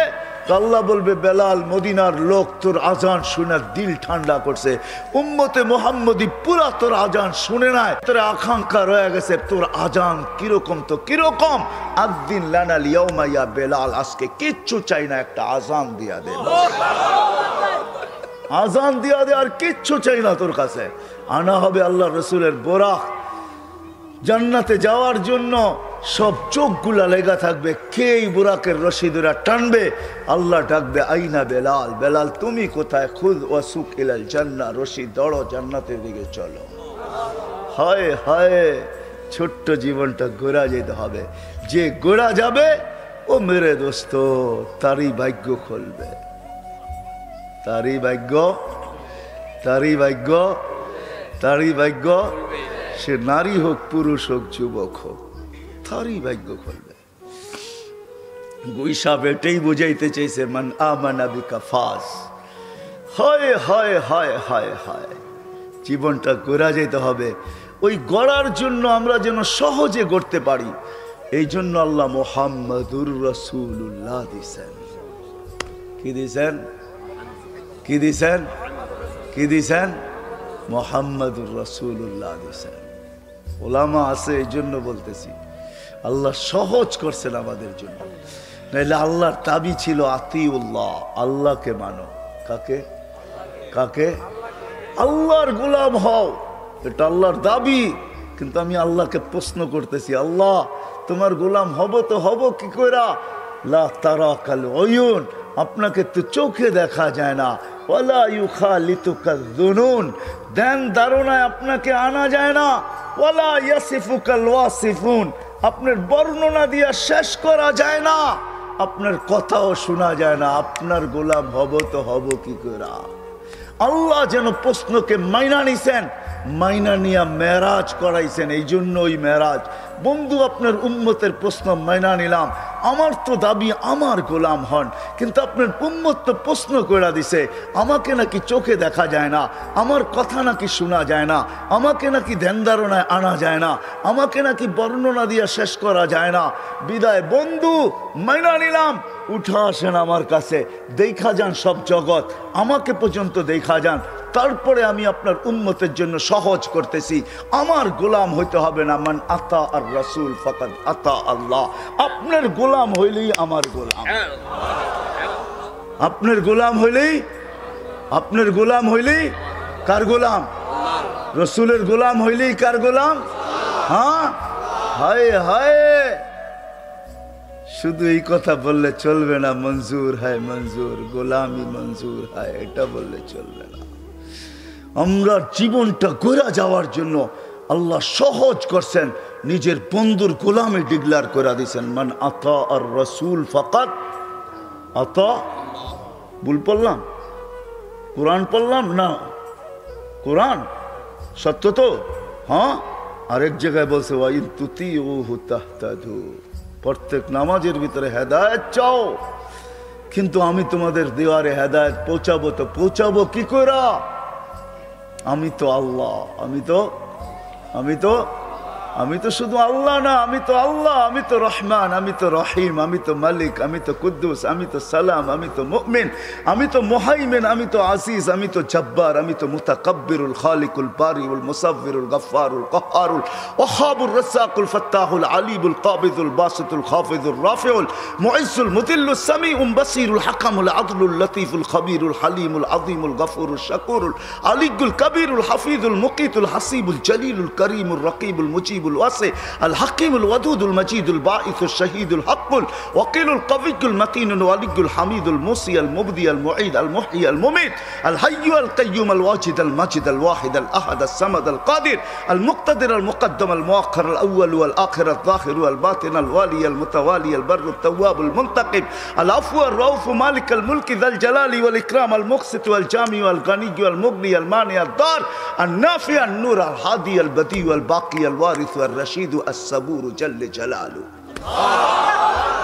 A: আল্লাহ বলবে, বেলাল মদিনার লোক তোর আজান শুনে দিল ঠান্ডা করছে, উম্মতে মুহাম্মদি পুরা তোর আজান শুনে নাই, তোর আকাঙ্ক্ষা রয়ে গেছে তোর আজান কিরকম তো কিরকম। আদিন লানাল ইয়াউমা ইয়া বেলাল, আজকে কিচ্ছু চাই না, একটা আজান দিয়া দে, আজান দিয়া দে, আর কিচ্ছু চাই না তোর কাছে। আনা হবে আল্লাহ রসুলের বোরাক। জান্নাতে যাওয়ার জন্য সব চোখগুলা লেগা থাকবে, কে এই বুরাকের রশি ধরে টানবে। আল্লাহ ডাকবে, আইনা বেলাল, বেলাল তুমি কোথায়, খুদ ওয়াসুক ইলাল জান্নাহ, রশি দড়ো জান্নাতের দিকে চলো। হায় হায়, ছোট্ট জীবনটা গোড়া যেতে হবে। যে গোড়া যাবে, ও মেরে দোস্ত, তারই ভাগ্য খুলবে, তারই ভাগ্য, তারই ভাগ্য, তারই ভাগ্য। সে নারী হোক, পুরুষ হোক, যুবক হোক, তারই ভাগ্য খুলবে। গুইসাব এটাই বুঝাইতে চাইছে, মান আমানা বিকা ফাজ। হায় হায় হায় হায় হায়, জীবনটা গড়া যেতে হবে। ওই গড়ার জন্য আমরা যেন সহজে গড়তে পারি, এই জন্য আল্লাহ মুহাম্মাদুর রাসূলুল্লাহ দিছেন। কি দিছেন, কি দিছেন, কি দিছেন? মুহাম্মাদুর রাসূলুল্লাহ দিছেন। ওলামা আছে, এই জন্য বলতেছি, আল্লাহ সহজ করছেন আমাদের জন্য। নাইলে আল্লাহর দাবি ছিল আতিউল্লাহ, আল্লাহকে মানো। কাকে, কাকে? আল্লাহর গোলাম হও, এটা আল্লাহর দাবি। কিন্তু আমি আল্লাহকে প্রশ্ন করতেছি, আল্লাহ তোমার গোলাম হব তো হব কি কইরা? লা তারাকাল উয়ুন, আপনাকে তো চোখে দেখা যায় না। ওয়ালা ইউখালিতুকাল যুনুন, ধ্যান ধারণায় আপনাকে আনা যায় না। ওয়ালা ইয়াসিফুকাল ওয়াসিফুন, আপনার বর্ণনা দিয়া শেষ করা যায় না, আপনার কথাও শোনা যায় না। আপনার গোলাম হব তো হব কি কইরা? আল্লাহ যেন প্রশ্নকে মাইনা নিছেন, মাইনা নিয়া মেরাজ করাইছেন। এই জন্য ওই মেরাজ। বন্ধু, আপনার উম্মতের প্রশ্ন মাইনা নিলাম, আমার তো দাবি আমার গোলাম হন, কিন্তু আপনার উম্মত তো প্রশ্ন করে দিছে, আমাকে নাকি চোখে দেখা যায় না, আমার কথা নাকি শোনা যায় না, আমাকে নাকি ধ্যান ধারণায় আনা যায় না, আমাকে নাকি বর্ণনা দিয়া শেষ করা যায় না। বিদায় বন্ধু, মাইনা নিলাম, উঠা আসেন আমার কাছে, দেখা যান সব জগৎ, আমাকে পর্যন্ত দেখা যান, তারপরে আমি আপনার উম্মতের জন্য সহজ করতেছি। আমার গোলাম হইতে হবে না, মান আতা আর রাসূল ফাকাদ আতা আল্লাহ। আপনার গোলাম হইলেই আমার গোলাম, আপনার গোলাম হইলেই, আপনার গোলাম হইলেই কার গোলাম? রসুলের গোলাম হইলেই কার গোলাম? হ্যাঁ, হায় হায়, শুধু এই কথা বললে চলবে না, মঞ্জুর হয় মঞ্জুর, গোলামি মঞ্জুর হয়, এটা বললে চলবে না। আমরা জীবনটা গড়া যাওয়ার জন্য আল্লাহ সহজ করছেন, নিজের বন্ধুর গোলামি ডিক্লেয়ার করে দিয়েছেন। মান আতা আর রাসূল ফাকাদ আতা। ভুল পড়লাম? কোরআন পড়লাম না? কোরআন সত্য তো? হ্যাঁ, আরেক জায়গায় বলছে ওয়াইন তুতিউহু তাহতাদু, প্রত্যেক নামাজের ভিতরে হেদায়েত চাও, কিন্তু আমি তোমাদের দেওয়ারে হেদায়েত পৌঁছাবো, তো পৌঁছাবো কি করে? আমি তো আল্লাহ, আমি তো শুধু আল্লাহ না, আমি তো আল্লাহ, আমি তো রহমান, আমি তো রহিম, আমি তো মালিক, আমি তো কুদ্দুস, আমি তো সালাম, আমি তো মুমিন, আমি তো মুহাইমিন, আমি তো আজিজ, আমি তো জব্বার, আমি তো মুতাকাব্বিরুল খালিকুল বারিউল মুসাব্বিরুল গফফারুল কহ্হারুল ওয়াহাবুর রাজ্জাকুল ফাত্তাহুল আলিমুল কাবিদুল বাসিতুল খাফিজুর রাফিউল মুইজ্জুল মুদিল্লুস সামিউল বাসিরুল হাকামুল আদলুল লতীফুল খবীরুল হালিমুল আযীমুল গফুরুল শাকুরুল আলিয়ুল কবীরুল হাফিজুল মুকিতুল হাসিবুল জলিলুল করিমুল রকিবুল মুজিবুল الواسع الحكيم الودود المجيد الباعث الشهيد الحق الوكيل القوي المتين الولي الحميد الموصي المبدي المعيد المحيي المميت الحي القيوم الواجد المجيد الواحد الأحد الصمد القادر المقتدر المقدم المؤخر الأول والآخر الظاهر والباطن الوالي المتوالي البر التواب المنتقم العفو الرؤوف مالك الملك ذا الجلال والإكرام المقسط والجامع والغني والمغني المانع الضار النافع النور الهادي البديع الباقي الوارث الرشيد الصبور جل جلاله।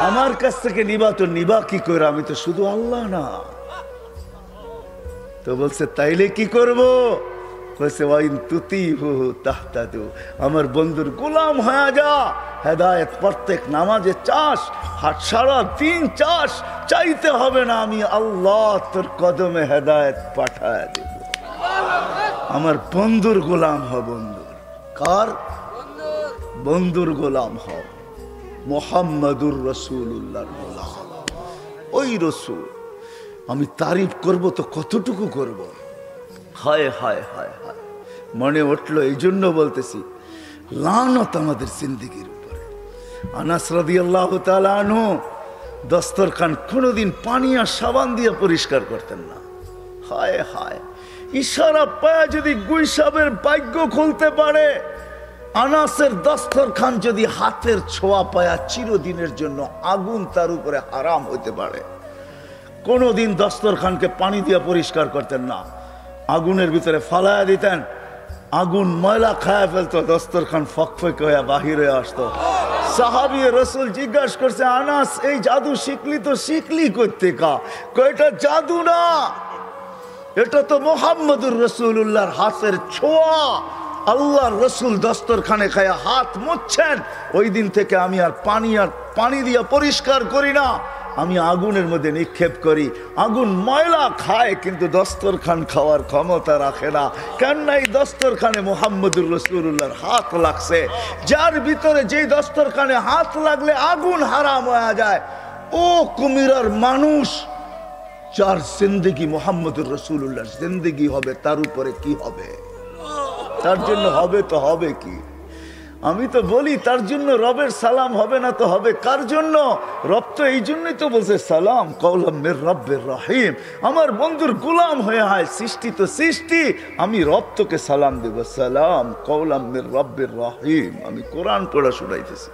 A: আমার কাছ থেকে নিবা তো নিবা কি করে? আমি তো শুধু আল্লাহ না। তো বলছে তাইলে কি করব? বলছে ওয়াইন তুতিহু তাহতাদু, আমার বন্ধুর গোলাম হয়ে যা, হেদায়েত প্রত্যেক নামাজে চাস, হাত সারা দিন চাস, চাইতে হবে না, আমি আল্লাহ তোর কদমে হেদায়েত পাঠায় দেব। আমার বন্ধুর গোলাম হ। বন্ধুর কার? বন্ধুর গোলাম হও, মুহাম্মাদুর রাসূলুল্লাহর গোলাম। ওই রাসূল আমি তারিফ করব তো কতটুকু করব? হায় হায় হায় হায়, মনে উঠলো, এই জন্য বলতেছি লানত আমাদের জিন্দেগির উপরে। আনাস রাদিয়াল্লাহু তাআলা আনহু দস্তরখান কোনোদিন পানি আর সাবান দিয়ে পরিষ্কার করতেন না। হায় হায়, ইশারা পায় যদি গুইসাবের ভাগ্য খুলতে পারে, আনাসের দস্তরখান যদি হাতের ছোঁয়া পায়া চিরদিনের জন্য আগুন তার উপরে হারাম হইতে পারে। কোনোদিন দস্তরখানকে পানি দিয়ে পরিষ্কার করতেন না, আগুনের ভিতরে ফালায়া দিতেন, আগুন ময়লা খায়া ফেলতো, দস্তরখান ফকফক হয়ে বাহির হয়ে আসতো। সাহাবী রাসূল জিজ্ঞাসা করছে, আনাস এই জাদু শিখলি তো শিখলি করতে কা? এটা জাদু না, এটা তো মুহাম্মদুর রাসূলুল্লাহর হাতের ছোঁয়া। আল্লাহর রাসূল দস্তরখানে খায়া হাত মুছছেন, ওই দিন থেকে আমি আর পানি দিয়ে পরিষ্কার করি না, আমি আগুনের মধ্যে নিক্ষেপ করি। আগুন ময়লা খায় কিন্তু দস্তরখান খাওয়ার ক্ষমতা রাখে না। কেননা এই দস্তরখানে মুহাম্মদুর রাসূলুল্লাহর হাত লাগছে। যার ভিতরে যেই দস্তরখানে হাত লাগলে আগুন হারাম হয়ে যায়, ও কুমিরার মানুষ, যার জিন্দেগি মুহাম্মদুর রাসূলুল্লাহর জিন্দেগি হবে, তার উপরে কি হবে? তার জন্য হবে তো হবে কি? আমি তো বলি তার জন্য রবের সালাম হবে না তো হবে কার জন্য? রব তো এই জন্যই তো বলছে সালাম কওলাম মির রব্বির রহিম। আমার বন্ধুর গোলাম হয়ে হয়, সৃষ্টি তো সৃষ্টি, আমি রব তোকে সালাম দেব, সালাম কওলাম মির রব্বির রহিম। আমি কোরআন পড়া শোনাইতেছি,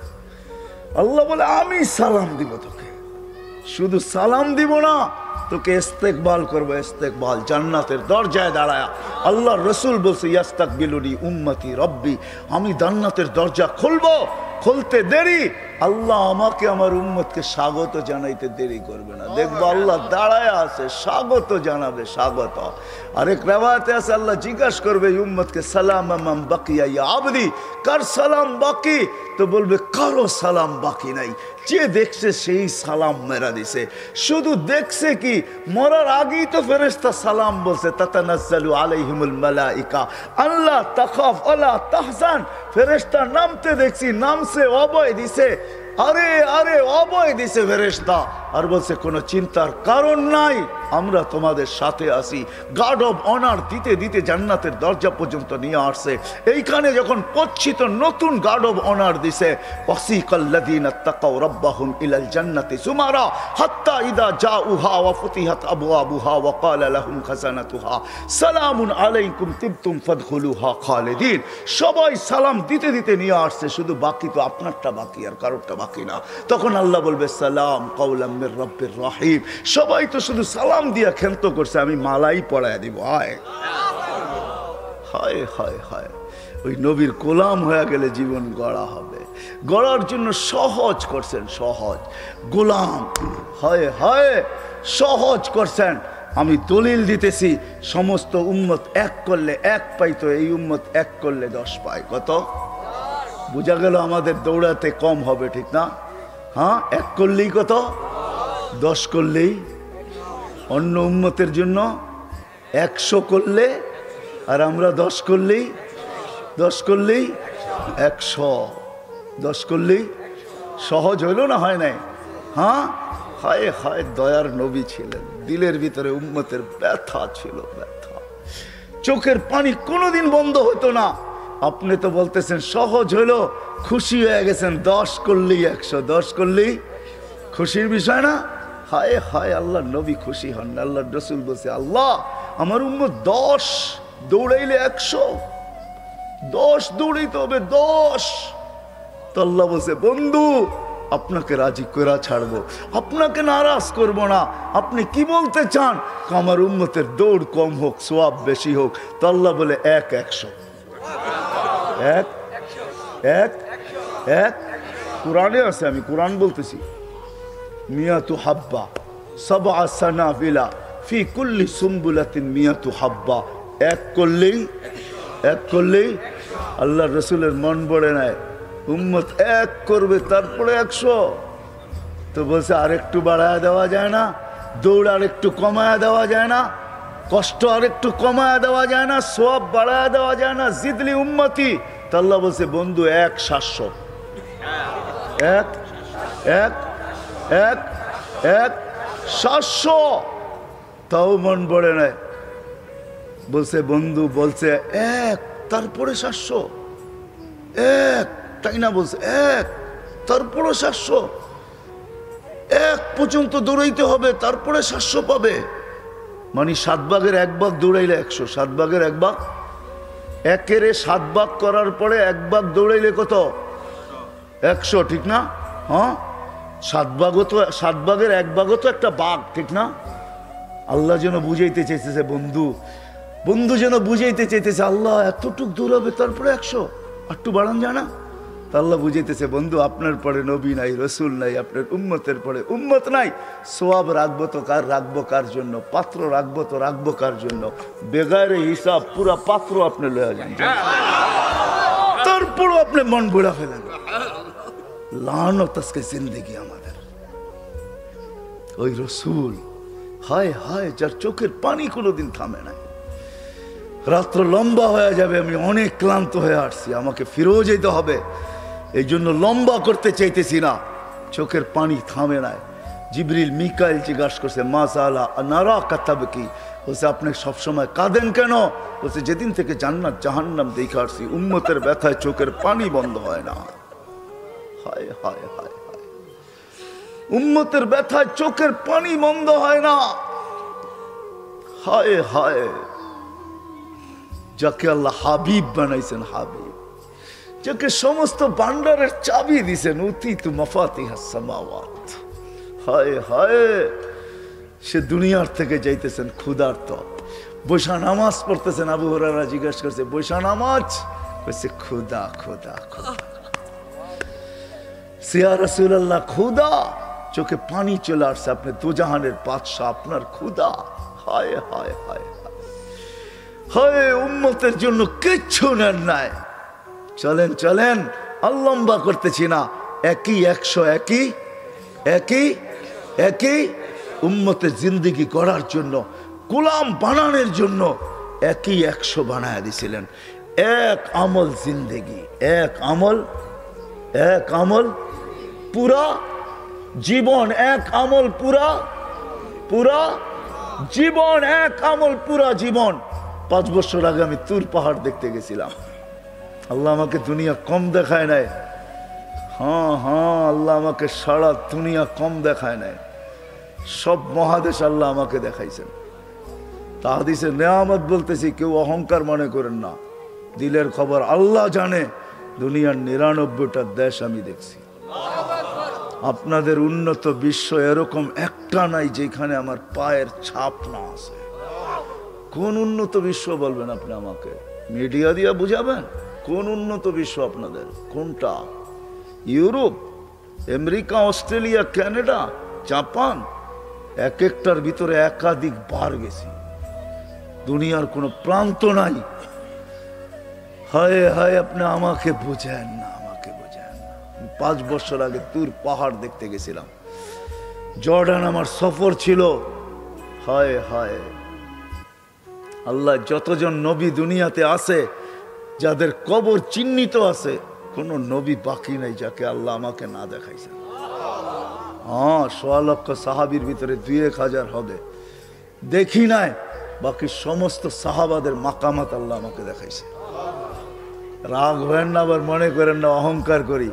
A: আল্লাহ বলে আমি সালাম দিব তোকে, শুধু সালাম দিব না, তোকে ইস্তেকবাল করবো, ইস্তেকবাল জান্নাতের দরজায় দাঁড়ায়া। আল্লাহর রাসূল বলছে ইয়াস্তাকবিলুনি উম্মতি রব্বি, আমি জান্নাতের দরজা খুলবো, খুলতে দেরি, আল্লাহ আমাকে আমার উম্মতকে স্বাগত জানাইতে দেরি করবে না। দেখবো আল্লাহ দাঁড়ায় আছে, স্বাগত জানাবে, স্বাগত। আরেক রিওয়ায়াতে আছে আল্লাহ জিজ্ঞাসা করবে উম্মতকে সালাম মান বাকিয়া ইয়া আবদি, কার সালাম বাকি? তো বলবে কারো সালাম বাকি নাই, যে দেখছে সেই সালাম মেরা দিছে। শুধু দেখছে কি, মরার আগেই তো ফেরেশতা সালাম বলছে, তাতানাজ্জালু আলাইহিমুল মালাইকা আল্লাহ তাখাফ ওয়ালা তাহজান। ফেরেশতা নামতে দেখছি, নামছে, অভয় দিছে, আরে আরে অভয় দিছে ফেরেশতা, আর বলছে কোনো চিন্তার কারণ নাই, আমরা তোমাদের সাথে আছি। গার্ড অব অনার দিতে দিতে জান্নাতের দরজা পর্যন্ত নিয়ে আসছে। এইখানে যখন পচ্ছিত নতুন গার্ড অব অনার দিছে, ওয়াসিকাল্লাযীনা তাকাউ রাব্বাহুম ইলাল জান্নাতি সুমারা হাত্তা ইযা জাউহা ওয়া ফুতিহাত আবওয়াবুহা ওয়া ক্বালা লাহুম খাজানাতুহা সালামুন আলাইকুম তিবতুম ফাদখুলুহা খালিদিন। সবাই সালাম দিতে দিতে নিয়ে আসছে, শুধু বাকি তো আপনারটা বাকি, আর কারোরটা বাকি না। তখন আল্লাহ বলবে সালাম কওলাম মির রব্বির রহিম। সবাই তো শুধু সালাম দিয়া ক্ষান্ত করছে, আমি মালাই পড়ায় দিব, আয় হায় হায় হায়, ওই নবীর গোলাম হয়ে গেলে জীবন গড়া হবে। গড়ার জন্য সহজ করছেন, সহজ গোলাম। হায় হায়, সহজ করছেন। আমি দলিল দিতেছি, সমস্ত উম্মত এক করলে এক পাইতো, এই উম্মত এক করলে 10 পায়। কত? বোঝা গেল আমাদের দৌড়াতে কম হবে, ঠিক না? হ্যাঁ, এক করলেই কত? 10 করলেই। অন্য উম্মতের জন্য 100 করলে, আর আমরা 10 করলেই 100। 10 করলেই সহজ হইল না, হয় নাই? হ্যাঁ, হায় হায়, দয়ার নবী ছিলেন, দিলের ভিতরে উম্মতের ব্যথা ছিল, ব্যথা। চোখের পানি কোনোদিন বন্ধ হতো না। আপনি তো বলতেছেন সহজ হইল, খুশি হয়ে গেছেন, 10 করলেই 100, 10 করলেই খুশির বিষয় না? হায় হায়, আল্লাহ নবী খুশি হন। আল্লাহ রসুল বলছে, আল্লাহ আমার উম্মত 10 দৌড়াইলে 100, 10 দৌড়াইতে হবে, 10। তো আল্লাহ বলছে, বন্ধু আপনাকে রাজি করে ছাড়বো, আপনাকে নারাজ করব না। আপনি কি বলতে চান? আমার উম্মতের দৌড় কম হোক, সওয়াব বেশি হোক। তো আল্লাহ বলে 100। কোরআনে আছে, আমি কোরআন বলতেছি। মিয়াতু হাব্বা সাবআ সানাবিলা ফি কুল্লি সুম্বুলাতিন মিয়াতু হাব্বা। এক করলেই আল্লাহ রসুলের মন পড়ে নাই, উম্মত এক করবে তারপরে 100। তো বলছে আর একটু বাড়ায় দেওয়া যায় না? দৌড় আর একটু কমায়া দেওয়া যায় না? কষ্ট আর একটু কমায়া দেওয়া যায় না? সওয়াব বাড়ায়া দেওয়া যায় না? জিদলি উম্মতি। তো আল্লাহ বলছে, বন্ধু 700। 700। তাও মন পড়ে নাই। বলছে বন্ধু, বলছে 1, তারপরে 700। 1, তাই না? বলছে 1, তারপরে 700। 1 পর্যন্ত দৌড়াইতে হবে, তারপরে 700 পাবে। মানে 7 ভাগের 1 ভাগ দৌড়াইলে 100। 7 ভাগের 1 ভাগ, 1-এর 7 ভাগ করার পরে 1 ভাগ দৌড়াইলে কত? 100, ঠিক না? হ্যাঁ, 7 ভাগের 1 ভাগও তো একটা ভাগ, ঠিক না? আল্লাহ যেন বুঝাইতে চাইতেছে, বন্ধু যেন বুঝাইতে চাইতেছে, আল্লাহ এতটুক দৌড়াবে তারপরে 100, একটু বাড়ান যায় না? তা আল্লাহ বুঝাইতেছে, বন্ধু আপনার পরে নবী নাই, রসুল নাই, আপনার উম্মতের পরে উম্মত নাই। সওয়াব রাখবো তো কার জন্য? পাত্র রাখবো তো রাখবো কার জন্য? বেগারে হিসাব পুরা পাত্র আপনি লয়ে যান, তারপরও আপনি মন বুড়া ফেলেন। লানত আজকে জিন্দেগি আমাদের। ওই রসুল, হায় হায়, যার চোখের পানি কোনোদিন থামে নাই। রাত্র লম্বা হয়ে যাবে, আমি অনেক ক্লান্ত হয়ে আসছি, আমাকে ফিরেও যেতে হবে, এই জন্য লম্বা করতে চাইতেছি না। চোখের পানি থামে নাই। জিবরিল মিকাইল জিজ্ঞাসা করছে, মাসালা নারা কাতাব কি? বলছে, আপনি সবসময় কাঁদেন কেন? বলছে, যেদিন থেকে জান্নাত জাহান্নাম দেখে আসছি, উম্মতের ব্যথায় চোখের পানি বন্ধ হয় না। হায় হায় হায় হায়, উম্মতের ব্যথায় চোখের পানি বন্ধ হয় না। হায় হায়, যাকে আল্লাহ হাবিব বানাইছেন, হাবিব, যাকে সমস্ত ভান্ডারের চাবি দিছেন, উতিতু মাফাতিহাস সামাওয়াত। হায় হায়, সে দুনিয়ার থেকে যাইতেছেন ক্ষুধার্ত, বৈশা নামাজ পড়তেছেন। আবু হুরায়রা জিজ্ঞাসা করছে, বৈশা নামাজ? বলছে, ক্ষুধা ক্ষুধা ক্ষুধা। ইয়া রাসূলুল্লাহ, ক্ষুধা? চোখে পানি চলে আসছে, আপনি দুজাহানের বাদশা, আপনার ক্ষুধা। হায় হায় হায় হায়, উম্মতের জন্য কিচ্ছু নেন নাই। চলেন চলেন, আর লম্বা করতেছি না। 100 একই উম্মতের জিন্দেগি গড়ার জন্য, গোলাম বানানোর জন্য 100 বানায় দিছিলেন। 1 আমল জিন্দেগি, 1 আমল পুরা জীবন, 1 আমল পুরা জীবন, 1 আমল পুরা জীবন। 5 বছর আগে আমি তুর পাহাড় দেখতে গেছিলাম। আল্লাহ আমাকে দুনিয়া কম দেখায় নাই। হ্যাঁ, আল্লাহ আমাকে সারা দুনিয়া কম দেখায় নাই, সব মহাদেশ আল্লাহ আমাকে দেখাইছেন। তা হাদিসে নেয়ামত বলতেছি, কেউ অহংকার মনে করেন না, দিলের খবর আল্লাহ জানে। দুনিয়ার 99টা দেশ আমি দেখছি। আপনাদের উন্নত বিশ্ব এরকম একটা নাই যেখানে আমার পায়ের ছাপ না আছে। কোন উন্নত বিশ্ব বলবেন আপনি আমাকে? মিডিয়া দিয়ে বুঝাবেন? কোন উন্নত বিশ্ব আপনাদের? কোনটা? Europe, America, Australia, Canada, Japan, এক একটার ভিতরে একাধিক বার গেছি। দুনিয়ার কোনো প্রান্ত নাই। হায় হায়, আপনি আমাকে বোঝেন না, আমাকে বোঝেন না। 5 বছর আগে তুর পাহাড় দেখতে গেছিলাম, জর্ডান আমার সফর ছিল। হায় হায়, আল্লাহ যতজন নবী দুনিয়াতে আছে, যাদের কবর চিহ্নিত আছে, কোন নবী বাকি নাই যাকে আল্লাহ আমাকে না দেখাইছেন। হ্যাঁ, 1.25 লক্ষ সাহাবীর ভিতরে 2-1000 হবে, দেখি নাই। বাকি সমস্ত সাহাবাদের মাকামাত আল্লাহ আমাকে দেখাইছে। রাগ হবেন না, আবার মনে করেন না অহংকার করি।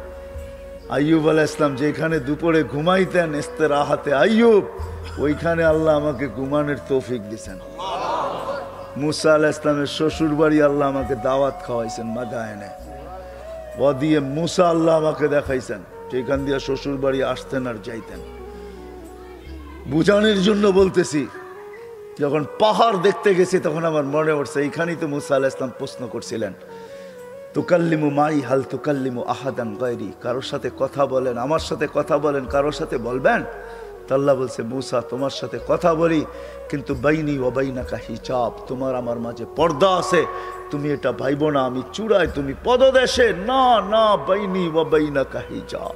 A: আইয়ুব আলাইহিস সালাম যেখানে দুপুরে ঘুমাইতেন, ইস্তেরাহাতে আইয়ুব, ওইখানে আল্লাহ আমাকে ঘুমানোর তৌফিক দিয়েছেন। মুসা আলাইহিস সালামের শ্বশুর বাড়ি আল্লাহ আমাকে দাওয়াত খাওয়াইছেন মাদায়েনে। ওয়াদিয়ে মুসা আল্লাহ আমাকে দেখাইছেন, যেখান দিয়ে শ্বশুর বাড়ি আসতেন আর যাইতেন। বুঝানোর জন্য বলতেছি, যখন পাহাড় দেখতে গেছি তখন আমার মনে পড়ছে, এইখানেই তো মুসা আলাইহিস সালাম প্রশ্ন করছিলেন, তুকাল্লিমু মাই হাল তুকাল্লিমু আহাদান গায়রি, কারোর সাথে কথা বলেন, আমার সাথে কথা বলেন, কারোর সাথে বলবেন? তো আল্লাহ বলছে, মুসা তোমার সাথে কথা বলি, কিন্তু বাইনি ওয়া বাইনাকা হিজাব, তোমার আমার মাঝে পর্দা আছে, তুমি এটা ভাইবো না আমি চূড়ায়, তুমি পদদেশে। না না, বাইনি ওয়া বাইনাকা হিজাব,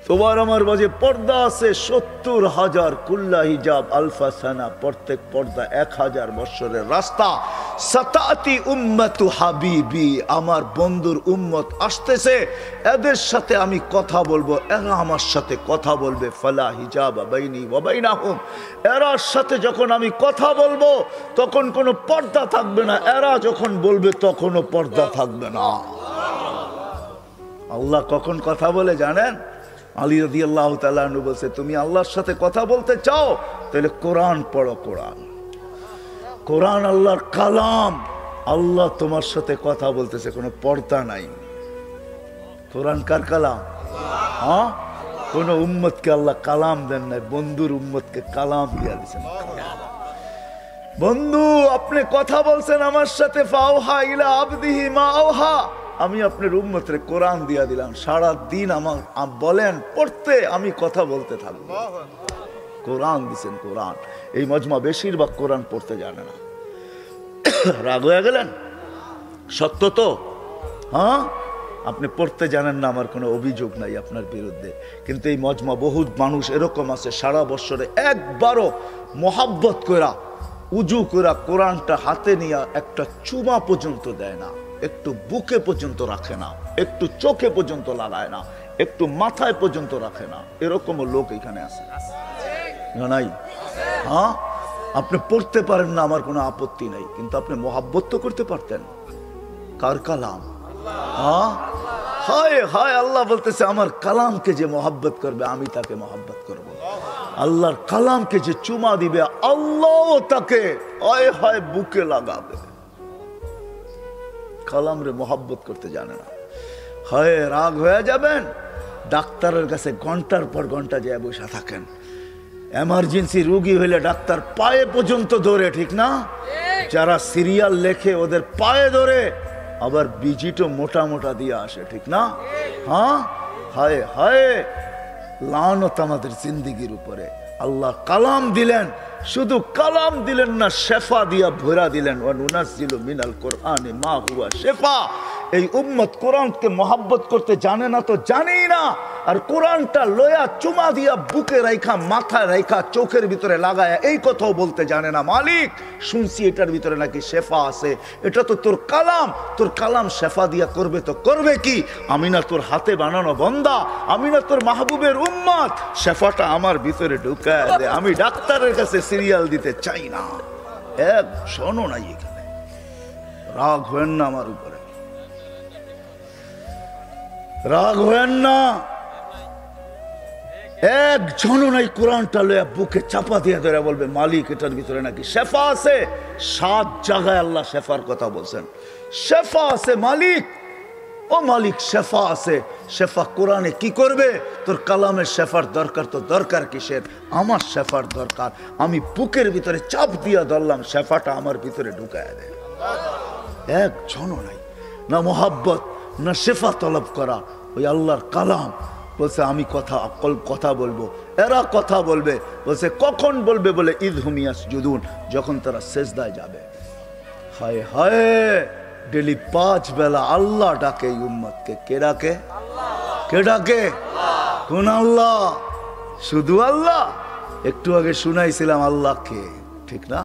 A: তোমার আমার মাঝে পর্দা আছে 70,000, কুল্লা হিজাব আলফা সানা, প্রত্যেক পর্দা 1000 বছরের রাস্তা। সাতাতি উম্মতু হাবিবি, আমার বন্ধুর উম্মত আসতেছে, এদের সাথে আমি কথা বলবো, এরা আমার সাথে কথা বলবে। ফালা হিজাব বাইনি ওয়া বাইনাহুম, এরার সাথে যখন আমি কথা বলবো তখন কোনো পর্দা থাকবে না, এরা যখন বলবে তখনও পর্দা থাকবে না। আল্লাহ কখন কথা বলে জানেন? আলী রাদিয়াল্লাহু তাআলা আনহু বলছে, তুমি আল্লাহর সাথে কথা বলতে চাও তাহলে কোরআন পড়ো। কোরআন, কোরআন আল্লাহর কালাম, আল্লাহ তোমার সাথে কথা বলতেছে, কোনো পর্দা নাই। কোরআন কার কালাম? হ্যাঁ, কোন উম্মতকে আল্লাহ কালাম দেন নাই, বন্ধুর উম্মতকে কালাম দিয়া দিয়েছেন। বন্ধু আপনি কথা বলছেন আমার সাথে, ফাওহা ইলা আবদিহি মা আওহা, আমি আপনার উম্মতরে কোরআন দিয়া দিলাম, সারা দিন আমার বলেন পড়তে, আমি কথা বলতে থাকবো। কোরআন দিছেন, কোরআন। এই মজমা বেশিরভাগ কোরআন পড়তে জানে না। রাগ হয়ে গেলেন? সত্য তো? হ্যাঁ, আপনি পড়তে জানেন না, আমার কোনো অভিযোগ নাই আপনার বিরুদ্ধে, কিন্তু এই মজমা বহু মানুষ এরকম আছে, সারা বছরে একবারও মোহাব্বত করা, উজু করা, কোরআনটা হাতে নিয়ে একটা চুমা পর্যন্ত দেয় না, একটু বুকে পর্যন্ত রাখে না, একটু চোখে পর্যন্ত লাগায় না, একটু মাথায় পর্যন্ত রাখে না, এরকমও লোক এখানে আছে না? নাই? হ্যাঁ, আপনি পড়তে পারেন না, আমার কোনো আপত্তি নাই, কিন্তু আপনি মোহাব্বত তো করতে পারতেন। কার কালাম? হ্যাঁ, হায় হায়, আল্লাহ বলতেছে, আমার কালামকে যে মোহাব্বত করবে আমি তাকে মোহাব্বত করব। আল্লাহর কালামকে যে চুমা দিবে আল্লাহ তাকে হায় হায় বুকে লাগাবে। কালাম রে মোহাব্বত করতে জানে না। হয় রাগ হয়ে যাবেন, ডাক্তারের কাছে ঘন্টার পর ঘন্টা যায় বসে থাকেন। এমার্জেন্সি রোগী হইলে ডাক্তার পায়ে পর্যন্ত ধরে, ঠিক না? যারা সিরিয়াল লেখে ওদের পায়ে ধরে, আবার ভিজিটও মোটা মোটা দিয়ে আসে, ঠিক না? হ্যাঁ, হায় হায়, লানত আমাদের জিন্দেগির উপরে। আল্লাহ কালাম দিলেন, শুধু কালাম দিলেন না, শেফা দিয়া ভরা দিলেন। ওয়া নুনাজ্জিলু মিনাল কোরআনি মা হুয়া শেফা। এই উম্মত কোরআনকে মোহাব্বত করতে জানে না তো জানেই না, আর কোরআনটা লয়া চুমা দিয়া বুকে রাইখা, মাথায় রাইখা, চোখের ভিতরে লাগায়া এই কথাও বলতে জানে না, মালিক শুনছি এটার ভিতরে নাকি শেফা আছে, এটা তো তোর কালাম, তোর কালাম শেফা দিয়া করবে তো করবে কি? আমি না তোর হাতে বানানো বন্দা, আমি না তোর মাহবুবের উম্মত, শেফাটা আমার ভিতরে ঢুকায় দে। আমি ডাক্তারের কাছে সিরিয়াল দিতে চাই না। এক শোনো নাই এখানে, রাগ হয়েন না আমার উপরে, রাগ হয়েন না। একজনও নাই কোরআনটা লইয়া বুকে চাপা দিয়ে ধরে বলবে মালিক এটার ভিতরে নাকি শেফা আছে। 7 জায়গায় আল্লাহ শেফার কথা বলছেন, শেফা আছে মালিক, ও মালিক শেফা আছে। শেফা কোরআনে কি করবে? তোর কালামের শেফার দরকার তো দরকার কিসের? আমার শেফার দরকার। আমি বুকের ভিতরে চাপ দিয়া ধরলাম, শেফাটা আমার ভিতরে ঢুকায় দেয়। একজনও নাই। না মোহাব্বত, না শেফা তলব করা। ওই আল্লাহর কালাম বলছে আমি কথা বলবো, এরা কথা বলবে। বলছে কখন বলবে? বলে ঈদ হুমিয়াস জুদুন, যখন তারা সেজদায় যাবে। হায় হায়, ডেলি 5 বেলা আল্লাহ ডাকে এই উম্মতকে। কে ডাকে? কে ডাকে? কোন আল্লাহ? শুধু আল্লাহ? একটু আগে শুনাইছিলাম আল্লাহকে, ঠিক না?